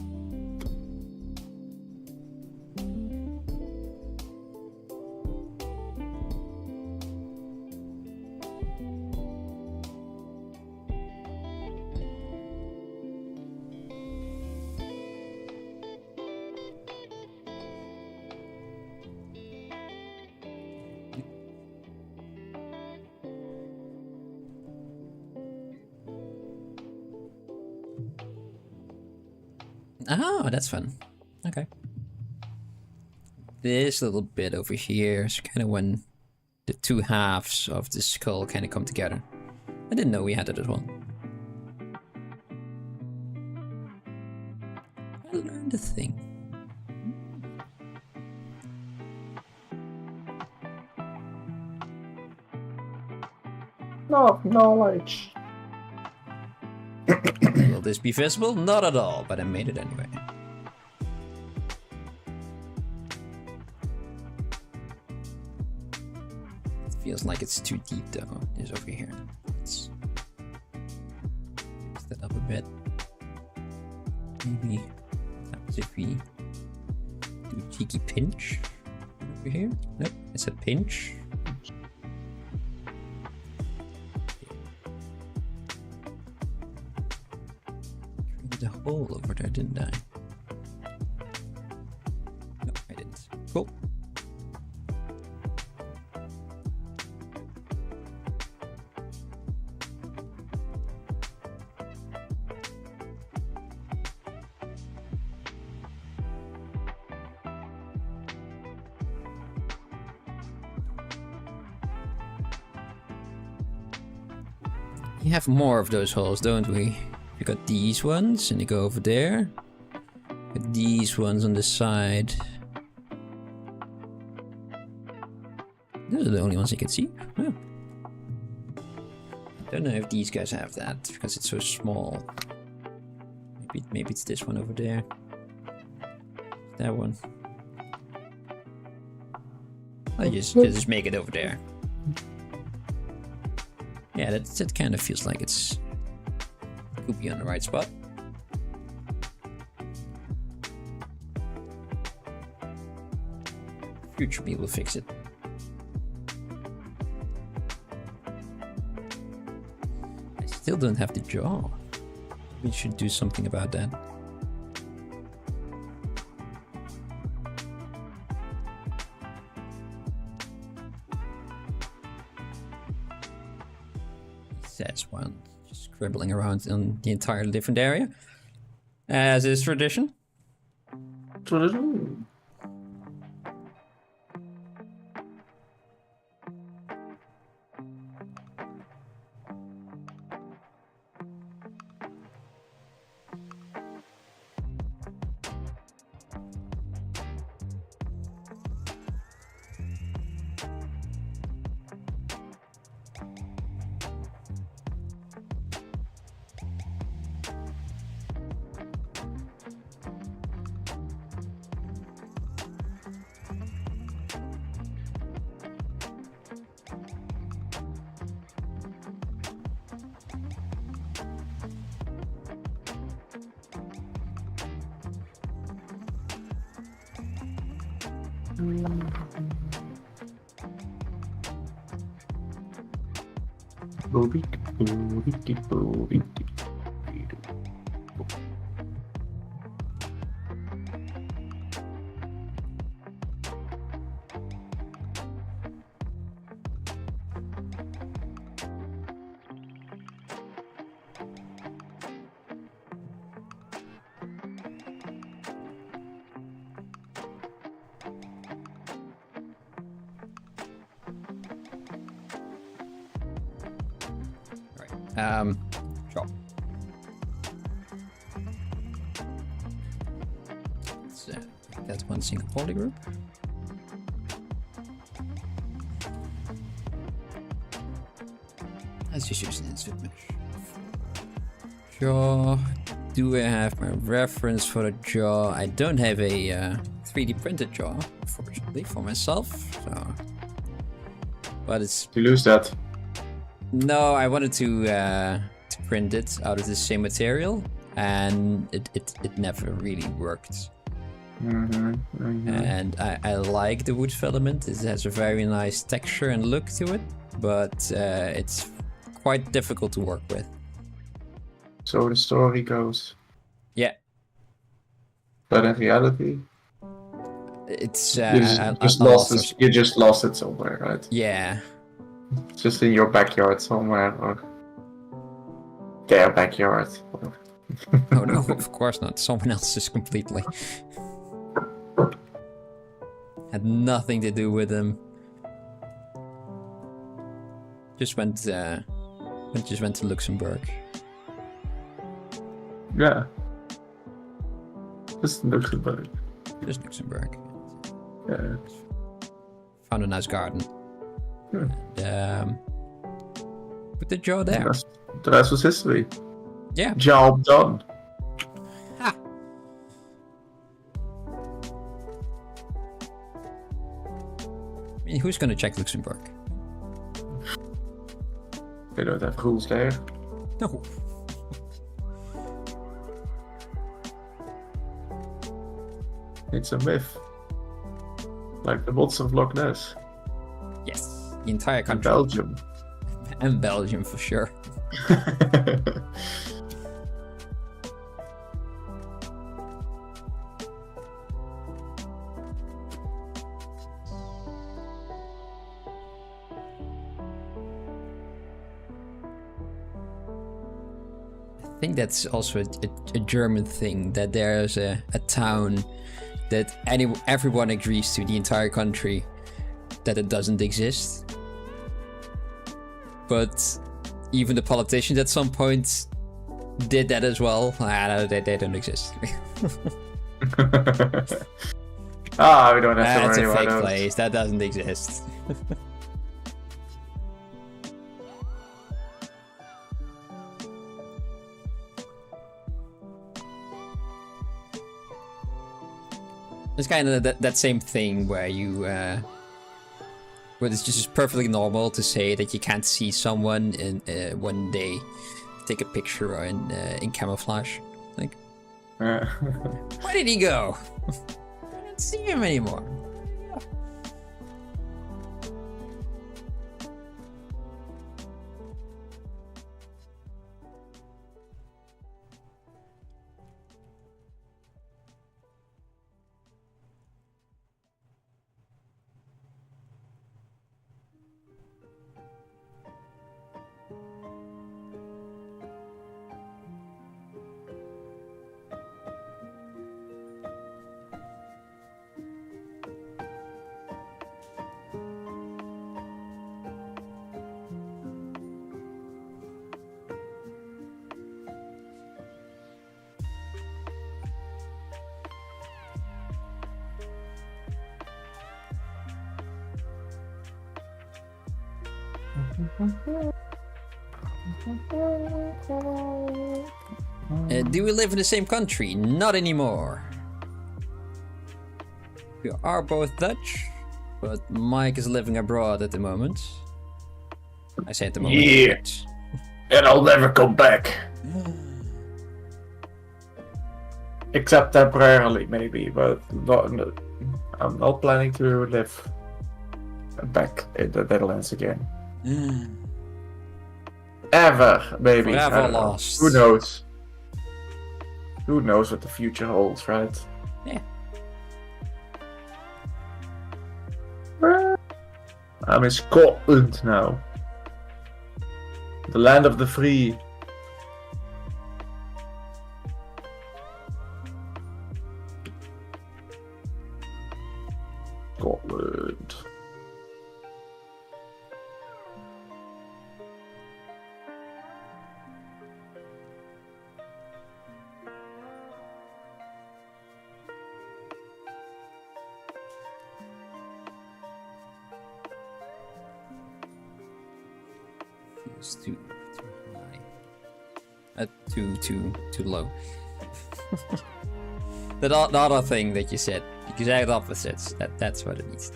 Speaker 1: Oh, that's fun. Okay. This little bit over here is kind of when the two halves of the skull kind of come together. I didn't know we had it as well. I learned a thing.
Speaker 2: No knowledge.
Speaker 1: Will this be visible? Not at all, but I made it anyway. It feels like it's too deep though. It's over here. Let's fix that up a bit. Maybe perhaps if we do a cheeky pinch over here. Nope, it's a pinch. A hole over there, didn't I? No, I didn't. Cool. We have more of those holes, don't we? We got these ones, and they go over there. Got these ones on the side. Those are the only ones I can see. Oh. Don't know if these guys have that because it's so small. Maybe it's this one over there. That one. I'll just make it over there. Yeah, that kind of feels like it's could be on the right spot. Future me will fix it. I still don't have the jaw. We should do something about that. That's one. Scribbling around in the entirely different area, as is tradition.
Speaker 2: Tradition.
Speaker 1: Sure. So, that's one single polygroup. Let's just use an instant mesh. Jaw. Do I have my reference for the jaw? I don't have a 3D printed jaw, unfortunately, for myself. So, but it's.
Speaker 2: You lose that.
Speaker 1: No, I wanted to print it out of the same material, and it never really worked. And I like the wood filament. It has a very nice texture and look to it, but it's quite difficult to work with.
Speaker 2: So the story goes.
Speaker 1: Yeah.
Speaker 2: But in reality,
Speaker 1: it's
Speaker 2: you just lost it somewhere, right?
Speaker 1: Yeah.
Speaker 2: Just in your backyard somewhere, or their backyard.
Speaker 1: Oh no, of course not. Someone else's completely. Had nothing to do with them. Just went to Luxembourg.
Speaker 2: Yeah. Just Luxembourg.
Speaker 1: Just Luxembourg.
Speaker 2: Yeah.
Speaker 1: Found a nice garden.
Speaker 2: Yeah.
Speaker 1: And, put the jaw there.
Speaker 2: The rest was history.
Speaker 1: Yeah.
Speaker 2: Job done.
Speaker 1: Ha. I mean, who's gonna check Luxembourg?
Speaker 2: They don't have rules there.
Speaker 1: No.
Speaker 2: It's a myth. Like the monster of Loch Ness.
Speaker 1: Yes. The entire
Speaker 2: And
Speaker 1: country.
Speaker 2: Belgium.
Speaker 1: And Belgium for sure. I think that's also a German thing, that there's a town that everyone agrees to, the entire country, that it doesn't exist. But even the politicians at some point did that as well. They don't exist.
Speaker 2: We don't have to
Speaker 1: That's
Speaker 2: worry
Speaker 1: a
Speaker 2: about
Speaker 1: fake
Speaker 2: those.
Speaker 1: place. That doesn't exist. It's kind of that same thing where you, where it's just perfectly normal to say that you can't see someone when they take a picture or in camouflage. Like, where did he go? I don't see him anymore. Do we live in the same country? Not anymore. We are both Dutch, but Mike is living abroad at the moment. I say at the moment.
Speaker 2: Yeah. And I'll never come back. Except temporarily, maybe, but I'm not planning to live back in the Netherlands again. Ever, maybe.
Speaker 1: Forever
Speaker 2: I don't know.
Speaker 1: lost.
Speaker 2: Who knows? Who knows what the future holds, right?
Speaker 1: Yeah.
Speaker 2: I'm in Scotland now. The land of the free. Scotland.
Speaker 1: It's too high. Too low. The other thing that you said, exact opposites. That's what it needs.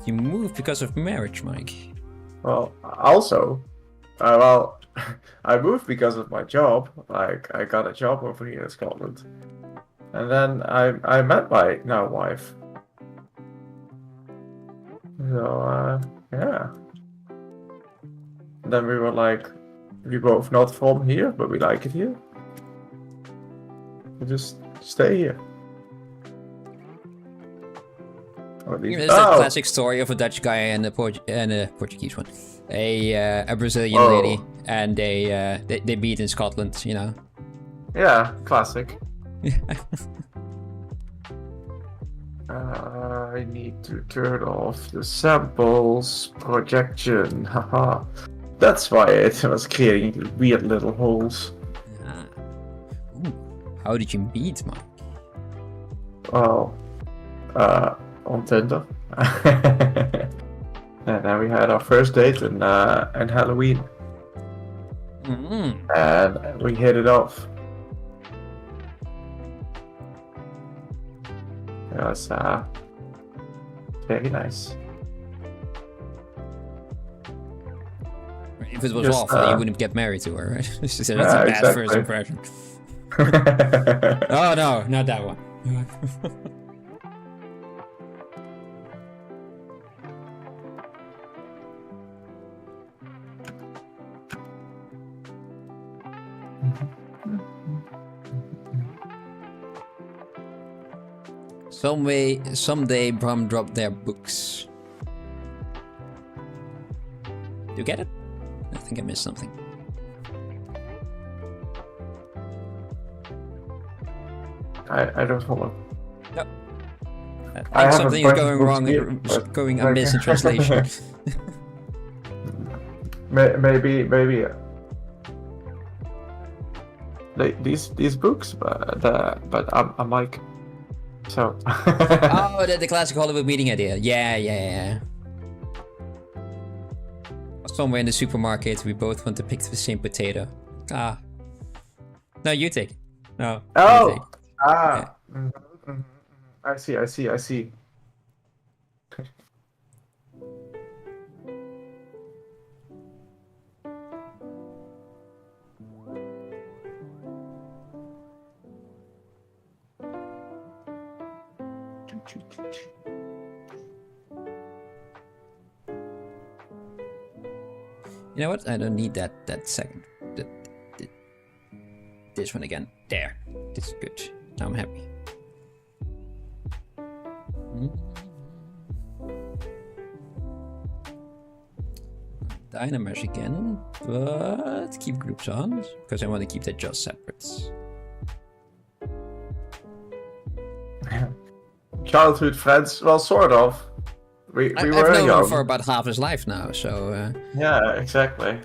Speaker 1: You moved because of marriage, Mike.
Speaker 2: Well, also, well, I moved because of my job. Like, I got a job over here in Scotland, and then I met my now wife. So yeah. And then we were like, we both not from here, but we like it here. We just stay here.
Speaker 1: There's that classic story of a Dutch guy and a Portuguese one, a Brazilian lady, and they meet in Scotland, you know.
Speaker 2: Yeah, classic. I need to turn off the samples projection. Haha. That's why it was creating weird little holes.
Speaker 1: Ooh. How did you meet, Mike?
Speaker 2: Well, on Tinder. And then we had our first date in Halloween.
Speaker 1: Mm-hmm.
Speaker 2: And we hit it off. It was very nice.
Speaker 1: If it was awful, you wouldn't get married to her, right? She said that's a bad first impression. Oh no, not that one. Someday Bram dropped their books. Do you get it? I think I missed something.
Speaker 2: I don't follow.
Speaker 1: No. I think something is going wrong, going amiss in translation.
Speaker 2: maybe these books, but I'm like, so.
Speaker 1: Oh, the classic Hollywood meeting idea. Yeah. Somewhere in the supermarket, we both want to pick the same potato. Ah. No, you take it. No.
Speaker 2: Oh.
Speaker 1: You take it.
Speaker 2: Yeah. Mm-hmm. I see.
Speaker 1: You know what? I don't need that second. This one again. There. This is good. Now I'm happy. Dynamish again, but keep groups on because I want to keep that just separate.
Speaker 2: Childhood friends, well, sort of. We
Speaker 1: I've
Speaker 2: were
Speaker 1: known
Speaker 2: young
Speaker 1: him for about half his life now, so.
Speaker 2: Yeah, exactly.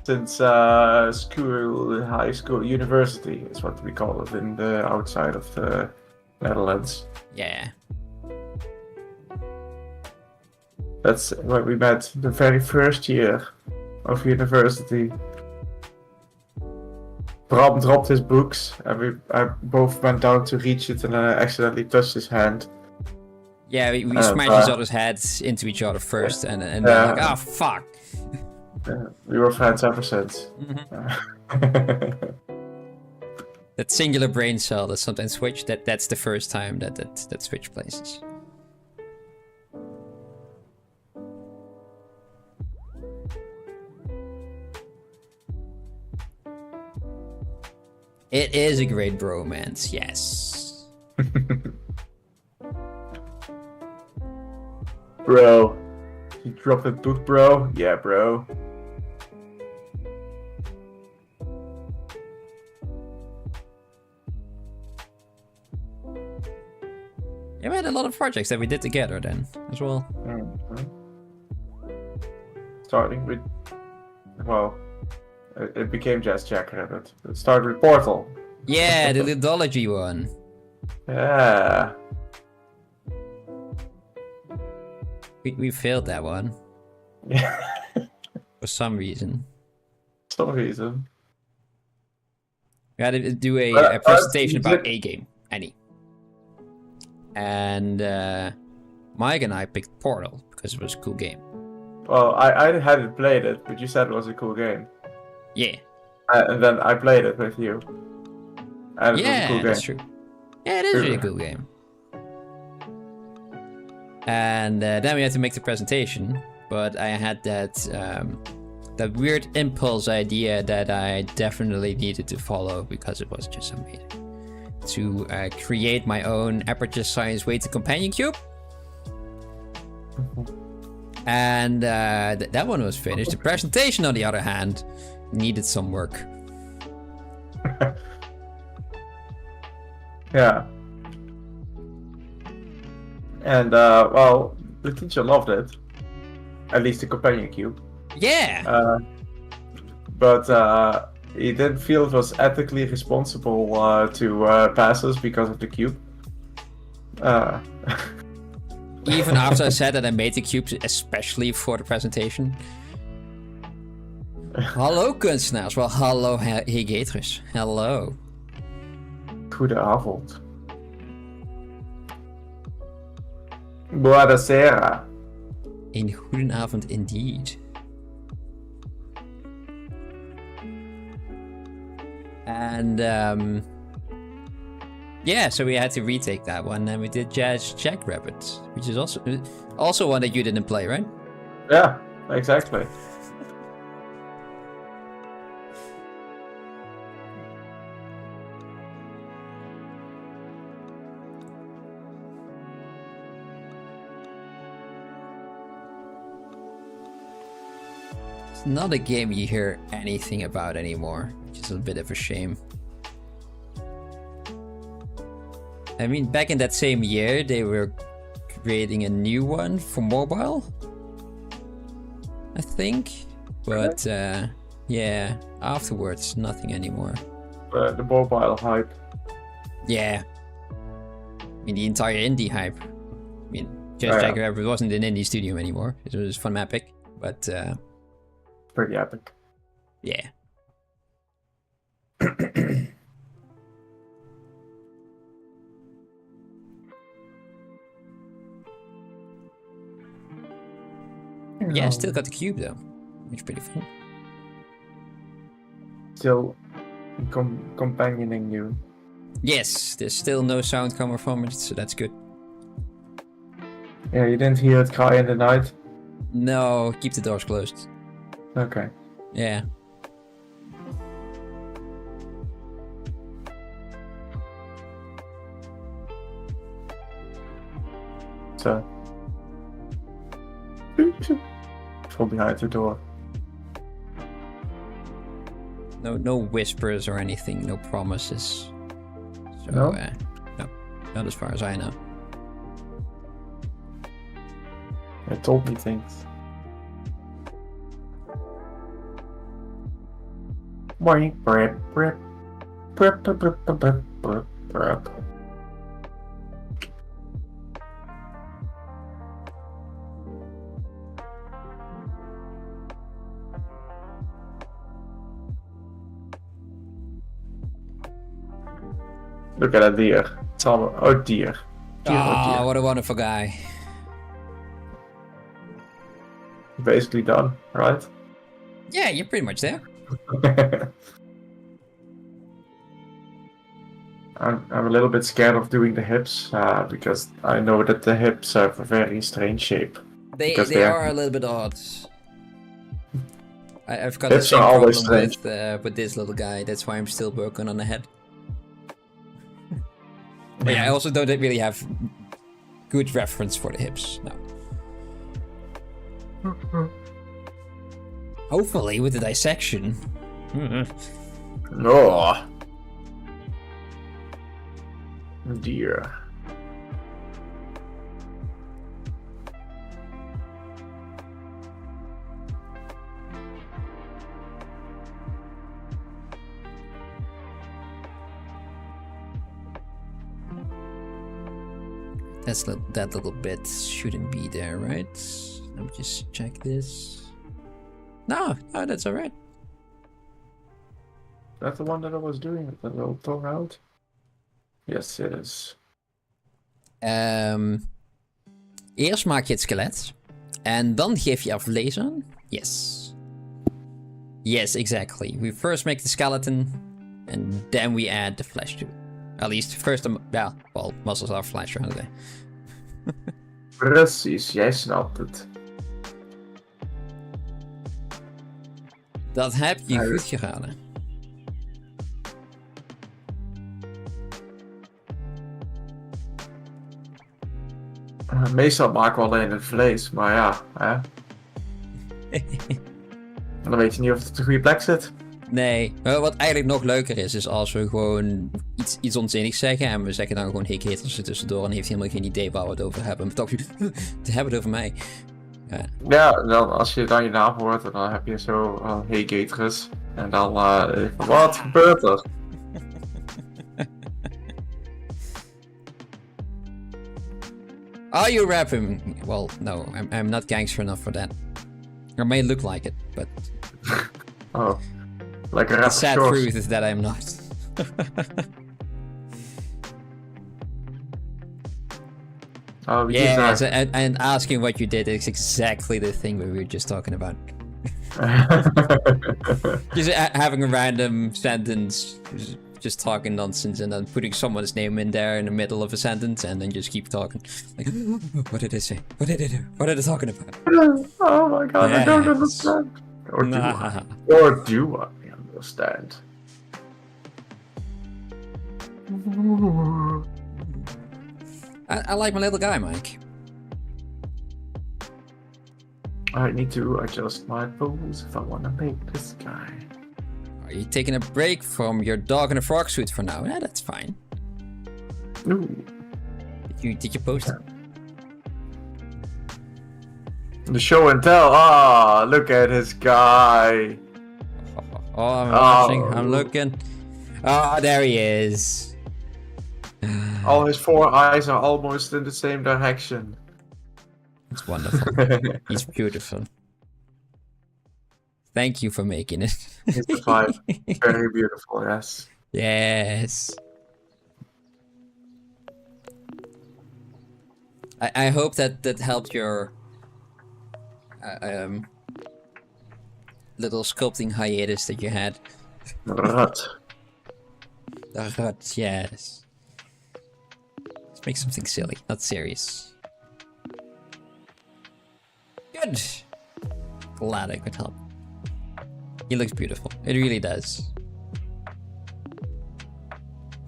Speaker 2: Since school, high school, university is what we call it in the outside of the Netherlands.
Speaker 1: Yeah.
Speaker 2: That's where we met the very first year of university. Bram dropped his books, and I both went down to reach it, and I accidentally touched his hand.
Speaker 1: Yeah, we smashed each other's heads into each other first, and then like, oh fuck.
Speaker 2: We were friends ever since.
Speaker 1: Mm-hmm. That singular brain cell that sometimes switch. That's the first time that switch places. It is a great bromance, yes.
Speaker 2: Bro, you dropped a book, bro? Yeah, bro.
Speaker 1: Yeah, we had a lot of projects that we did together then, as well.
Speaker 2: Mm-hmm. Starting with, well, it became Jazz Jackrabbit. It started with Portal.
Speaker 1: Yeah, the Ludology one.
Speaker 2: Yeah.
Speaker 1: We failed that one
Speaker 2: Yeah.
Speaker 1: for some reason.
Speaker 2: Some reason.
Speaker 1: We had to do a
Speaker 2: But
Speaker 1: presentation
Speaker 2: you
Speaker 1: about
Speaker 2: did-
Speaker 1: a game, any. And Mike and I picked Portal because it was a cool game.
Speaker 2: Well, I hadn't played it, but you said it was a cool game.
Speaker 1: Yeah.
Speaker 2: And then I played it with you. And it was a cool
Speaker 1: Yeah,
Speaker 2: game.
Speaker 1: that's true. Yeah, it is a really cool game. And then we had to make the presentation, but I had that that weird impulse idea that I definitely needed to follow because it was just amazing. To create my own Aperture Science weighted companion cube. And that one was finished. The presentation, on the other hand, needed some work.
Speaker 2: Yeah. And, well, the teacher loved it. At least the companion cube.
Speaker 1: Yeah!
Speaker 2: But he didn't feel it was ethically responsible to pass us because of the cube.
Speaker 1: Even after I said that I made the cubes especially for the presentation. Hallo kunstenaars. Wel, hallo Hegetris. Hallo.
Speaker 2: Goedenavond. Buonasera.
Speaker 1: Een goedenavond indeed. And yeah, so we had to retake that one, and we did Jazz Jackrabbit, which is also one that you didn't play, right?
Speaker 2: Yeah, exactly.
Speaker 1: It's not a game you hear anything about anymore, which is a bit of a shame. I mean, back in that same year, they were creating a new one for mobile, I think. But yeah, afterwards, nothing anymore.
Speaker 2: The mobile hype.
Speaker 1: Yeah. I mean, the entire indie hype. I mean, Just Jackrabbit wasn't an indie studio anymore. It was Fun Epic, but
Speaker 2: Pretty epic.
Speaker 1: yeah. Yeah, I still got the cube though, which is pretty fun.
Speaker 2: Still companioning you.
Speaker 1: Yes, there's still no sound coming from it, so that's good.
Speaker 2: Yeah, you didn't hear it cry in the night?
Speaker 1: No, keep the doors closed.
Speaker 2: Okay.
Speaker 1: Yeah.
Speaker 2: So. From behind the door.
Speaker 1: No whispers or anything, no promises. So,
Speaker 2: No?
Speaker 1: No, not as far as I know.
Speaker 2: It told me things. Morning, prep. Look at that deer. It's all, oh dear.
Speaker 1: Oh, what a wonderful guy.
Speaker 2: Basically done, right?
Speaker 1: Yeah, you're pretty much there.
Speaker 2: I'm a little bit scared of doing the hips because I know that the hips have a very strange shape.
Speaker 1: They
Speaker 2: They
Speaker 1: are a little bit odd. I've got the
Speaker 2: Hips
Speaker 1: same
Speaker 2: are always
Speaker 1: problem
Speaker 2: strange.
Speaker 1: with this little guy. That's why I'm still working on the head. But yeah, I also don't really have good reference for the hips. No. Hopefully, with the dissection.
Speaker 2: Oh. Dear.
Speaker 1: that little bit shouldn't be there, right? Let me just check this. No, that's alright.
Speaker 2: That's the one that I was doing with the little tongue out? Yes, it is.
Speaker 1: Eerst maak je het skelet. En dan geef je er vlees aan. Yes. Yes, exactly. We first make the skeleton. And then we add the flesh to it. At least first, muscles are flesh, aren't they?
Speaker 2: Precies, jij snapt het.
Speaker 1: Dat heb je goed geraden.
Speaker 2: Meestal maken we alleen het vlees, maar ja, hè. En dan weet je niet of het op de goede plek zit.
Speaker 1: Nee, wat eigenlijk nog leuker is als we gewoon iets onzinnigs zeggen en we zeggen dan gewoon hey haters er tussendoor en heeft helemaal geen idee waar we het over hebben. Maar toch, te hebben het over mij.
Speaker 2: Ja, dan, als je dan je naam hoort, dan heb je zo hey haters. En dan, wat gebeurt er?
Speaker 1: Are you rapping? Well, no, I'm not gangster enough for that. I may look like it, but...
Speaker 2: Oh, like a
Speaker 1: the
Speaker 2: rapper
Speaker 1: sad
Speaker 2: shorts.
Speaker 1: truth is that I'm not.
Speaker 2: Oh,
Speaker 1: yes, and asking what you did is exactly the thing we were just talking about. Just having a random sentence, just talking nonsense, and then putting someone's name in there in the middle of a sentence, and then just keep talking. Like, what did I say? What did I do? What are they talking about?
Speaker 2: Oh my god, yes. I don't understand. Or do I? Or do I understand?
Speaker 1: I like my little guy, Mike.
Speaker 2: I need to adjust my pose if I want to make this guy.
Speaker 1: Are you taking a break from your dog in a frog suit for now? Yeah, that's fine.
Speaker 2: Ooh.
Speaker 1: Did you post it?
Speaker 2: The show and tell. Ah, look at his guy.
Speaker 1: Oh, I'm watching. I'm looking. Oh, there he is.
Speaker 2: All his 4 eyes are almost in the same direction.
Speaker 1: It's wonderful. He's beautiful. Thank you for making it.
Speaker 2: He's the 5. Very beautiful, yes.
Speaker 1: Yes. I hope that helped your little sculpting hiatus that you had.
Speaker 2: Rut.
Speaker 1: The rut, yes. Let's make something silly, not serious. Good. Glad I could help. He looks beautiful. It really does.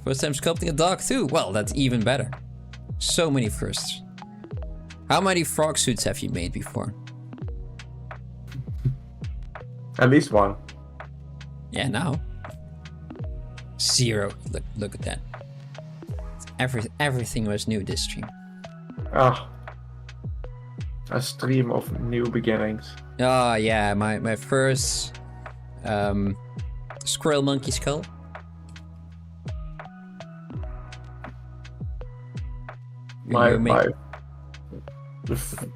Speaker 1: First time sculpting a dog too. Well, that's even better. So many firsts. How many frog suits have you made before?
Speaker 2: At least 1.
Speaker 1: Yeah, now. 0. Look at that. Everything was new this stream.
Speaker 2: Ah. A stream of new beginnings.
Speaker 1: Oh yeah, my first Squirrel Monkey skull.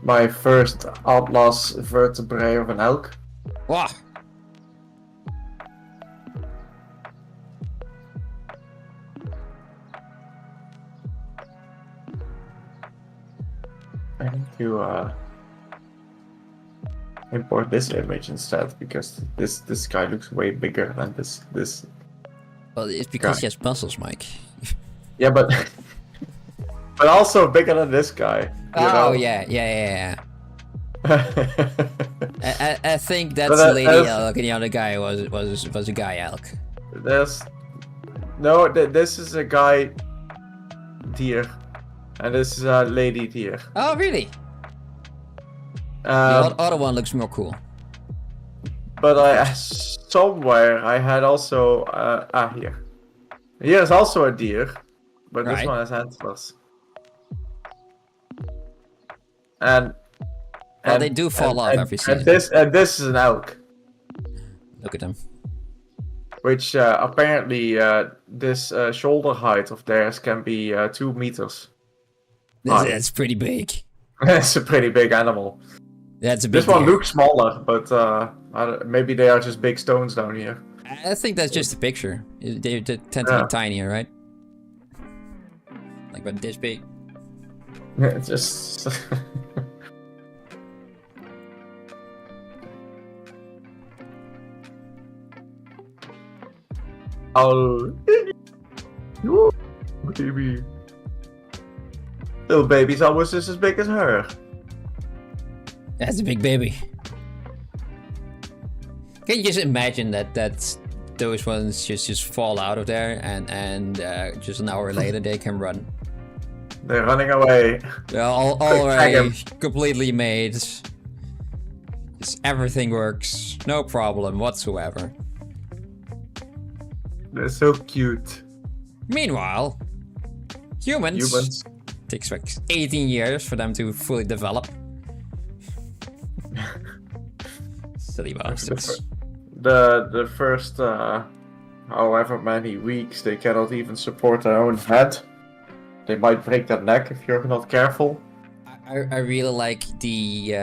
Speaker 2: My first atlas vertebrae of an elk.
Speaker 1: Wow.
Speaker 2: I need to import this image instead because this guy looks way bigger than this.
Speaker 1: Well, it's because he has muscles, Mike.
Speaker 2: Yeah, but but also bigger than this guy.
Speaker 1: Oh yeah. I think that's a lady elk, and the other guy was a guy elk.
Speaker 2: This is a guy deer, and this is a lady deer.
Speaker 1: Oh really? The other one looks more cool.
Speaker 2: But somewhere I had also here. Here is also a deer, but this one has antlers. And
Speaker 1: they do fall off every season.
Speaker 2: And this is an elk.
Speaker 1: Look at them.
Speaker 2: Which apparently this shoulder height of theirs can be 2 meters.
Speaker 1: That's pretty big.
Speaker 2: It's a pretty big animal.
Speaker 1: That's a big
Speaker 2: This one
Speaker 1: deer.
Speaker 2: looks smaller, but maybe they are just big stones down here.
Speaker 1: I think that's just a picture. They tend to
Speaker 2: Yeah.
Speaker 1: be tinier, right? Like about this big.
Speaker 2: Just. Oh, baby. Little baby's almost just as big as her.
Speaker 1: That's a big baby. Can you just imagine that those ones just fall out of there and just an hour later they can run?
Speaker 2: They're running away.
Speaker 1: They're
Speaker 2: Tag
Speaker 1: already
Speaker 2: 'em.
Speaker 1: completely made. Everything works, no problem whatsoever.
Speaker 2: They're so cute.
Speaker 1: Meanwhile, humans.
Speaker 2: Humans.
Speaker 1: Takes like 18 years for them to fully develop. Silly bastards.
Speaker 2: The first however many weeks they cannot even support their own head. They might break their neck if you're not careful.
Speaker 1: I really like the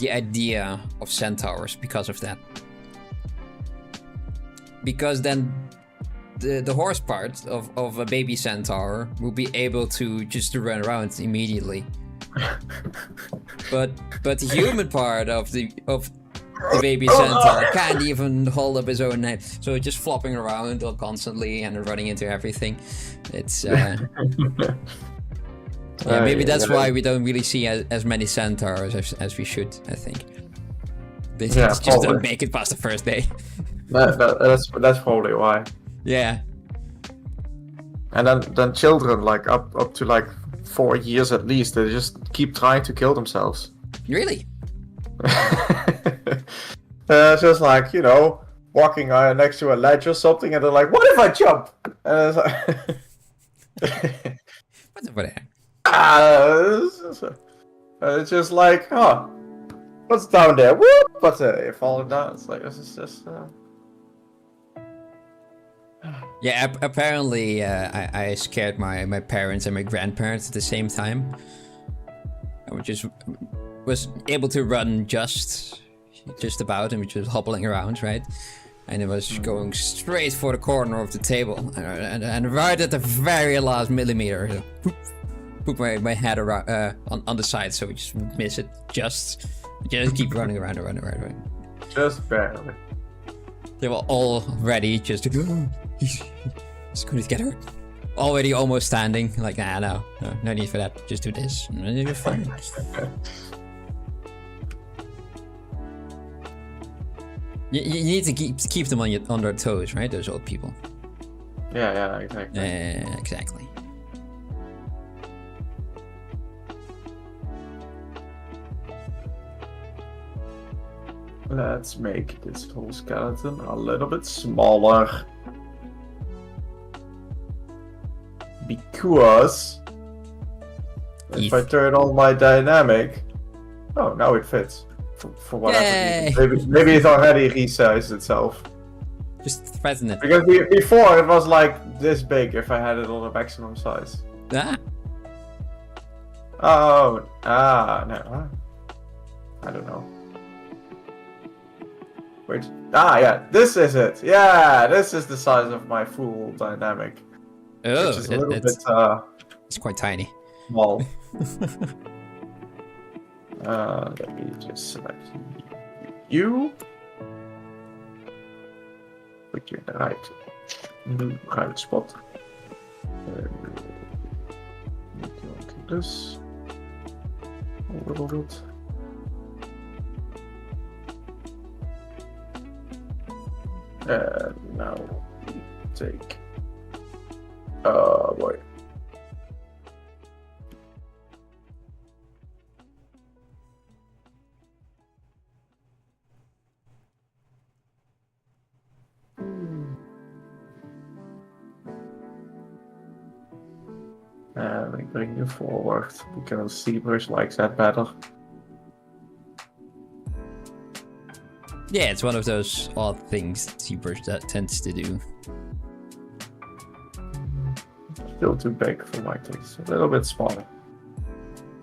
Speaker 1: idea of centaurs because of that. Because then the horse part of a baby centaur will be able to just run around immediately. but the human part of the baby centaur can't even hold up his own head, so it's just flopping around all constantly and running into everything. It's yeah, maybe that's why we don't really see as many centaurs as we should. I think they just
Speaker 2: probably.
Speaker 1: don't make it past the first day.
Speaker 2: That's probably why.
Speaker 1: Yeah.
Speaker 2: And then children like up to like 4 years at least, they just keep trying to kill themselves.
Speaker 1: Really?
Speaker 2: It's just like, you know, walking next to a ledge or something, and they're like, "What if I jump?" And it's like,
Speaker 1: What's over there?
Speaker 2: it's just like, huh, what's down there? Whoop! What's it? You're falling down. It's like, this is just.
Speaker 1: Yeah, apparently I scared my parents and my grandparents at the same time. I was able to run just about, and we just hobbling around, right? And it was going straight for the corner of the table, and right at the very last millimeter, put my head around on the side, so we just miss it. Just keep running around.
Speaker 2: Just barely.
Speaker 1: They were all ready, just to he's going to get hurt. Already almost standing, like, no need for that. Just do this, and you're fine. You need to keep them on their toes, right? Those old people.
Speaker 2: Yeah, exactly.
Speaker 1: Exactly.
Speaker 2: Let's make this whole skeleton a little bit smaller. Because if I turn on my dynamic, oh, now it fits. For whatever reason. Maybe it already resized itself.
Speaker 1: Just threaten it.
Speaker 2: Because before it was like this big if I had it on the maximum size.
Speaker 1: Ah.
Speaker 2: Oh, no. I don't know. Wait. Yeah, this is it. Yeah, this is the size of my full dynamic.
Speaker 1: Oh,
Speaker 2: which is a little bit
Speaker 1: it's quite tiny.
Speaker 2: small. Let me just select you. Put you in the right spot. Make you like this. A little bit. And now we take. Oh boy. Let me bring you forward because ZBrush likes that better.
Speaker 1: Yeah, it's one of those odd things that ZBrush tends to do.
Speaker 2: Still too big for my taste. A little bit smaller.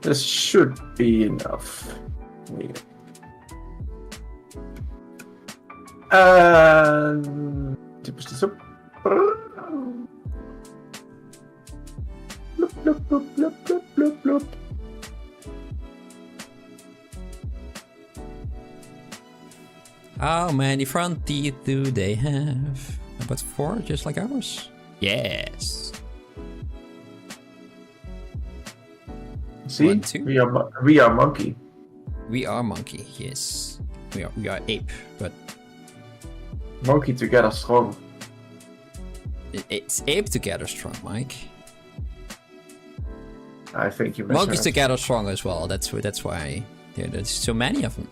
Speaker 2: This should be enough. Yeah. And push this up. Bloop, bloop, bloop, bloop, bloop, bloop, bloop.
Speaker 1: How many front teeth do they have? About 4, just like ours? Yes.
Speaker 2: See,
Speaker 1: 1, 2.
Speaker 2: we are monkey.
Speaker 1: We are monkey, yes. We are ape, but
Speaker 2: Monkey together strong.
Speaker 1: it's ape together strong, Mike.
Speaker 2: I think you
Speaker 1: Monkeys
Speaker 2: misheard.
Speaker 1: together strong as well. That's why there's so many of them.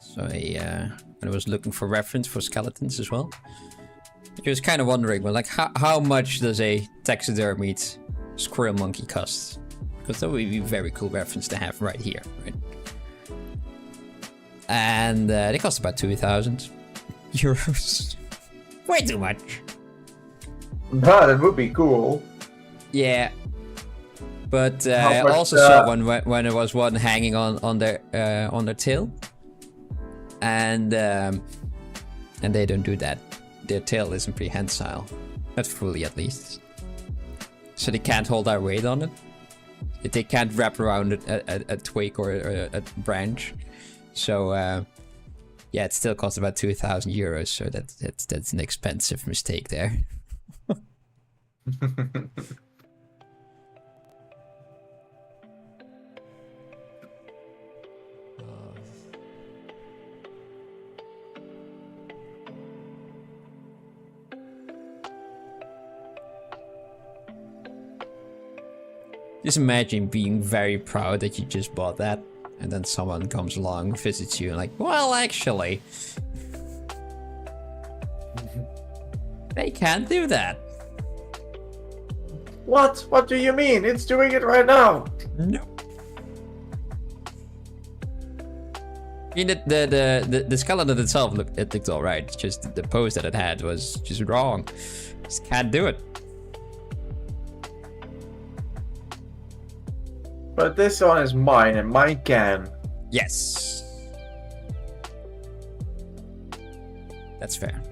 Speaker 1: So I was looking for reference for skeletons as well. I was kind of wondering, well, like how much does a taxidermied squirrel monkey cost? Because that would be a very cool reference to have right here, right? And they cost about 2,000 euros. Way too much.
Speaker 2: But it would be cool.
Speaker 1: Yeah. But
Speaker 2: How
Speaker 1: I
Speaker 2: much,
Speaker 1: also saw one when there was one hanging on their tail. And they don't do that. Their tail isn't prehensile. Not fully, at least. So they can't hold their weight on it. They can't wrap around a twig or a branch. So, yeah, it still costs about 2,000 euros. So that's an expensive mistake there. Just imagine being very proud that you just bought that, and then someone comes along, visits you, and like, well, actually, they can't do that.
Speaker 2: What? What do you mean? It's doing it right now.
Speaker 1: No. I mean, the skeleton itself looked alright. Just the pose that it had was just wrong. Just can't do it.
Speaker 2: But this one is mine, and mine can.
Speaker 1: Yes. That's fair.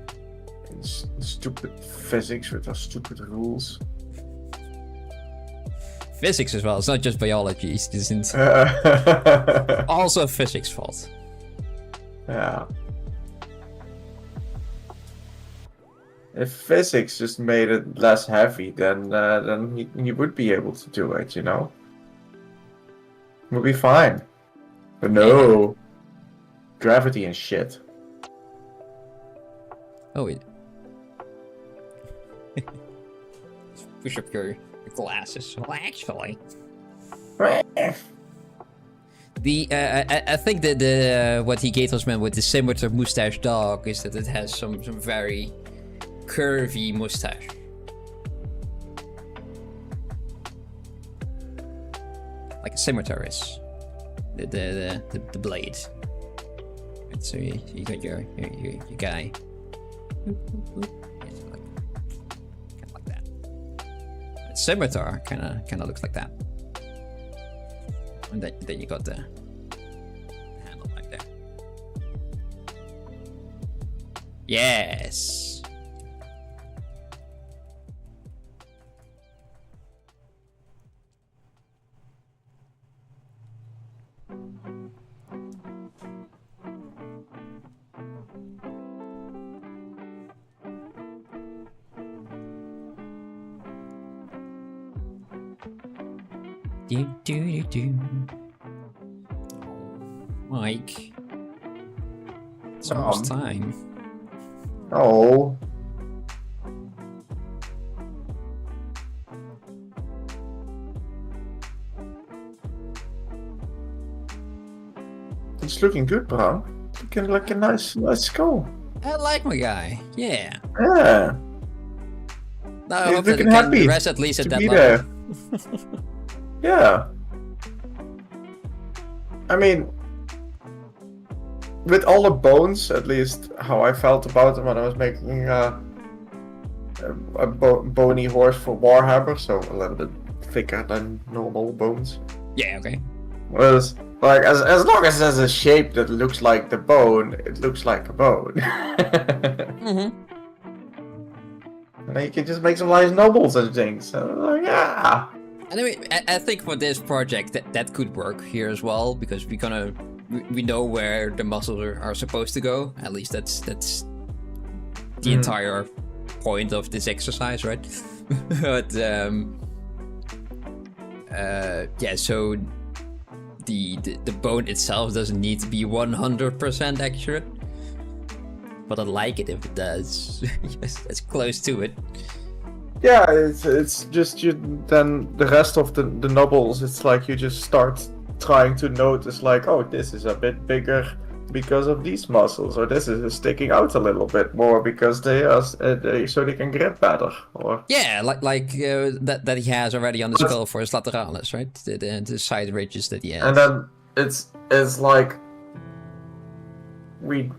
Speaker 2: It's stupid physics with our stupid rules.
Speaker 1: Physics as well. It's not just biology. It isn't also physics fault.
Speaker 2: Yeah. If physics just made it less heavy, then he would be able to do it, you know? We'll be fine. But no. Gravity and shit.
Speaker 1: Oh, wait. Push up your glasses. Well, actually. I think that what he gave us meant with the scimitar mustache dog is that it has some very curvy mustache. Like a scimitar is. The blade. Right, so you got your guy. Kind of like that. A scimitar kind of looks like that. And then you got the handle like that. Yes. Do. Mike. It's almost time.
Speaker 2: Oh. It's looking good, Bram. Looking like a nice skull.
Speaker 1: I like my guy. Yeah.
Speaker 2: Yeah.
Speaker 1: No, I
Speaker 2: He's
Speaker 1: hope that it
Speaker 2: looking
Speaker 1: can
Speaker 2: happy
Speaker 1: rest at least at
Speaker 2: to
Speaker 1: that
Speaker 2: be
Speaker 1: level.
Speaker 2: there. Yeah. I mean, with all the bones, at least how I felt about them when I was making a bony horse for Warhammer, so a little bit thicker than normal bones.
Speaker 1: Yeah, okay.
Speaker 2: Was like as long as it has a shape that looks like the bone, it looks like a bone.
Speaker 1: Mm-hmm.
Speaker 2: And then you can just make some nice nobles and things. So, like, yeah.
Speaker 1: Anyway, I think for this project that could work here as well, because we know where the muscles are supposed to go. At least that's the entire point of this exercise, right? But yeah, so the bone itself doesn't need to be 100% accurate, but I like it if it does. Yes, that's close to it.
Speaker 2: Yeah, it's just you. Then the rest of the nobles, it's like you just start trying to notice, like, oh, this is a bit bigger because of these muscles, or this is sticking out a little bit more because they are so they can grip better, or
Speaker 1: Yeah, like that he has already on the skull for his lateralis, right? The side ridges that he has.
Speaker 2: and then it's like we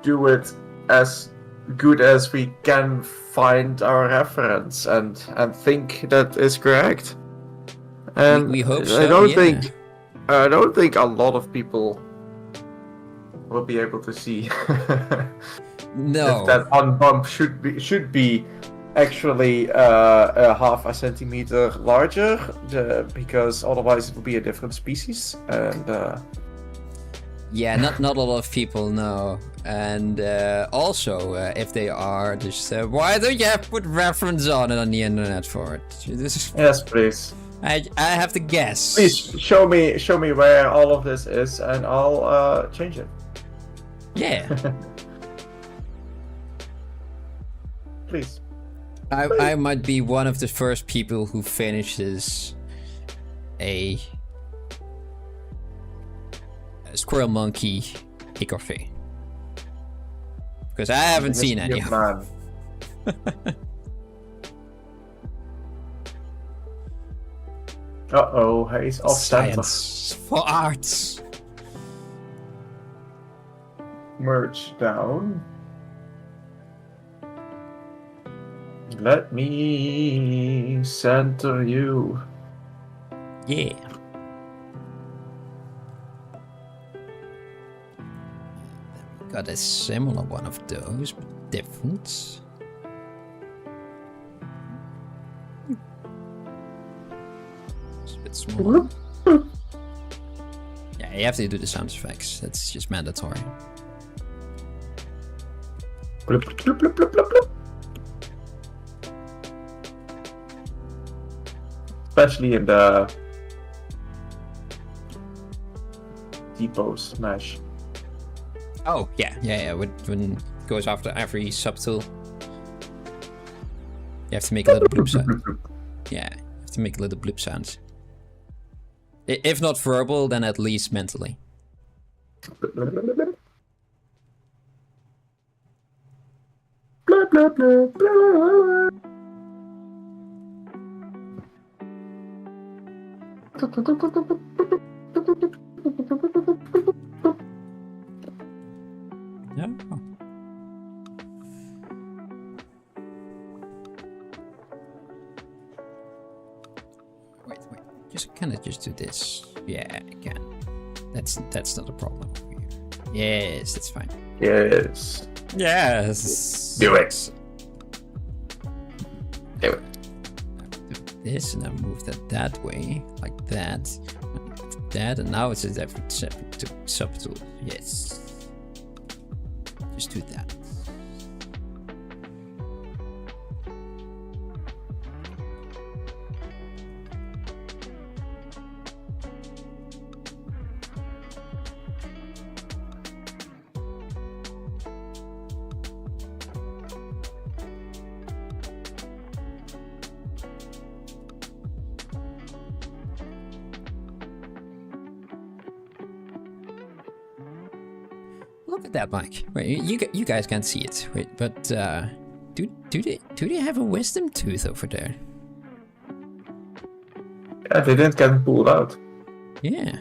Speaker 2: do it as good as we can find our reference and think that is correct. And
Speaker 1: we hope so.
Speaker 2: I don't think a lot of people will be able to see
Speaker 1: No.
Speaker 2: if that one bump should be actually a half a centimeter larger, because otherwise it will be a different species. And
Speaker 1: yeah, not a lot of people know. And also, if they are, just why don't you have put reference on it on the internet for it? This is,
Speaker 2: yes, please.
Speaker 1: I have to guess.
Speaker 2: Please show me where all of this is, and I'll change it.
Speaker 1: Yeah.
Speaker 2: Please.
Speaker 1: I might be one of the first people who finishes a Squirrel Monkey ecography. Because I haven't seen any.
Speaker 2: Man. Uh-oh, he's off
Speaker 1: Science for arts.
Speaker 2: Merge down. Let me center you.
Speaker 1: Yeah. Got a similar one of those, but different. It's a bit smaller. Yeah, you have to do the sound effects. That's just mandatory.
Speaker 2: Bloop, bloop, bloop, bloop, bloop, bloop. Especially in the depot smash.
Speaker 1: Oh, yeah. When it goes after every subtool, you have to make a little bloop sound. Yeah, you have to make a little bloop sounds. If not verbal, then at least mentally.
Speaker 2: Blah, blah, blah, blah.
Speaker 1: Yeah. Wait. Can I just do this? Yeah, I can. That's not a problem over here. Yes, that's fine.
Speaker 2: Yes.
Speaker 1: Yes.
Speaker 2: Do it. Do it.
Speaker 1: Do this, and I move that way, like that. That, and now it's a separate subtool. Yes. Just do that. Look at that, Mike. Wait, you guys can't see it. Wait, but Do they have a wisdom tooth over there?
Speaker 2: Yeah, they didn't get pulled out.
Speaker 1: Yeah.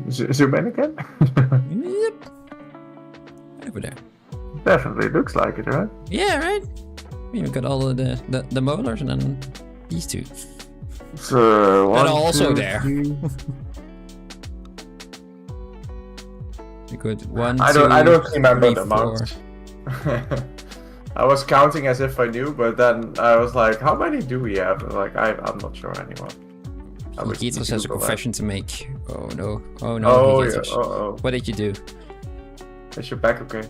Speaker 2: Zoom in again?
Speaker 1: Yep. Right over there.
Speaker 2: Definitely looks like it, right?
Speaker 1: Yeah, right? We've got all of the molars and then these two.
Speaker 2: So, one,
Speaker 1: And also
Speaker 2: two,
Speaker 1: there.
Speaker 2: three.
Speaker 1: Good. One,
Speaker 2: I
Speaker 1: two,
Speaker 2: don't remember
Speaker 1: three,
Speaker 2: the
Speaker 1: four.
Speaker 2: amount. I was counting as if I knew, but then I was like, how many do we have? Like, I'm not sure anymore.
Speaker 1: Gieters has a confession to make. Oh no. Oh no.
Speaker 2: Oh, yeah.
Speaker 1: Gieters.
Speaker 2: Uh-oh.
Speaker 1: What did you do?
Speaker 2: Is your back okay?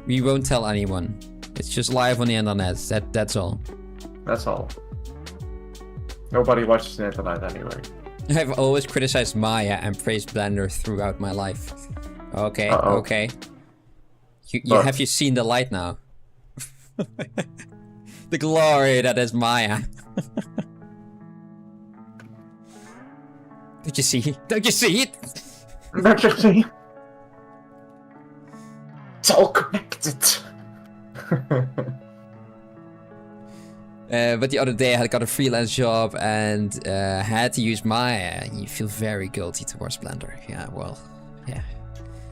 Speaker 1: We won't tell anyone. It's just live on the internet. That's all.
Speaker 2: That's all. Nobody watches the internet anyway.
Speaker 1: I've always criticized Maya and praised Blender throughout my life. Okay,
Speaker 2: Uh-oh.
Speaker 1: okay.
Speaker 2: But-
Speaker 1: Have you seen the light now? The glory that is Maya. Don't you see it? Don't you see it?
Speaker 2: Don't you see? It's all connected.
Speaker 1: But the other day I got a freelance job and had to use Maya. You feel very guilty towards Blender. Yeah, well, yeah.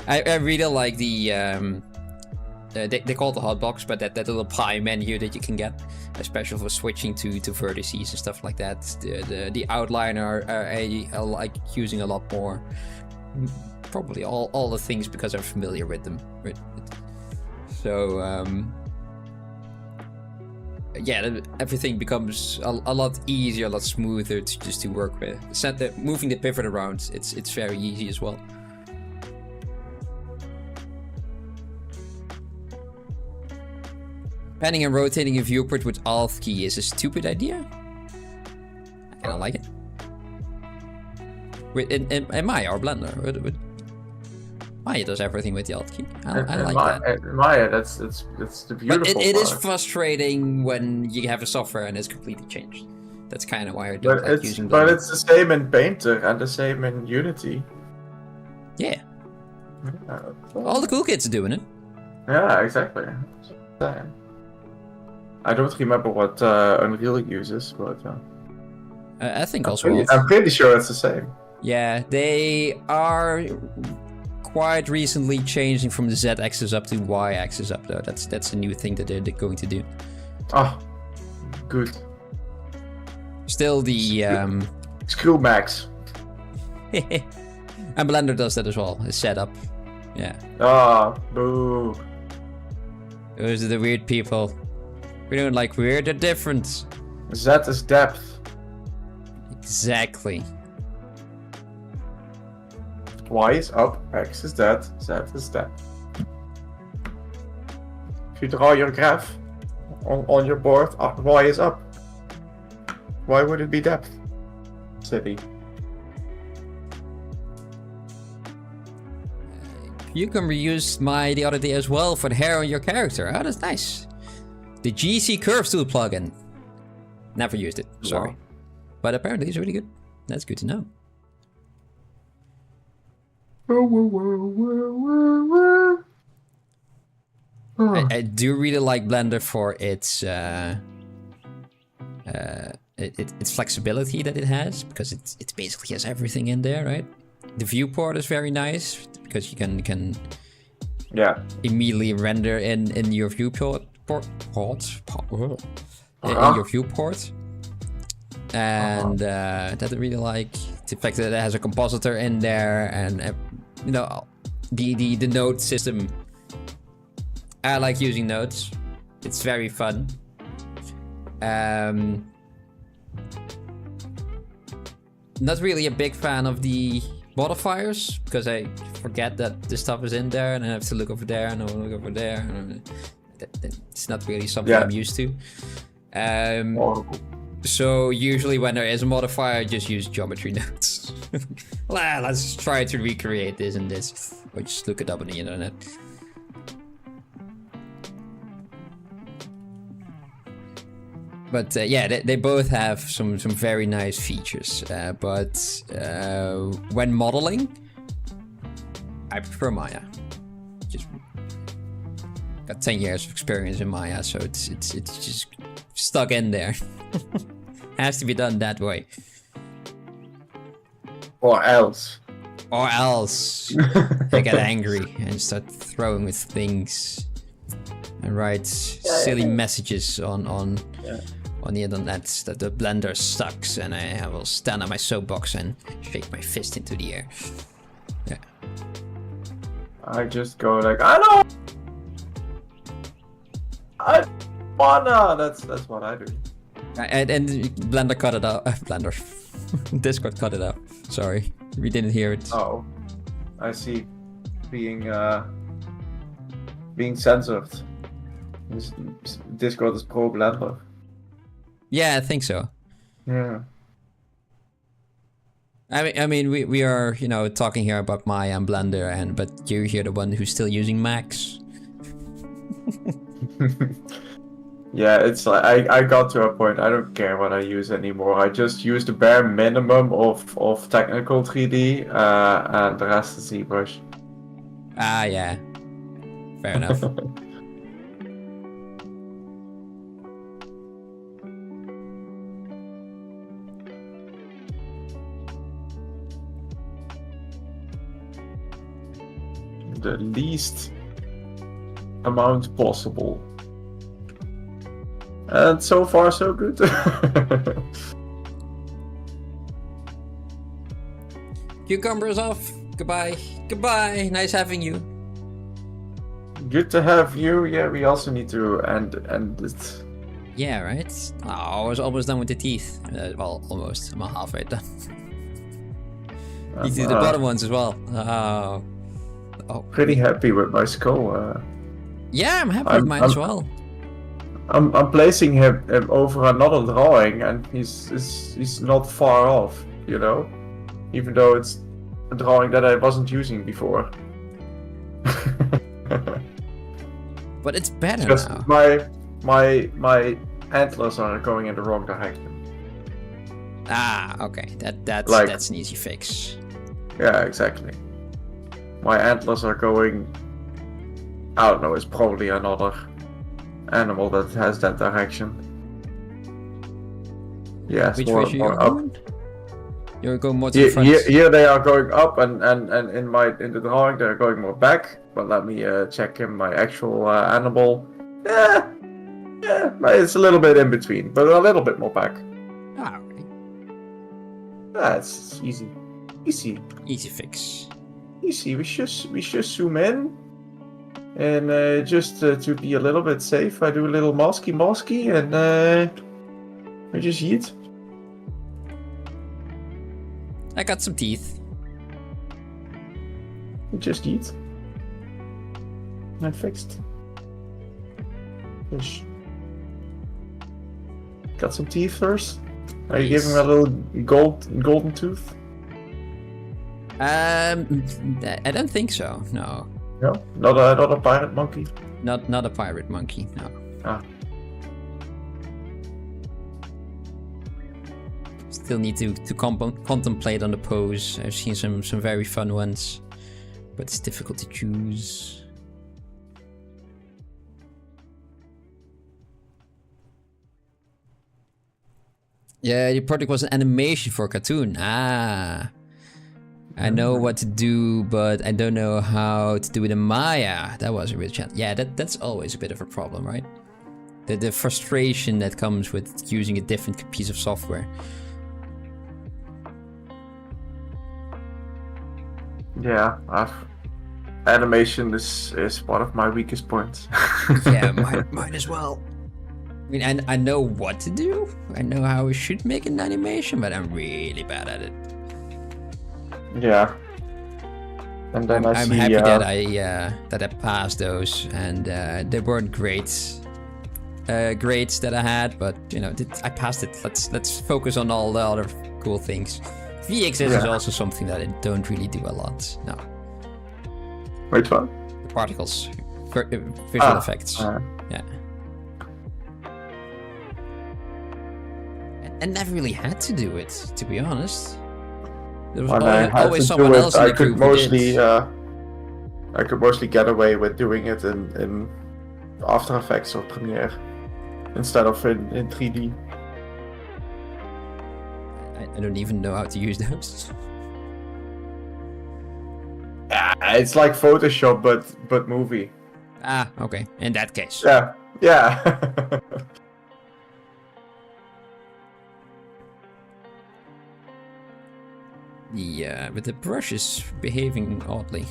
Speaker 1: I really like the they call it the hotbox, but that little pie menu that you can get, especially for switching to vertices and stuff like that. The outliner I like using a lot more. Probably all the things because I'm familiar with them. So yeah, everything becomes a lot easier, a lot smoother to work with. Moving the pivot around, it's very easy as well. Panning and rotating a viewport with Alt key is a stupid idea. I don't like it. Wait, in Maya or Blender? Maya does everything with the Alt key. I like that.
Speaker 2: Maya, that's the beautiful
Speaker 1: But it is
Speaker 2: part.
Speaker 1: frustrating when you have a software and it's completely changed. That's kind of why I don't like using Blender.
Speaker 2: But it's the same in Painter and the same in Unity.
Speaker 1: Yeah. All the cool kids are doing it.
Speaker 2: Yeah, exactly. I don't remember what Unreal uses, but
Speaker 1: I think also.
Speaker 2: I'm pretty sure it's the same.
Speaker 1: Yeah, they are quite recently changing from the Z-axis up to Y-axis up, though. That's a new thing that they're going to do.
Speaker 2: Oh, good.
Speaker 1: Still the
Speaker 2: Screw Max.
Speaker 1: and Blender does that as well. It's set up. Yeah.
Speaker 2: Ah, boo.
Speaker 1: Those are the weird people. We don't like weird, they're different.
Speaker 2: Z is depth.
Speaker 1: Exactly.
Speaker 2: Y is up, X is that, Z is depth. If you draw your graph on your board, Y is up. Why would it be depth? City.
Speaker 1: You can reuse the other day as well for the hair on your character. Oh, that's nice. The GC Curves Tool plugin. Never used it, sorry.
Speaker 2: Wow.
Speaker 1: But apparently it's really good. That's good to know. I do really like Blender for its its flexibility that it has, because it basically has everything in there, right? The viewport is very nice because you can immediately render in your viewport in your viewport, and that I really like the fact that it has a compositor in there, and you know, the node system. I like using nodes. It's very fun. Not really a big fan of the modifiers because I forget that this stuff is in there and I have to look over there and I look over there. It's not really something I'm used to. So usually when there is a modifier, I just use geometry nodes. Let's try to recreate this and this, or just look it up on the internet. But yeah, they both have some very nice features. But when modeling, I prefer Maya. Just got 10 years of experience in Maya, so it's just stuck in there. Has to be done that way.
Speaker 2: Or else.
Speaker 1: Or else I get angry and start throwing with things and write silly messages on the internet that the blender sucks, and I will stand on my soapbox and shake my fist into the air. Yeah.
Speaker 2: I just go like, I don't wanna. That's what I do.
Speaker 1: And Blender cut it out. Blender. Discord cut it out. Sorry, we didn't hear it.
Speaker 2: Oh, I see. Being censored. Discord is pro Blender.
Speaker 1: Yeah, I think so.
Speaker 2: Yeah.
Speaker 1: I mean, we are, you know, talking here about Maya and Blender, but you're here the one who's still using Max.
Speaker 2: Yeah, it's like I got to a point. I don't care what I use anymore. I just use the bare minimum of technical 3D, and the rest is ZBrush.
Speaker 1: Ah, yeah. Fair enough.
Speaker 2: The least amount possible. And so far, so good.
Speaker 1: Cucumbers off. Goodbye. Goodbye. Nice having you.
Speaker 2: Good to have you. Yeah, we also need to end it.
Speaker 1: Yeah, right? Oh, I was almost done with the teeth. Well, almost. I'm halfway done. You do the bottom ones as well. Oh.
Speaker 2: Pretty happy with my skull.
Speaker 1: Yeah, I'm happy with mine as well.
Speaker 2: I'm placing him over another drawing, and he's not far off, you know, even though it's a drawing that I wasn't using before.
Speaker 1: But it's better
Speaker 2: Just
Speaker 1: now.
Speaker 2: my antlers are going in the wrong direction.
Speaker 1: Ah, okay. That's an easy fix.
Speaker 2: Yeah, exactly. My antlers are going. I don't know. It's probably another animal that has that direction. Yeah,
Speaker 1: Which
Speaker 2: more,
Speaker 1: way
Speaker 2: more
Speaker 1: you're
Speaker 2: up.
Speaker 1: going? You're going more to the front.
Speaker 2: Here they are going up, and in the drawing they're going more back. But let me check in my actual animal. Yeah, it's a little bit in between, but a little bit more back.
Speaker 1: Ah, okay.
Speaker 2: That's easy.
Speaker 1: Easy fix.
Speaker 2: Easy. We should zoom in, and just to be a little bit safe, I do a little masky, and we just yeet.
Speaker 1: I got some teeth.
Speaker 2: We just yeet. And fixed. Fish. Got some teeth first. Are you giving a little golden tooth?
Speaker 1: I don't think so. No.
Speaker 2: No, not a pirate monkey.
Speaker 1: Not a pirate monkey. No.
Speaker 2: Ah.
Speaker 1: Still need to contemplate on the pose. I've seen some very fun ones, but it's difficult to choose. Yeah, your project was an animation for a cartoon. Ah. I know what to do, but I don't know how to do it in Maya. That was a real challenge. Yeah, that's always a bit of a problem, right? The frustration that comes with using a different piece of software.
Speaker 2: Yeah, animation is one of my weakest points.
Speaker 1: Yeah, mine as well. I mean, I know what to do. I know how I should make an animation, but I'm really bad at it.
Speaker 2: Yeah. And then
Speaker 1: I'm happy that I passed those, and they weren't great grades that I had, but you know, I passed it. Let's focus on all the other cool things. VXS is also something that I don't really do a lot. No.
Speaker 2: Which one?
Speaker 1: The particles, visual effects. Yeah. I never really had to do it, to be honest. There was always someone else in the group who did.
Speaker 2: I could mostly get away with doing it in After Effects or Premiere instead of in 3D.
Speaker 1: I don't even know how to use those.
Speaker 2: Yeah, it's like Photoshop, but movie.
Speaker 1: Ah, okay. In that case.
Speaker 2: Yeah, yeah.
Speaker 1: Yeah, but the brush is behaving oddly.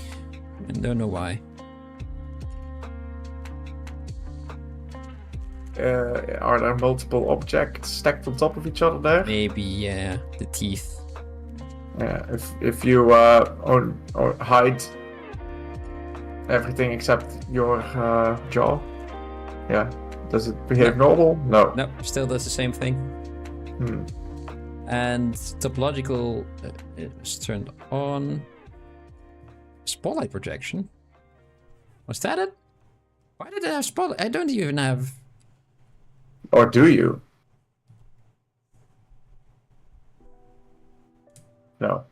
Speaker 1: I don't know why.
Speaker 2: Are there multiple objects stacked on top of each other there?
Speaker 1: Maybe, yeah, the teeth.
Speaker 2: Yeah, if you or hide everything except your jaw, yeah, does it behave normal? No.
Speaker 1: No, still does the same thing.
Speaker 2: Hmm.
Speaker 1: And topological is turned on. Spotlight projection? Was that it? Why did I have spotlight? I don't even have...
Speaker 2: Or do you? No.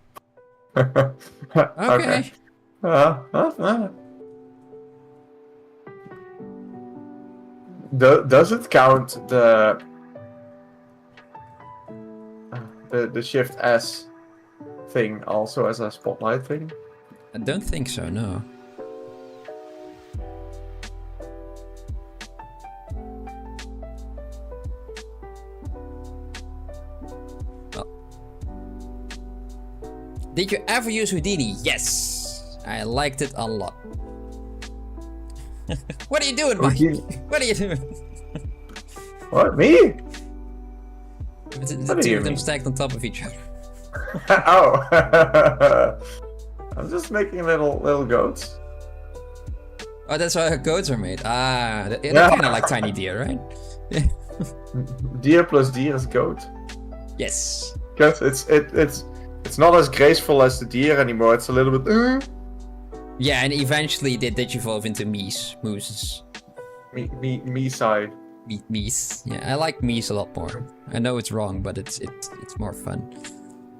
Speaker 1: Okay.
Speaker 2: Does it count the Shift S thing also as a spotlight thing?
Speaker 1: I don't think so, no. Did you ever use Houdini? Yes! I liked it a lot. What are you doing, Mike?
Speaker 2: Houdini.
Speaker 1: What are you doing?
Speaker 2: What, me?
Speaker 1: The two of them stacked on top of each other.
Speaker 2: Oh. I'm just making little goats.
Speaker 1: Oh, that's how goats are made. Ah, they're kind of like tiny deer, right?
Speaker 2: Deer plus deer is goat.
Speaker 1: Yes.
Speaker 2: Because it's not as graceful as the deer anymore. It's a little bit.
Speaker 1: Yeah, and eventually they did evolve into mooses.
Speaker 2: Me-side.
Speaker 1: Meese. Yeah, I like meese a lot more. I know it's wrong, but it's more fun.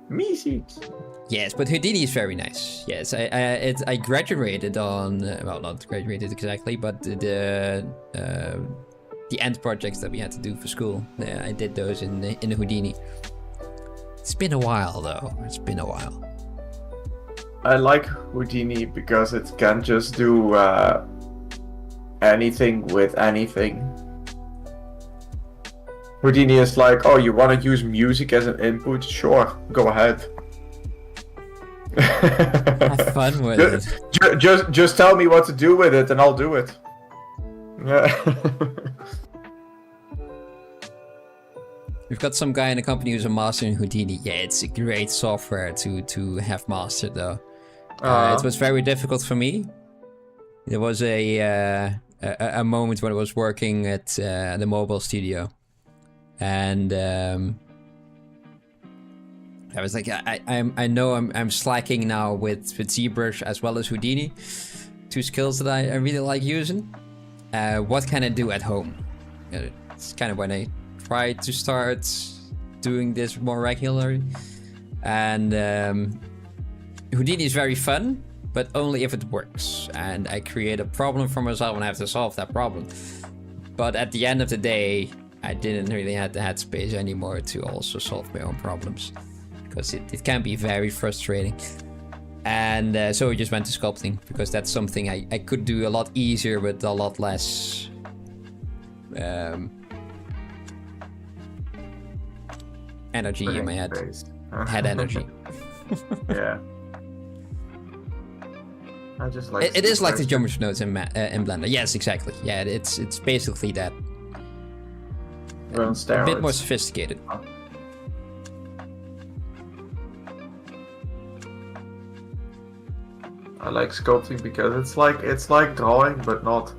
Speaker 2: Me-seeds.
Speaker 1: Yes, but Houdini is very nice. Yes, I graduated on well, not graduated exactly, but the end projects that we had to do for school. I did those in the Houdini. It's been a while though. It's been a while.
Speaker 2: I like Houdini because it can just do anything with anything. Houdini is like, oh, you want to use music as an input? Sure, go ahead.
Speaker 1: Have fun with it.
Speaker 2: Just tell me what to do with it and I'll do it. Yeah.
Speaker 1: We've got some guy in the company who's a master in Houdini. Yeah, it's a great software to have mastered though. It was very difficult for me. There was a moment when I was working at the mobile studio. And I was like, I know I'm slacking now with ZBrush as well as Houdini. Two skills that I really like using. What can I do at home? It's kind of when I tried to start doing this more regularly. And Houdini is very fun, but only if it works. And I create a problem for myself and I have to solve that problem. But at the end of the day, I didn't really have the headspace anymore to also solve my own problems. Because it can be very frustrating. And so I just went to sculpting, because that's something I could do a lot easier with a lot less energy in my head. Head energy.
Speaker 2: Yeah. I just like
Speaker 1: it is like the geometry nodes in Blender. Yes, exactly. Yeah, it's basically that. A bit more sophisticated.
Speaker 2: I like sculpting because it's like drawing, but not.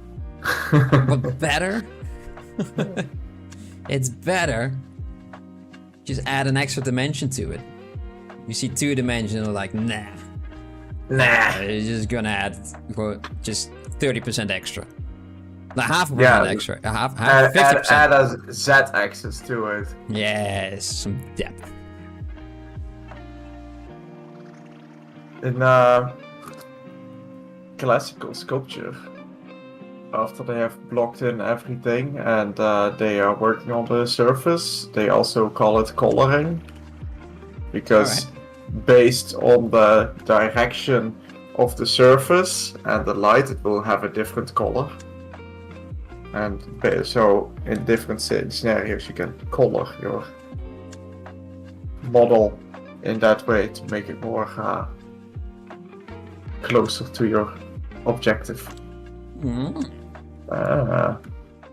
Speaker 1: But better. It's better. Just add an extra dimension to it. You see 2 dimensions, like nah. You're just gonna add just 30% extra. Like half of extra. Half 50%.
Speaker 2: Add a Z-axis to it.
Speaker 1: Yes, some depth.
Speaker 2: In classical sculpture, after they have blocked in everything and they are working on the surface, they also call it coloring. Because based on the direction of the surface and the light, it will have a different color. And so in different scenarios you can color your model in that way to make it more closer to your objective.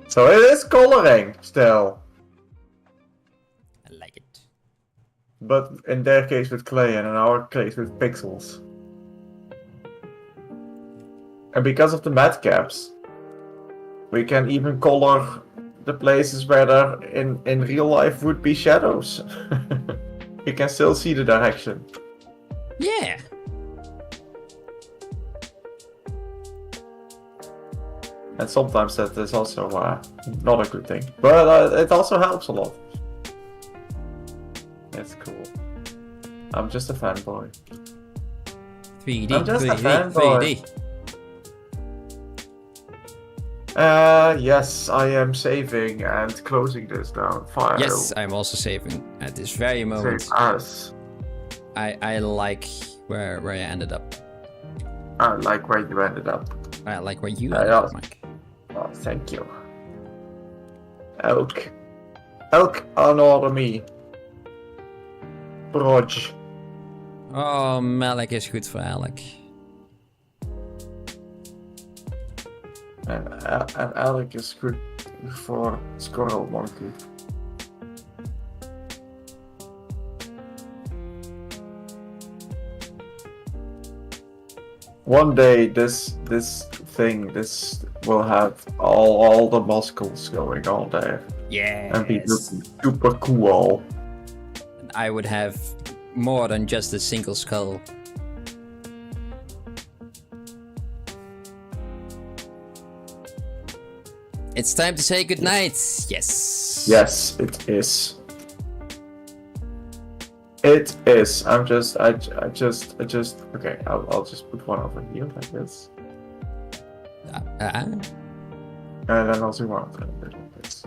Speaker 2: So it is coloring still.
Speaker 1: I like it.
Speaker 2: But in their case with clay and in our case with pixels. And because of the matte caps, we can even color the places where there in real life would be shadows. You can still see the direction.
Speaker 1: Yeah.
Speaker 2: And sometimes that is also not a good thing. But it also helps a lot. It's cool. I'm just a fanboy.
Speaker 1: 3D,
Speaker 2: I'm just a
Speaker 1: 3D,
Speaker 2: fanboy.
Speaker 1: 3D.
Speaker 2: Yes, I am saving and closing this down. File.
Speaker 1: Yes, I'm also saving at this very moment.
Speaker 2: Save as.
Speaker 1: I like where I ended up.
Speaker 2: I like where you ended up.
Speaker 1: I like where you ended up, Mike.
Speaker 2: Oh, thank you. Elk honor me. Broj.
Speaker 1: Oh, Malik is goed voor Alec.
Speaker 2: And Alec is good for Squirrel Monkey. One day this will have all the muscles going on there.
Speaker 1: Yeah.
Speaker 2: And be super cool.
Speaker 1: I would have more than just a single skull. It's time to say goodnight. Yes.
Speaker 2: Yes, it is. It is. I just. Okay, I'll just put one over here like this. And then I'll zoom out a bit like this.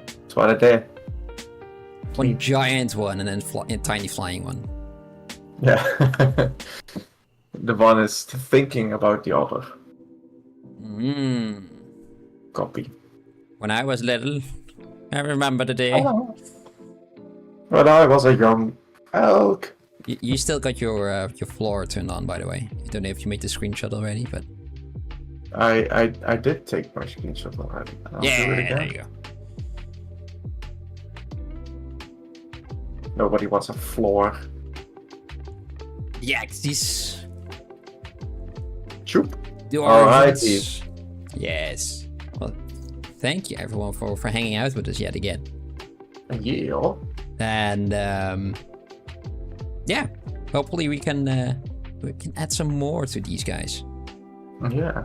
Speaker 2: That's what I did.
Speaker 1: One giant one and then a tiny flying one.
Speaker 2: Yeah. The one is thinking about the other. Copy.
Speaker 1: When I was little, I remember the day.
Speaker 2: When I was a young elk.
Speaker 1: You still got your floor turned on, by the way. I don't know if you made the screenshot already, but
Speaker 2: I did take my screenshot already. I'll do it again.
Speaker 1: There you go.
Speaker 2: Nobody wants a floor.
Speaker 1: Yeah, these.
Speaker 2: Choop.
Speaker 1: The
Speaker 2: Alrighty.
Speaker 1: origins. Yes. Well, thank you everyone for hanging out with us yet again.
Speaker 2: Yeah.
Speaker 1: And yeah, hopefully we can add some more to these guys.
Speaker 2: Yeah.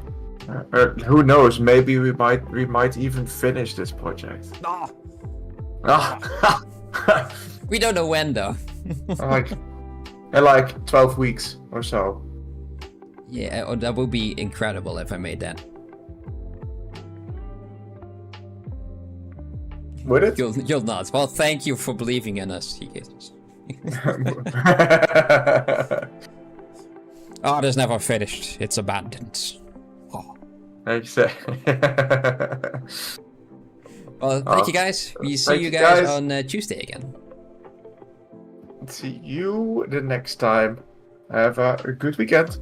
Speaker 2: Who knows? Maybe we might even finish this project.
Speaker 1: We don't know when though.
Speaker 2: in like 12 weeks or so.
Speaker 1: Yeah, that would be incredible if I made that.
Speaker 2: Would it?
Speaker 1: You'll not. Well, thank you for believing in us, you guys. Oh, this never finished. It's abandoned. Oh.
Speaker 2: Like you say.
Speaker 1: Well, thank you guys. We see you guys on Tuesday again.
Speaker 2: See you the next time. Have a good weekend.